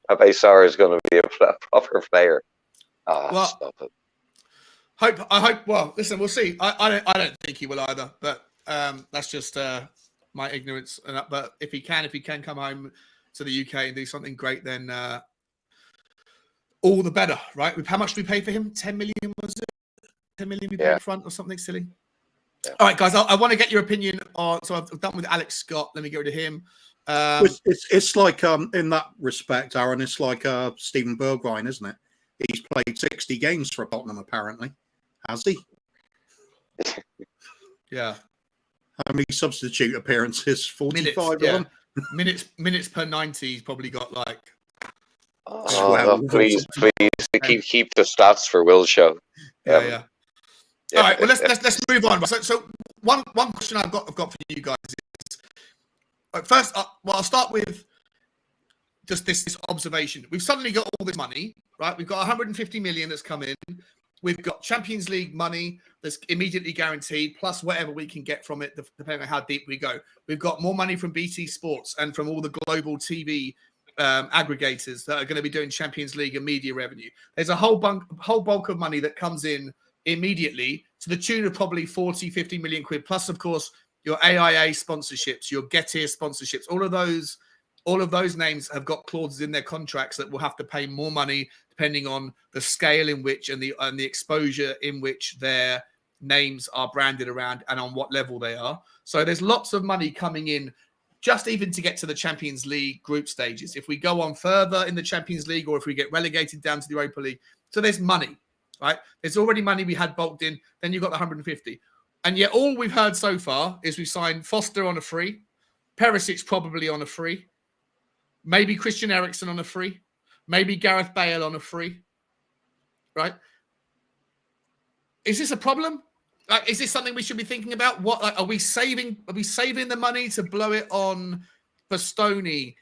Pepe Sarr is going to be a proper player. Stop it. I hope. Well, listen, we'll see. I don't think he will either. But that's just my ignorance. But if he can come home to the UK and do something great, then all the better, right? How much do we pay for him? 10 million, was it? 10 million we paid up front or something silly? Yeah. All right, guys, I want to get your opinion on. So I've done with Alex Scott. Let me get rid of him. It's like in that respect, Aaron. It's like Steven Bergwijn, isn't it? He's played 60 games for Tottenham, apparently. Has he? Yeah. How many substitute appearances? 45 minutes, minutes per 90. He's probably got like. Please, keep the stats for Will's show. Yeah. All right, well let's move on. So one question I've got for you guys is first. I'll start with just this observation. We've suddenly got all this money, right? We've got 150 million that's come in. We've got Champions League money that's immediately guaranteed, plus whatever we can get from it, depending on how deep we go. We've got more money from BT Sports and from all the global TV aggregators that are going to be doing Champions League and media revenue. There's a whole bulk of money that comes in immediately to the tune of probably 40, 50 million quid. Plus, of course, your AIA sponsorships, your Get Here sponsorships, all of those names have got clauses in their contracts that will have to pay more money depending on the scale in which and the exposure in which their names are branded around and on what level they are. So there's lots of money coming in just even to get to the Champions League group stages. If we go on further in the Champions League or if we get relegated down to the Europa League. So there's money, right? There's already money we had bulked in. Then you've got the 150. And yet all we've heard so far is we've signed Foster on a free, Perisic probably on a free, maybe Christian Eriksen on a free, maybe Gareth Bale on a free, right? Is this a problem? Like, is this something we should be thinking about? What are we saving? Are we saving the money to blow it on Bastoni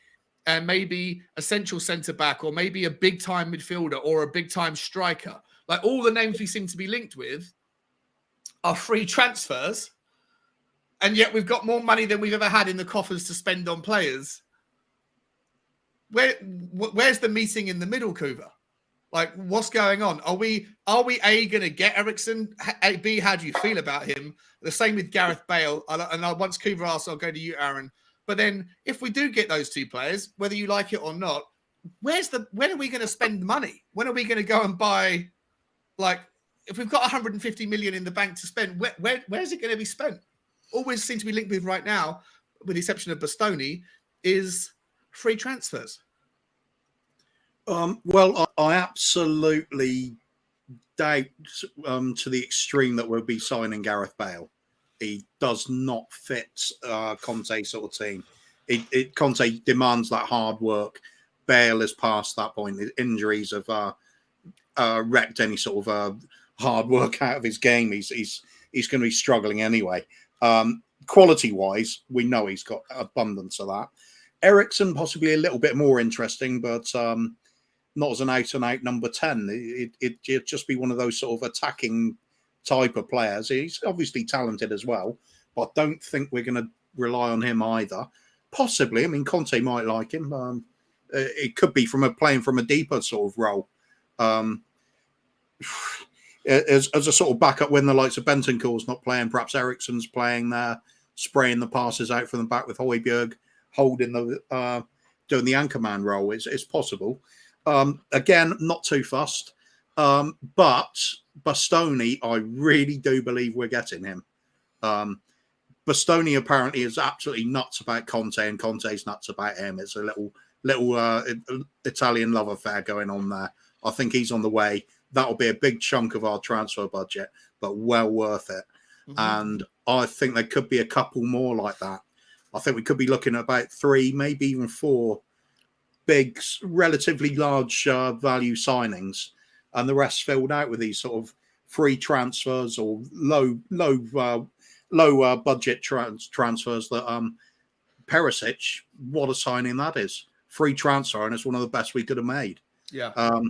and maybe a central centre back, or maybe a big time midfielder or a big time striker? Like all the names we seem to be linked with are free transfers, and yet we've got more money than we've ever had in the coffers to spend on players. Where's the meeting in the middle, Kuva? Like, what's going on? Are we A, going to get Eriksen? B, how do you feel about him? The same with Gareth Bale. And once Kuva asks, I'll go to you, Aaron. But then if we do get those two players, whether you like it or not, when are we going to spend money? When are we going to go and buy, like, if we've got 150 million in the bank to spend, where's it going to be spent? All we seem to be linked with right now, with the exception of Bastoni, is free transfers. Well, I absolutely doubt to the extreme that we'll be signing Gareth Bale. He does not fit Conte sort of team. Conte demands that hard work. Bale is past that point. His injuries have wrecked any sort of hard work out of his game. He's going to be struggling anyway. Quality-wise, we know he's got abundance of that. Eriksen possibly a little bit more interesting, but not as an out-and-out number 10. It'd just be one of those sort of attacking type of players. He's obviously talented as well, but I don't think we're going to rely on him either. Possibly. I mean, Conte might like him. It could be playing from a deeper sort of role. As a sort of backup when the likes of Bentancur's not playing, perhaps Eriksen's playing there, spraying the passes out from the back with Højbjerg, holding doing the anchorman role. It's possible. Again, not too fussed. But Bastoni, I really do believe we're getting him. Bastoni apparently is absolutely nuts about Conte, and Conte's nuts about him. It's a little Italian love affair going on there. I think he's on the way. That'll be a big chunk of our transfer budget, but well worth it. And I think there could be a couple more like that. I think we could be looking at about 3, maybe even 4 big, relatively large value signings, and the rest filled out with these sort of free transfers or low budget transfers. That Perisic, what a signing that is! Free transfer, and it's one of the best we could have made. Yeah.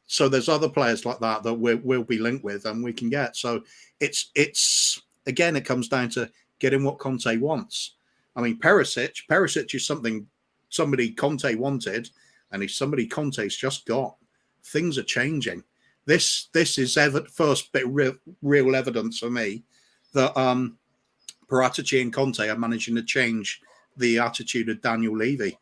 So there's other players like that we'll be linked with, and we can get. So it's again, it comes down to getting what Conte wants. I mean, Perisic is somebody Conte wanted, and he's somebody Conte's just got. Things are changing. This is first bit real evidence for me that Paratici and Conte are managing to change the attitude of Daniel Levy,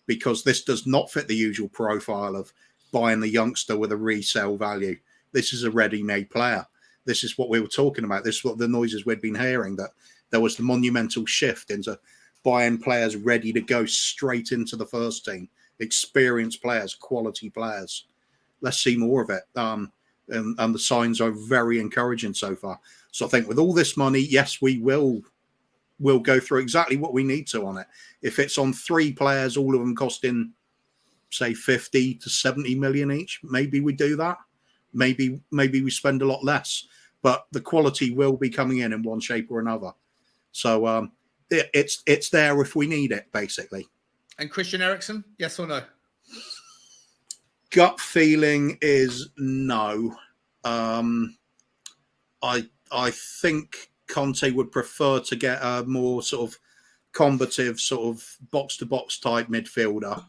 because this does not fit the usual profile of buying the youngster with a resale value. This is a ready-made player. This is what we were talking about. This is what the noises we'd been hearing, that there was the monumental shift into buying players ready to go straight into the first team, experienced players, quality players. Let's see more of it. And the signs are very encouraging so far. So I think with all this money, yes, we'll go through exactly what we need to on it. If it's on 3 players, all of them costing, say, 50 to 70 million each, maybe we do that. Maybe we spend a lot less, but the quality will be coming in one shape or another. So it's there if we need it, basically. And Christian Eriksen, yes or no? Gut feeling is no. I think Conte would prefer to get a more sort of combative, sort of box-to-box type midfielder.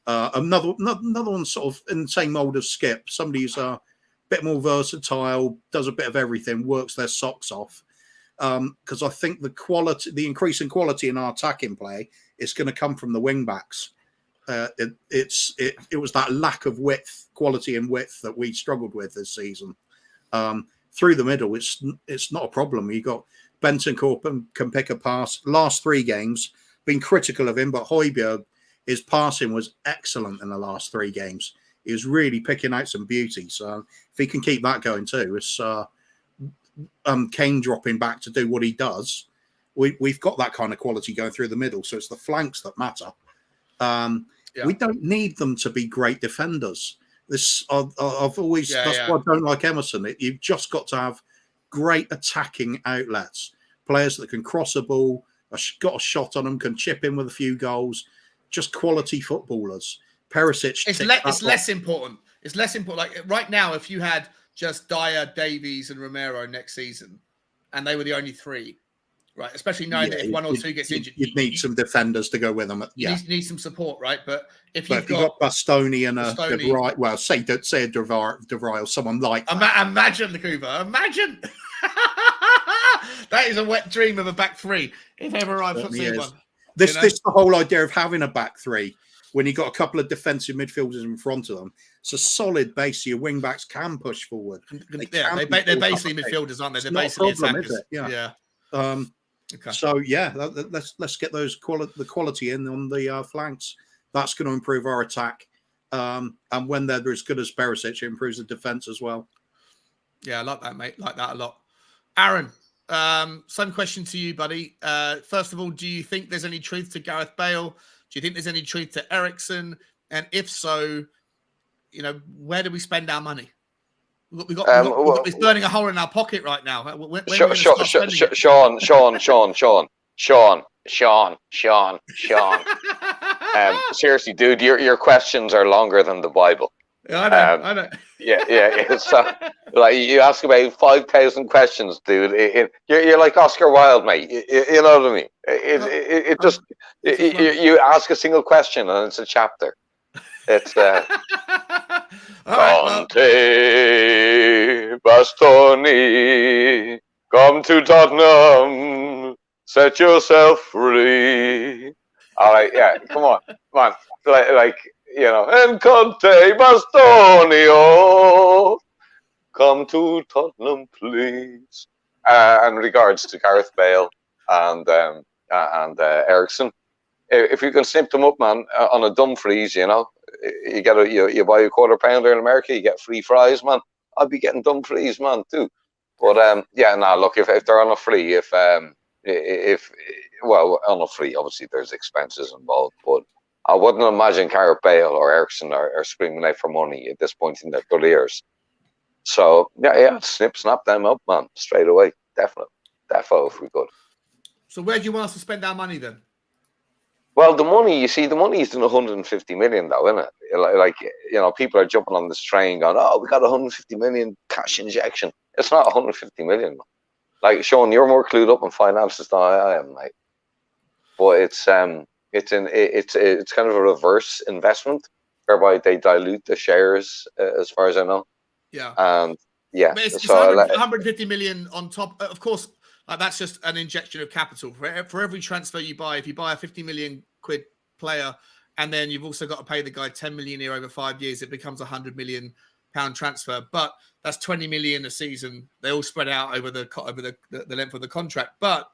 Another one sort of in the same mould of Skip, somebody who's a bit more versatile, does a bit of everything, works their socks off. Because I think the increase in quality in our attacking play is going to come from the wing backs. It was that lack of quality and width that we struggled with this season. Through the middle, it's not a problem. You got Bentancur can pick a pass. Last 3 games, been critical of him, but Højbjerg, his passing was excellent in the last 3 games. He was really picking out some beauty. So if he can keep that going too, it's Kane dropping back to do what he does. We've got that kind of quality going through the middle. So it's the flanks that matter. We don't need them to be great defenders. That's why I don't like Emerson. You've just got to have great attacking outlets, players that can cross a ball, got a shot on them, can chip in with a few goals, just quality footballers. Perisic. It's less important. It's less important. Like right now, if you had just Dyer, Davies, and Romero next season, and they were the only 3, right? Especially knowing that if 1 or 2 gets injured, you'd need some defenders to go with them. You need some support, right? But if you've got Bastoni and a De Vrij, well, say a De Vrij or someone like that. Imagine the Cuba. Imagine. That is a wet dream of a back 3. If ever I've seen one. This the whole idea of having a back 3 when you've got a couple of defensive midfielders in front of them. It's a solid base. Your wing backs can push forward. They're basically midfielders, aren't they? They're basically attackers. Yeah. Okay. So let's get the quality in on the flanks. That's going to improve our attack. And when they're as good as Perisic, it improves the defense as well. Yeah, I like that, mate. Like that a lot. Aaron, same question to you, buddy. First of all, do you think there's any truth to Gareth Bale? Do you think there's any truth to Eriksen? And if so, where do we spend our money? We got it's burning a hole in our pocket right now. Sean. Seriously, dude, your questions are longer than the Bible. Yeah, I know. Yeah. So, like, you ask about 5,000 questions, dude. You're like Oscar Wilde, mate. You know what I mean? You ask a single question and it's a chapter. It's Conte, Bastoni, come to Tottenham, set yourself free. All right, yeah, come on. And Conte, Bastoni, come to Tottenham, please. in regards to Gareth Bale and Ericsson, if you can snip them up, man, on a Dumfries, you know, you buy a quarter pounder in America, you get free fries, man. I'd be getting Dumfries, man, too. But look, if they're on a free, if on a free, obviously there's expenses involved, but I wouldn't imagine Gareth Bale or Ericsson are screaming out for money at this point in their careers. So snap them up, man, straight away, definitely, if we could. So where do you want us to spend our money then? Well, the money is in 150 million, though, isn't it? Like, you know, people are jumping on this train going, oh, we got 150 million cash injection. It's not 150 million. Like, Sean, you're more clued up in finances than I am, mate. But it's kind of a reverse investment whereby they dilute the shares, as far as I know. Yeah. And yeah, but it's so 150 million on top. Of course, that's just an injection of capital. For every transfer you buy, if you buy a 50 million quid player, and then you've also got to pay the guy 10 million a year over 5 years, it becomes a 100 million pound transfer. But that's 20 million a season. They all spread out over the length of the contract. But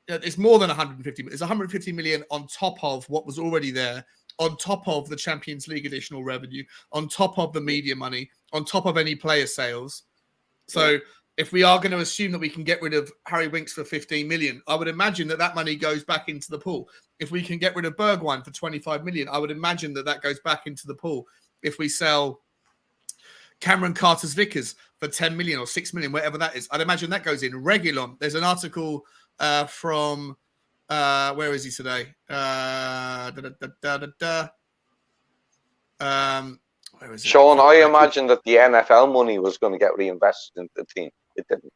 it's more than 150. It's 150 million on top of what was already there, on top of the Champions League additional revenue, on top of the media money, on top of any player sales. So if we are going to assume that we can get rid of Harry Winks for 15 million, I would imagine that money goes back into the pool. If we can get rid of Bergwijn for 25 million, I would imagine that goes back into the pool. If we sell Cameron Carter's-Vickers for 10 million or 6 million, whatever that is, I'd imagine that goes in. Reguilon, there's an article from, where is he today? Where is it? Sean, I imagine that the NFL money was going to get reinvested into the team. It didn't.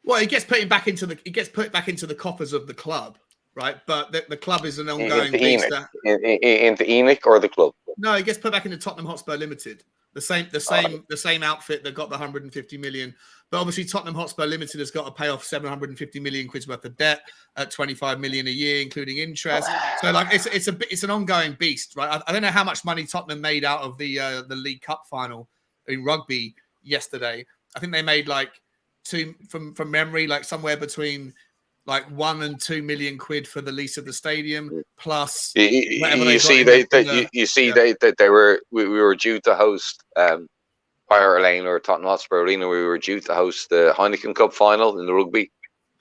Well, it gets put back into the coffers of the club, right? But the club is an ongoing beast. Into Enoch or the club? No, it gets put back into Tottenham Hotspur Limited, the same outfit that got the 150 million. But obviously, Tottenham Hotspur Limited has got to pay off 750 million quid worth of debt at 25 million a year, including interest. So, like, it's an ongoing beast, right? I don't know how much money Tottenham made out of the League Cup final in rugby yesterday. I think they made like from memory, like somewhere between like 1 and 2 million quid for the lease of the stadium, plus we were due to host Fire Lane or Tottenham Hotspur Arena. We were due to host the Heineken Cup final in the rugby,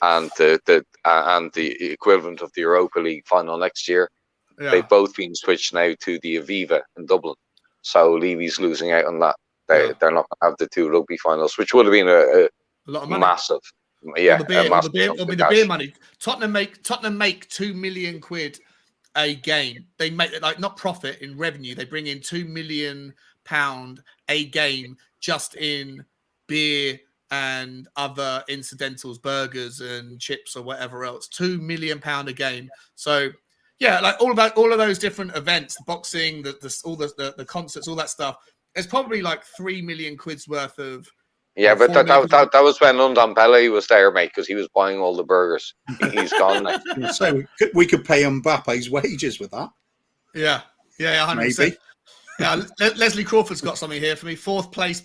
and the equivalent of the Europa League final next year. Yeah. They've both been switched now to the Aviva in Dublin, so Levy's losing out on that. They're not going to have the two rugby finals, which would have been a lot of money. Massive. Yeah, it'll be the beer money. Tottenham make 2 million quid a game. They make, like, not profit in revenue. They bring in £2 million a game just in beer and other incidentals, burgers and chips or whatever else. £2 million a game. So yeah, like all of those different events, the boxing, the concerts, all that stuff. There's probably like 3 million quid's worth of. Yeah, but that was when London Pele was there, mate, because he was buying all the burgers. He's gone now. So we could pay Mbappe's wages with that. Yeah, 100%. Maybe. Yeah, Leslie Crawford's got something here for me. Fourth place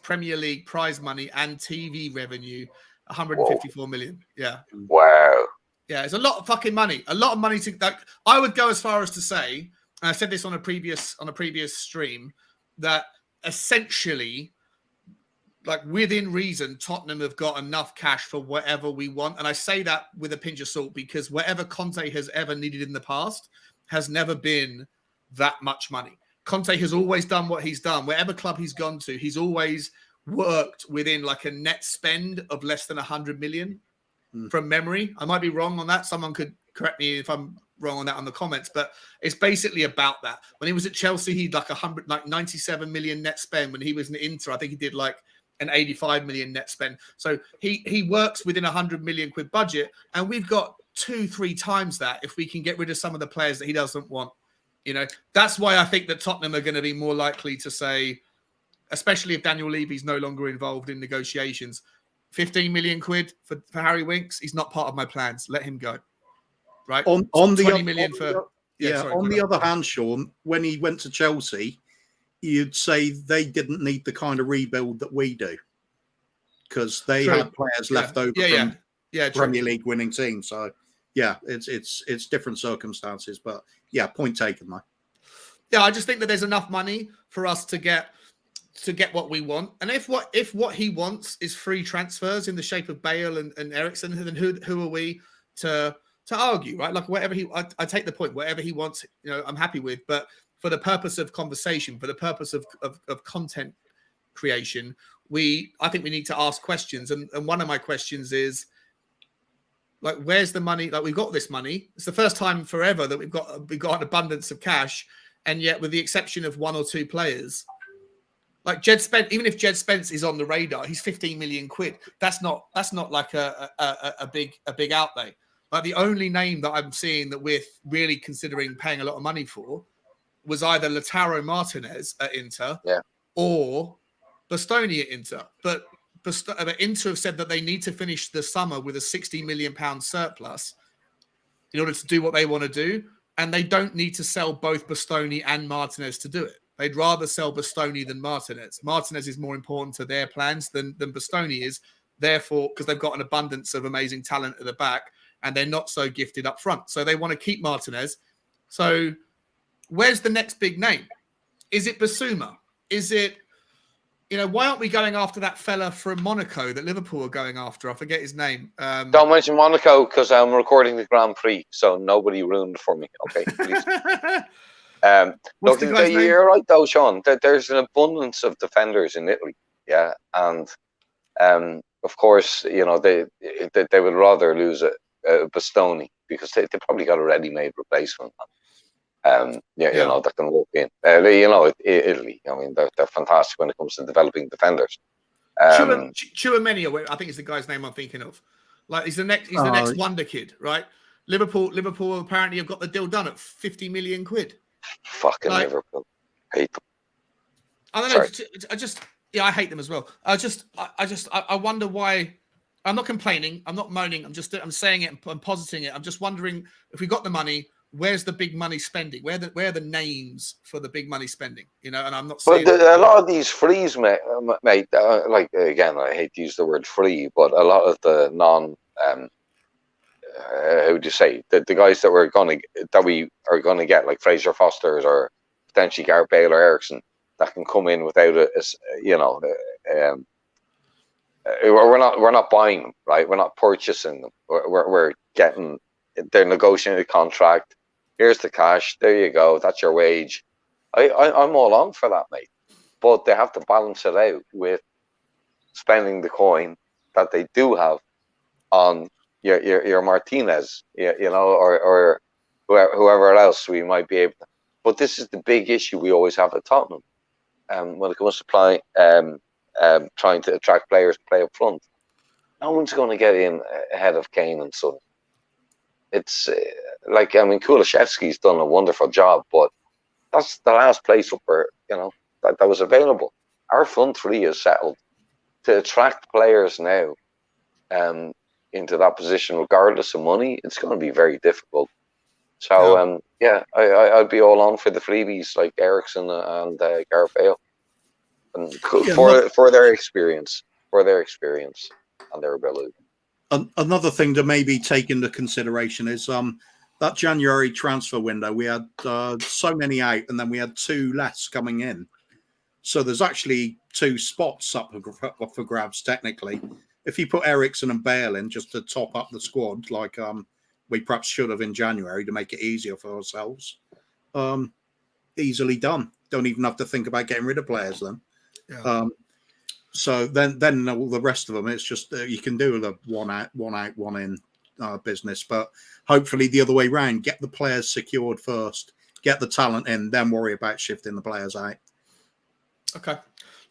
Premier League prize money and TV revenue, 154 million. Yeah. Wow. Yeah, it's a lot of fucking money. A lot of money to that. I would go as far as to say, and I said this on a previous stream, that essentially, like, within reason, Tottenham have got enough cash for whatever we want. And I say that with a pinch of salt because whatever Conte has ever needed in the past has never been that much money. Conte has always done what he's done. Wherever club he's gone to, he's always worked within like a net spend of less than 100 million from memory. I might be wrong on that. Someone could correct me if I'm wrong on that on the comments, but it's basically about that. When he was at Chelsea, he'd like 97 million net spend. When he was in Inter, I think he did like an 85 million net spend. So he works within 100 million quid budget, and we've got 2-3 times that if we can get rid of some of the players that he doesn't want. You know, that's why I think that Tottenham are going to be more likely to say, especially if Daniel Levy's no longer involved in negotiations, 15 million quid for Harry Winks. He's not part of my plans. Let him go. Right. On the 20 million for. On the other hand, Sean, when he went to Chelsea, you'd say they didn't need the kind of rebuild that we do. because they True. had players left over from true. Premier League winning teams. So yeah, it's different circumstances, but yeah, point taken though. Yeah, I just think that there's enough money for us to get what we want. And if what he wants is free transfers in the shape of Bale and Emerson, then who are we to argue, right? Like whatever I take the point, whatever he wants, I'm happy with. But for the purpose of conversation, for the purpose of content creation, I think we need to ask questions. And one of my questions is, like, where's the money? Like, we've got this money. It's the first time forever that we've got an abundance of cash. And yet, with the exception of one or two players, like Jed Spence, even if Jed Spence is on the radar, he's 15 million quid. That's not like a big outlay. Like, the only name that I'm seeing that we're really considering paying a lot of money for was either Lautaro Martinez at Inter, or Bastoni at Inter. But Inter have said that they need to finish the summer with a £60 million surplus in order to do what they want to do. And they don't need to sell both Bastoni and Martinez to do it. They'd rather sell Bastoni than Martinez. Martinez is more important to their plans than Bastoni is. Therefore, because they've got an abundance of amazing talent at the back and they're not so gifted up front. So they want to keep Martinez. So where's the next big name? Is it Basuma? Is it, why aren't we going after that fella from Monaco that Liverpool are going after? I forget his name. Don't mention Monaco because I'm recording the Grand Prix, so nobody ruined it for me. Okay, please. Look, you're right though, Sean. There's an abundance of defenders in Italy, and of course, they would rather lose a Bastoni because they probably got a ready-made replacement. That can walk in. Italy. I mean, they're fantastic when it comes to developing defenders. Chouameni, I think is the guy's name I'm thinking of. Like, he's the next wonder kid, right? Liverpool apparently have got the deal done at 50 million quid. Fucking Liverpool, hate them. I don't know. I hate them as well. I wonder why. I'm not complaining. I'm not moaning. I'm saying it and I'm positing it. I'm just wondering if we got the money. Where's the big money spending? Where are the names for the big money spending? And I'm not saying. But a lot of these frees, mate. Like again, I hate to use the word free, but a lot of the non, how would you say, the guys that we are gonna get, like Fraser Foster's or potentially Gareth Bale or Emerson, that can come in without we're not buying them, right? We're not purchasing them. We're getting. They're negotiating a contract. Here's the cash. There you go. That's your wage. I'm all on for that, mate. But they have to balance it out with spending the coin that they do have on your Martinez, or whoever else we might be able to. But this is the big issue we always have at Tottenham. When it comes to trying to attract players to play up front, no one's going to get in ahead of Kane and Son. It's Kulishevsky's done a wonderful job, but that's the last place where that was available. Our front three is settled. To attract players now into that position, regardless of money, it's going to be very difficult. So I'd be all on for the freebies like Emerson and Gareth Bale, and for their experience, and their ability. Another thing to maybe take into consideration is that January transfer window. We had so many out, and then we had two less coming in. So there's actually two spots up for grabs, technically. If you put Emerson and Bale in just to top up the squad, like we perhaps should have in January to make it easier for ourselves, easily done. Don't even have to think about getting rid of players then. Yeah. So then all the rest of them, it's just you can do the one out, one in business. But hopefully the other way around, get the players secured first, get the talent in, then worry about shifting the players out. Okay.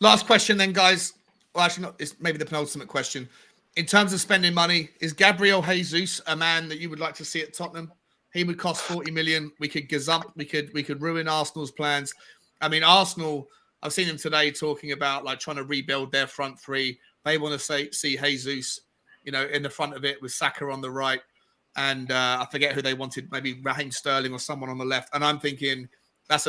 Last question then, guys. Well, actually, not. It's maybe the penultimate question. In terms of spending money, is Gabriel Jesus a man that you would like to see at Tottenham? He would cost 40 million. We could gazump. We could ruin Arsenal's plans. I mean, Arsenal. I've seen them today talking about like trying to rebuild their front three. They want to see Jesus, in the front of it with Saka on the right, and I forget who they wanted. Maybe Raheem Sterling or someone on the left. And I'm thinking that's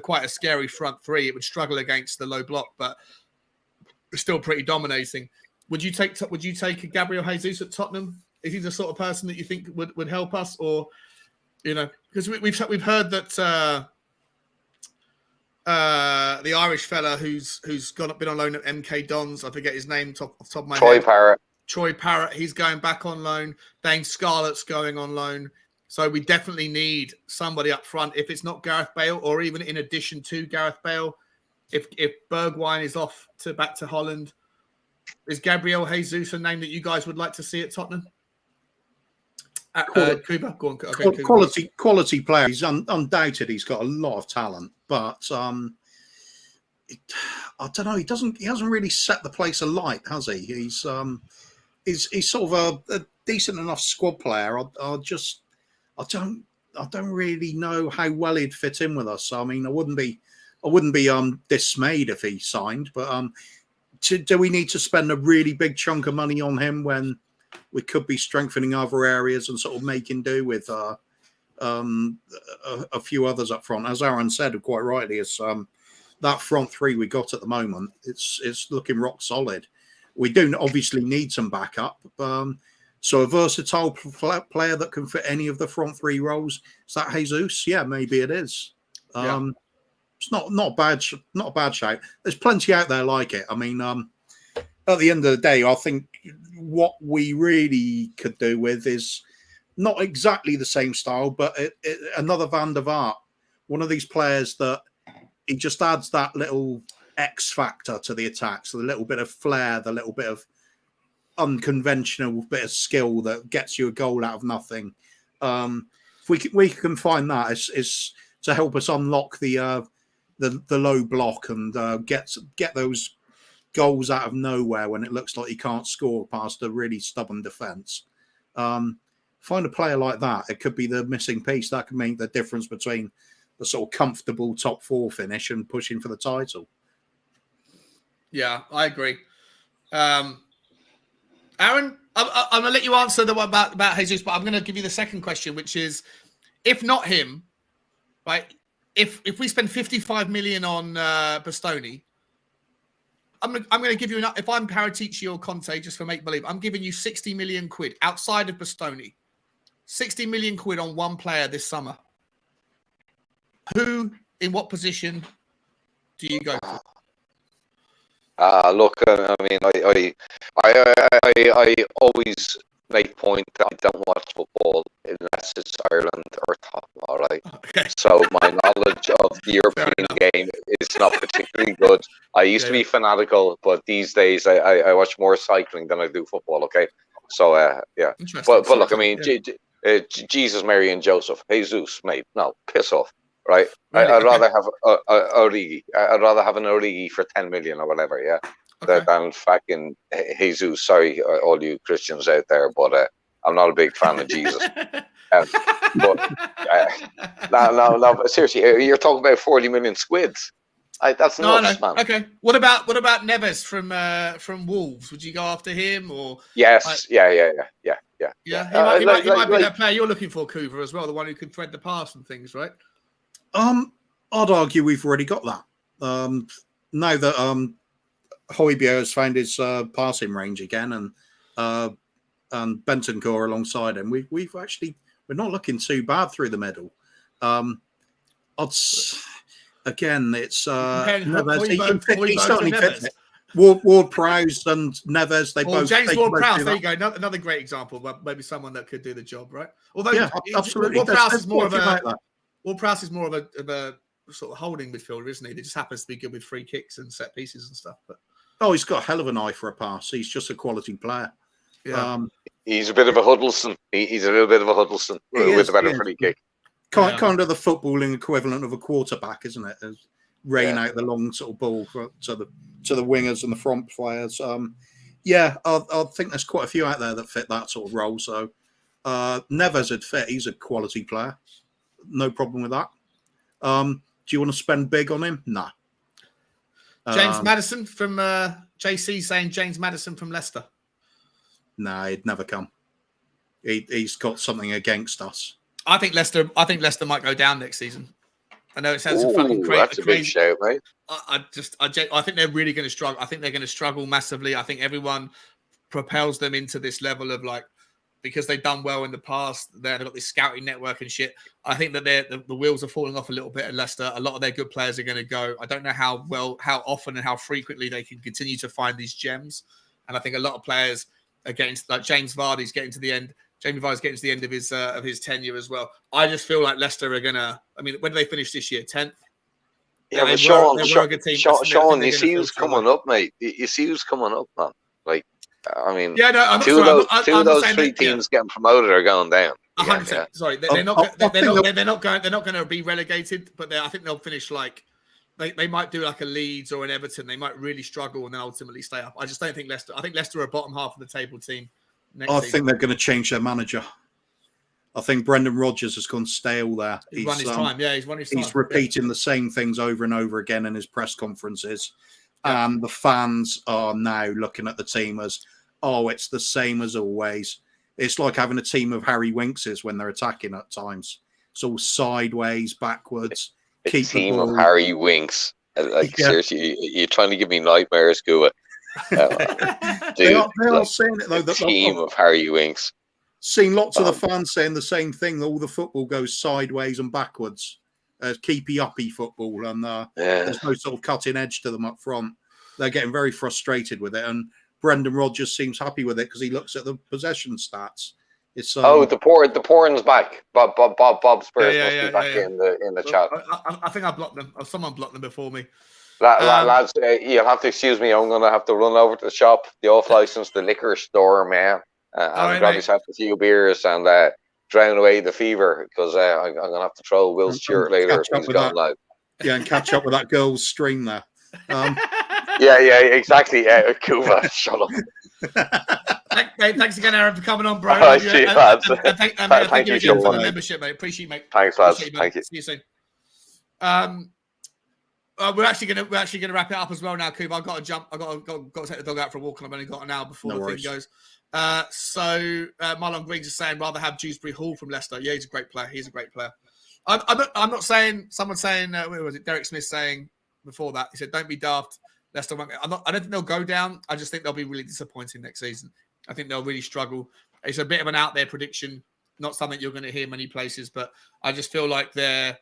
quite a scary front three. It would struggle against the low block, but it's still pretty dominating. Would you take a Gabriel Jesus at Tottenham? Is he the sort of person that you think would help us, or because we've heard that the Irish fella who's been on loan at MK Dons, I forget his name off the top of my head. Troy Parrott, he's going back on loan. Dane Scarlett's going on loan. So we definitely need somebody up front. If it's not Gareth Bale, or even in addition to Gareth Bale, if Bergwijn is back to Holland, is Gabriel Jesus a name that you guys would like to see at Tottenham? Cooper, go on. Okay, quality player. He's undoubted. He's got a lot of talent, but I don't know. He hasn't really set the place alight, has he? He's sort of a decent enough squad player. I don't really know how well he'd fit in with us. I mean, I wouldn't be dismayed if he signed, but do we need to spend a really big chunk of money on him when we could be strengthening other areas and sort of making do with a few others up front? As Aaron said quite rightly, it's that front three we got at the moment. It's looking rock solid. We do obviously need some backup. So a versatile player that can fit any of the front three roles. Is that Jesus? Yeah, maybe it is. It's not a bad shout. There's plenty out there like it. I mean, at the end of the day, I think what we really could do with is not exactly the same style, but another Van der Vaart, one of these players that he just adds that little X factor to the attack, so the little bit of flair, the little bit of unconventional bit of skill that gets you a goal out of nothing. If we can find that, is to help us unlock the low block and get those goals out of nowhere when it looks like he can't score past a really stubborn defence. Find a player like that. It could be the missing piece that could make the difference between the sort of comfortable top four finish and pushing for the title. Yeah, I agree. Aaron, I'm going to let you answer the one about Jesus, but I'm going to give you the second question, which is, if not him, right? If we spend 55 million on Bastoni, I'm going to give you enough. If I'm Paratici or Conte, just for make believe, I'm giving you 60 million quid outside of Bastoni. 60 million quid on one player this summer. Who, in what position do you go for? Look, I mean, I always make point that I don't watch football unless it's Ireland or Tottenham, all right? Okay. So my knowledge of the European game is not particularly good. I used to be fanatical, but these days I watch more cycling than I do football, okay? So, yeah. But look, I mean, Jesus, Mary and Joseph, Jesus, mate, no, piss off. Right, really? I'd rather have Origi. I'd rather have an Origi for 10 million or whatever, yeah, than fucking Jesus. Sorry, all you Christians out there, but I'm not a big fan of Jesus. But no, seriously, you're talking about 40 million squids. That's nuts, man. Okay, what about Neves from Wolves? Would you go after him or? Yes, yeah. He might be that player you're looking for, Coover, as well, the one who can thread the pass and things, right? I'd argue we've already got that. Now that Højbjerg has found his passing range again, and Bentancur alongside him, we're not looking too bad through the middle. Again, it's Neves. He certainly fits it. Ward-Prowse and Neves, James Ward-Prowse, there you go. Another great example, but maybe someone that could do the job, right? Although, absolutely. Ward-Prowse is more of a sort of holding midfielder, isn't he? That just happens to be good with free kicks and set pieces and stuff. But he's got a hell of an eye for a pass. He's just a quality player. Yeah. He's a bit of a Huddleston. He's a little bit of a Huddleston with a better free kick. Kind of the footballing equivalent of a quarterback, isn't it? Rain out the long sort of ball to the wingers and the front players. I think there's quite a few out there that fit that sort of role. So Neves would fit. He's a quality player. No problem with that. Do you want to spend big on him? Nah. James Maddison from JC saying James Maddison from Leicester. Nah, he'd never come. He's got something against us. I think Leicester might go down next season. I know it sounds fucking crazy. That's a big shout, mate. I think they're really going to struggle. I think they're going to struggle massively. I think everyone propels them into this level of like, because they've done well in the past, they've got this scouting network and shit. I think that the wheels are falling off a little bit at Leicester. A lot of their good players are going to go. I don't know how often and how frequently they can continue to find these gems. And I think a lot of players are getting, like James Vardy's getting to the end. Jamie Vardy's getting to the end of his tenure as well. I just feel like Leicester are going to, I mean, when do they finish this year? 10th? Yeah, but Sean, you see who's coming up, mate. You see who's coming up, man. Like, I mean, yeah, no, I'm two not, of those three teams getting promoted are going down. 100%. Yeah. Sorry, they're not going to be relegated, but I think they'll finish like they might do like a Leeds or an Everton. They might really struggle and then ultimately stay up. I just don't think Leicester. I think Leicester are a bottom half of the table team. I think they're going to change their manager. I think Brendan Rodgers has gone stale there. He's run his time. Yeah, he's run his time. He's repeating the same things over and over again in his press conferences. And the fans are now looking at the team as, oh, it's the same as always. It's like having a team of Harry Winkses when they're attacking at times. It's all sideways, backwards. A team of Harry Winks. Seriously, you're trying to give me nightmares, Gua. They are saying it, though. The team of Harry Winks. Seen lots of the fans saying the same thing. All the football goes sideways and backwards. Keepy-uppy football. And there's no sort of cutting edge to them up front. They're getting very frustrated with it. And Brendan Rodgers seems happy with it because he looks at the possession stats. It's the porn's back. Bob Spurs must be back in the chat. I think I blocked them. Or someone blocked them before me. Lads, you'll have to excuse me. I'm going to have to run over to the shop, the off-license, the liquor store, man, and grab yourself a few beers and drown away the fever because I'm going to have to throw Will Stewart later if he's gone live. Yeah, and catch up with that girl's stream there. Yeah, exactly. Kuva, shut up. Thanks again, Aaron, for coming on, bro. Thank you, lads. Thank you for the membership, mate. Appreciate it, mate. Thanks, lads. Thank you. See you soon. We're actually gonna wrap it up as well now, Kuva. I've got to jump. I've got to take the dog out for a walk, and I've only got an hour before the thing goes. So Marlon Griggs is saying rather have Dewsbury Hall from Leicester. Yeah, he's a great player. He's a great player. I'm not saying. Someone saying. Where was it? Derek Smith saying before that. He said, "Don't be daft. Leicester won't." I don't think they'll go down. I just think they'll be really disappointing next season. I think they'll really struggle. It's a bit of an out there prediction, not something you're going to hear many places, but I just feel like their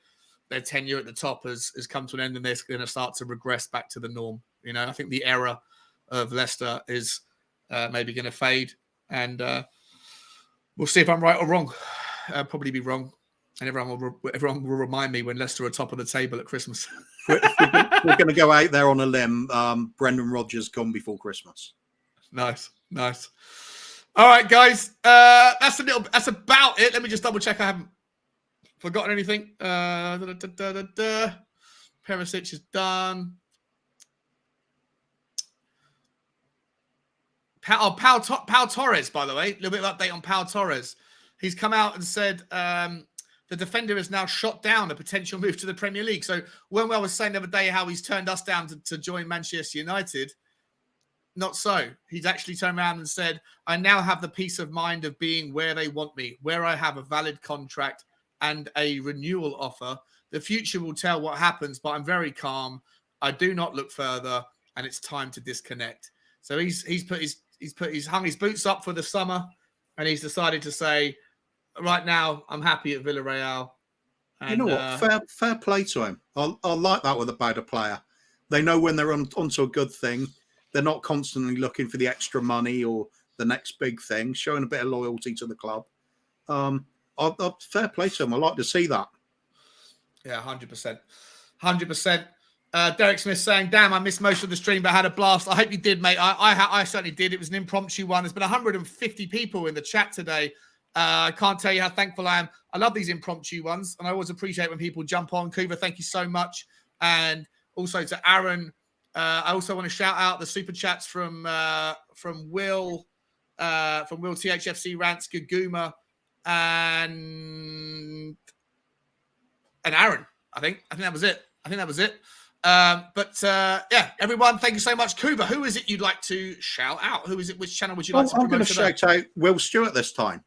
tenure at the top has come to an end and they're going to start to regress back to the norm. You know, I think the era of Leicester is maybe going to fade, and we'll see if I'm right or wrong. I'll probably be wrong, and everyone will remind me when Leicester are top of the table at Christmas. We're going to go out there on a limb. Brendan Rodgers gone before Christmas. Nice. All right, guys. That's about it. Let me just double check I haven't forgotten anything. Perisic is done. Pau Torres, by the way. A little bit of update on Pau Torres. He's come out and said the defender has now shot down a potential move to the Premier League. So when I was saying the other day how he's turned us down to join Manchester United, not so. He's actually turned around and said, I now have the peace of mind of being where they want me, where I have a valid contract and a renewal offer. The future will tell what happens, but I'm very calm. I do not look further, and it's time to disconnect. So he's hung his boots up for the summer, and he's decided to say, right now, I'm happy at Villarreal. And, you know what? Fair play to him. I like that about a player. They know when they're onto a good thing. They're not constantly looking for the extra money or the next big thing, showing a bit of loyalty to the club. Fair play to him. I like to see that. Yeah, 100%. 100%. Derek Smith saying, damn, I missed most of the stream, but I had a blast. I hope you did, mate. I certainly did. It was an impromptu one. There's been 150 people in the chat today. I can't tell you how thankful I am. I love these impromptu ones, and I always appreciate when people jump on. Kuva, thank you so much. And also to Aaron, I also want to shout out the super chats from Will THFC Rants, Gaguma, and Aaron. I think that was it. Yeah, everyone, thank you so much. Kuva, who is it you'd like to shout out? Who is it? Which channel would you like to promote? I'm going to shout out Will Stewart this time.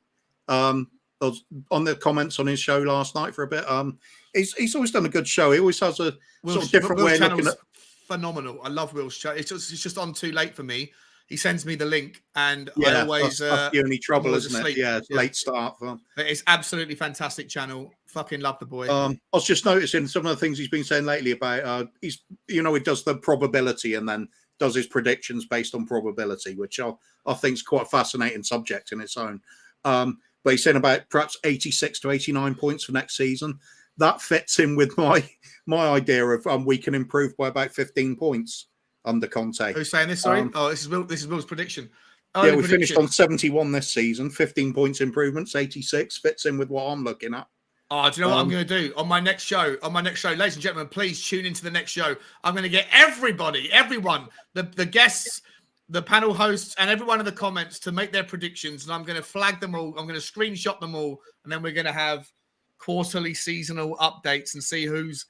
I was on the comments on his show last night for a bit. He's always done a good show. He always has a sort of different way of looking at. Phenomenal. I love Will's show. It's just on too late for me. he sends me the link, and I Yeah, always that's the only trouble, always isn't it? asleep. Yeah, it's Yeah. late start for him. It's absolutely fantastic channel. Fucking love the boy. I was just noticing some of the things he's been saying lately about he does the probability and then does his predictions based on probability, which I think is quite a fascinating subject in its own. But he's saying about perhaps 86 to 89 points for next season. That fits in with my idea of we can improve by about 15 points under Conte. Who's saying this? Sorry. This is Will's prediction. Yeah, we finished on 71 this season. 15 points improvements. 86 fits in with what I'm looking at. Oh, do you know what I'm going to do on my next show? Ladies and gentlemen, please tune into the next show. I'm going to get everyone, the guests, the panel hosts, and everyone in the comments to make their predictions, and I'm going to flag them all. I'm going to screenshot them all, and then we're going to have quarterly, seasonal updates and see who's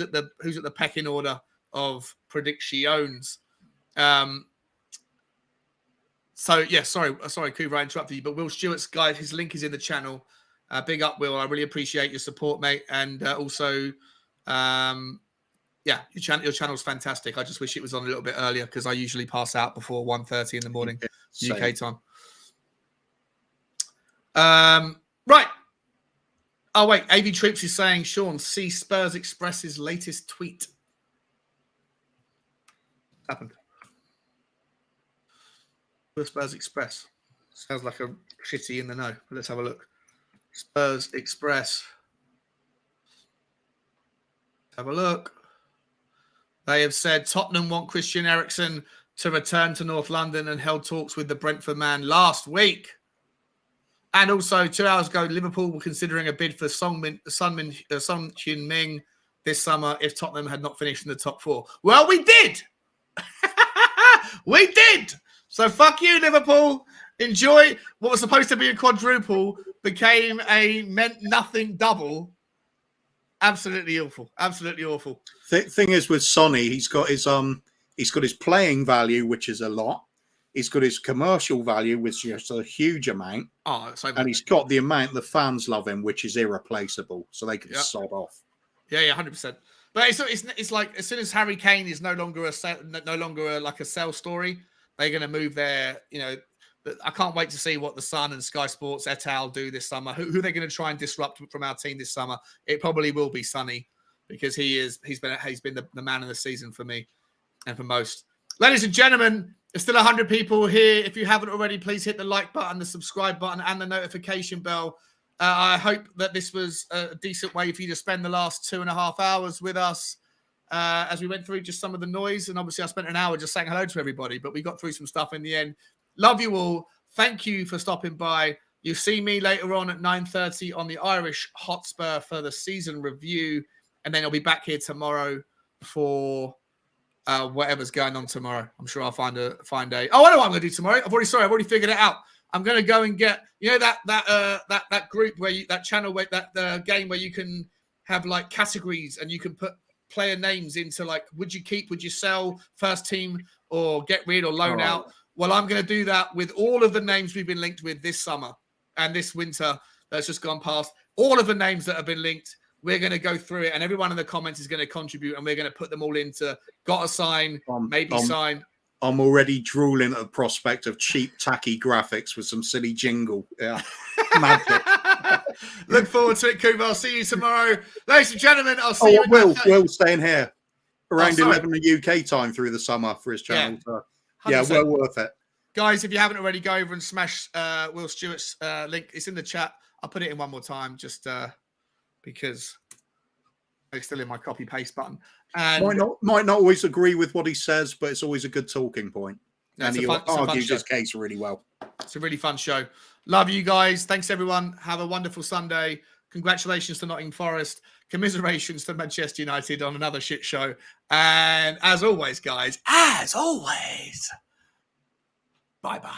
at the pecking order of predictions. So yeah, sorry, Kuva, I interrupted you, but Will Stewart's guide, his link is in the channel. Big up, Will. I really appreciate your support, mate. And also, your channel's fantastic. I just wish it was on a little bit earlier because I usually pass out before 1:30 in the morning, UK time. Right. Oh, wait. AV Troops is saying, Sean, see Spurs Express's latest tweet. Happened. Spurs Express. Sounds like a shitty in the know. But let's have a look. Spurs Express. Have a look. They have said Tottenham want Christian Eriksen to return to North London and held talks with the Brentford man last week. And also 2 hours ago, Liverpool were considering a bid for Son Heung-min this summer if Tottenham had not finished in the top four. Well, we did. We did. So fuck you, Liverpool. Enjoy what was supposed to be a quadruple became a meant nothing double. Absolutely awful. Absolutely awful. Thing is with Sonny, he's got his playing value, which is a lot. He's got his commercial value, which is a huge amount. And he's got the amount the fans love him, which is irreplaceable. So they can sod off. Yeah, 100%. But it's like as soon as Harry Kane is no longer a sell story, they're going to move their, I can't wait to see what the Sun and Sky Sports et al. Do this summer. Who they're going to try and disrupt from our team this summer? It probably will be Sonny because he's been the man of the season for me and for most. Ladies and gentlemen, there's still 100 people here. If you haven't already, please hit the like button, the subscribe button, and the notification bell. I hope that this was a decent way for you to spend the last 2.5 hours with us as we went through just some of the noise. And obviously, I spent an hour just saying hello to everybody, but we got through some stuff in the end. Love you all. Thank you for stopping by. You'll see me later on at 9:30 on the Irish Hotspur for the season review. And then I'll be back here tomorrow for whatever's going on tomorrow. I'm sure I'll find a. Oh, I know what I'm going to do tomorrow. I've already figured it out. I'm going to go and get, that group where that channel where that game where you can have like categories and you can put player names into like, would you keep, would you sell, first team, or get rid or loan out. Well, I'm going to do that with all of the names we've been linked with this summer and this winter that's just gone past. All of the names that have been linked, we're going to go through it, and everyone in the comments is going to contribute, and we're going to put them all into got to sign, maybe sign. I'm already drooling at the prospect of cheap, tacky graphics with some silly jingle. Yeah, magic. Look forward to it, Kuba. I'll see you tomorrow. Ladies and gentlemen, I'll see you. Will's staying here around 11 UK time through the summer for his channel. Yeah, well worth it. Guys, if you haven't already, go over and smash Will Stewart's link. It's in the chat. I'll put it in one more time just because it's still in my copy-paste button. And might not always agree with what he says, but it's always a good talking point. And he argues his case really well. It's a really fun show. Love you guys. Thanks, everyone. Have a wonderful Sunday. Congratulations to Nottingham Forest. Commiserations to Manchester United on another shit show. And as always, guys, bye-bye.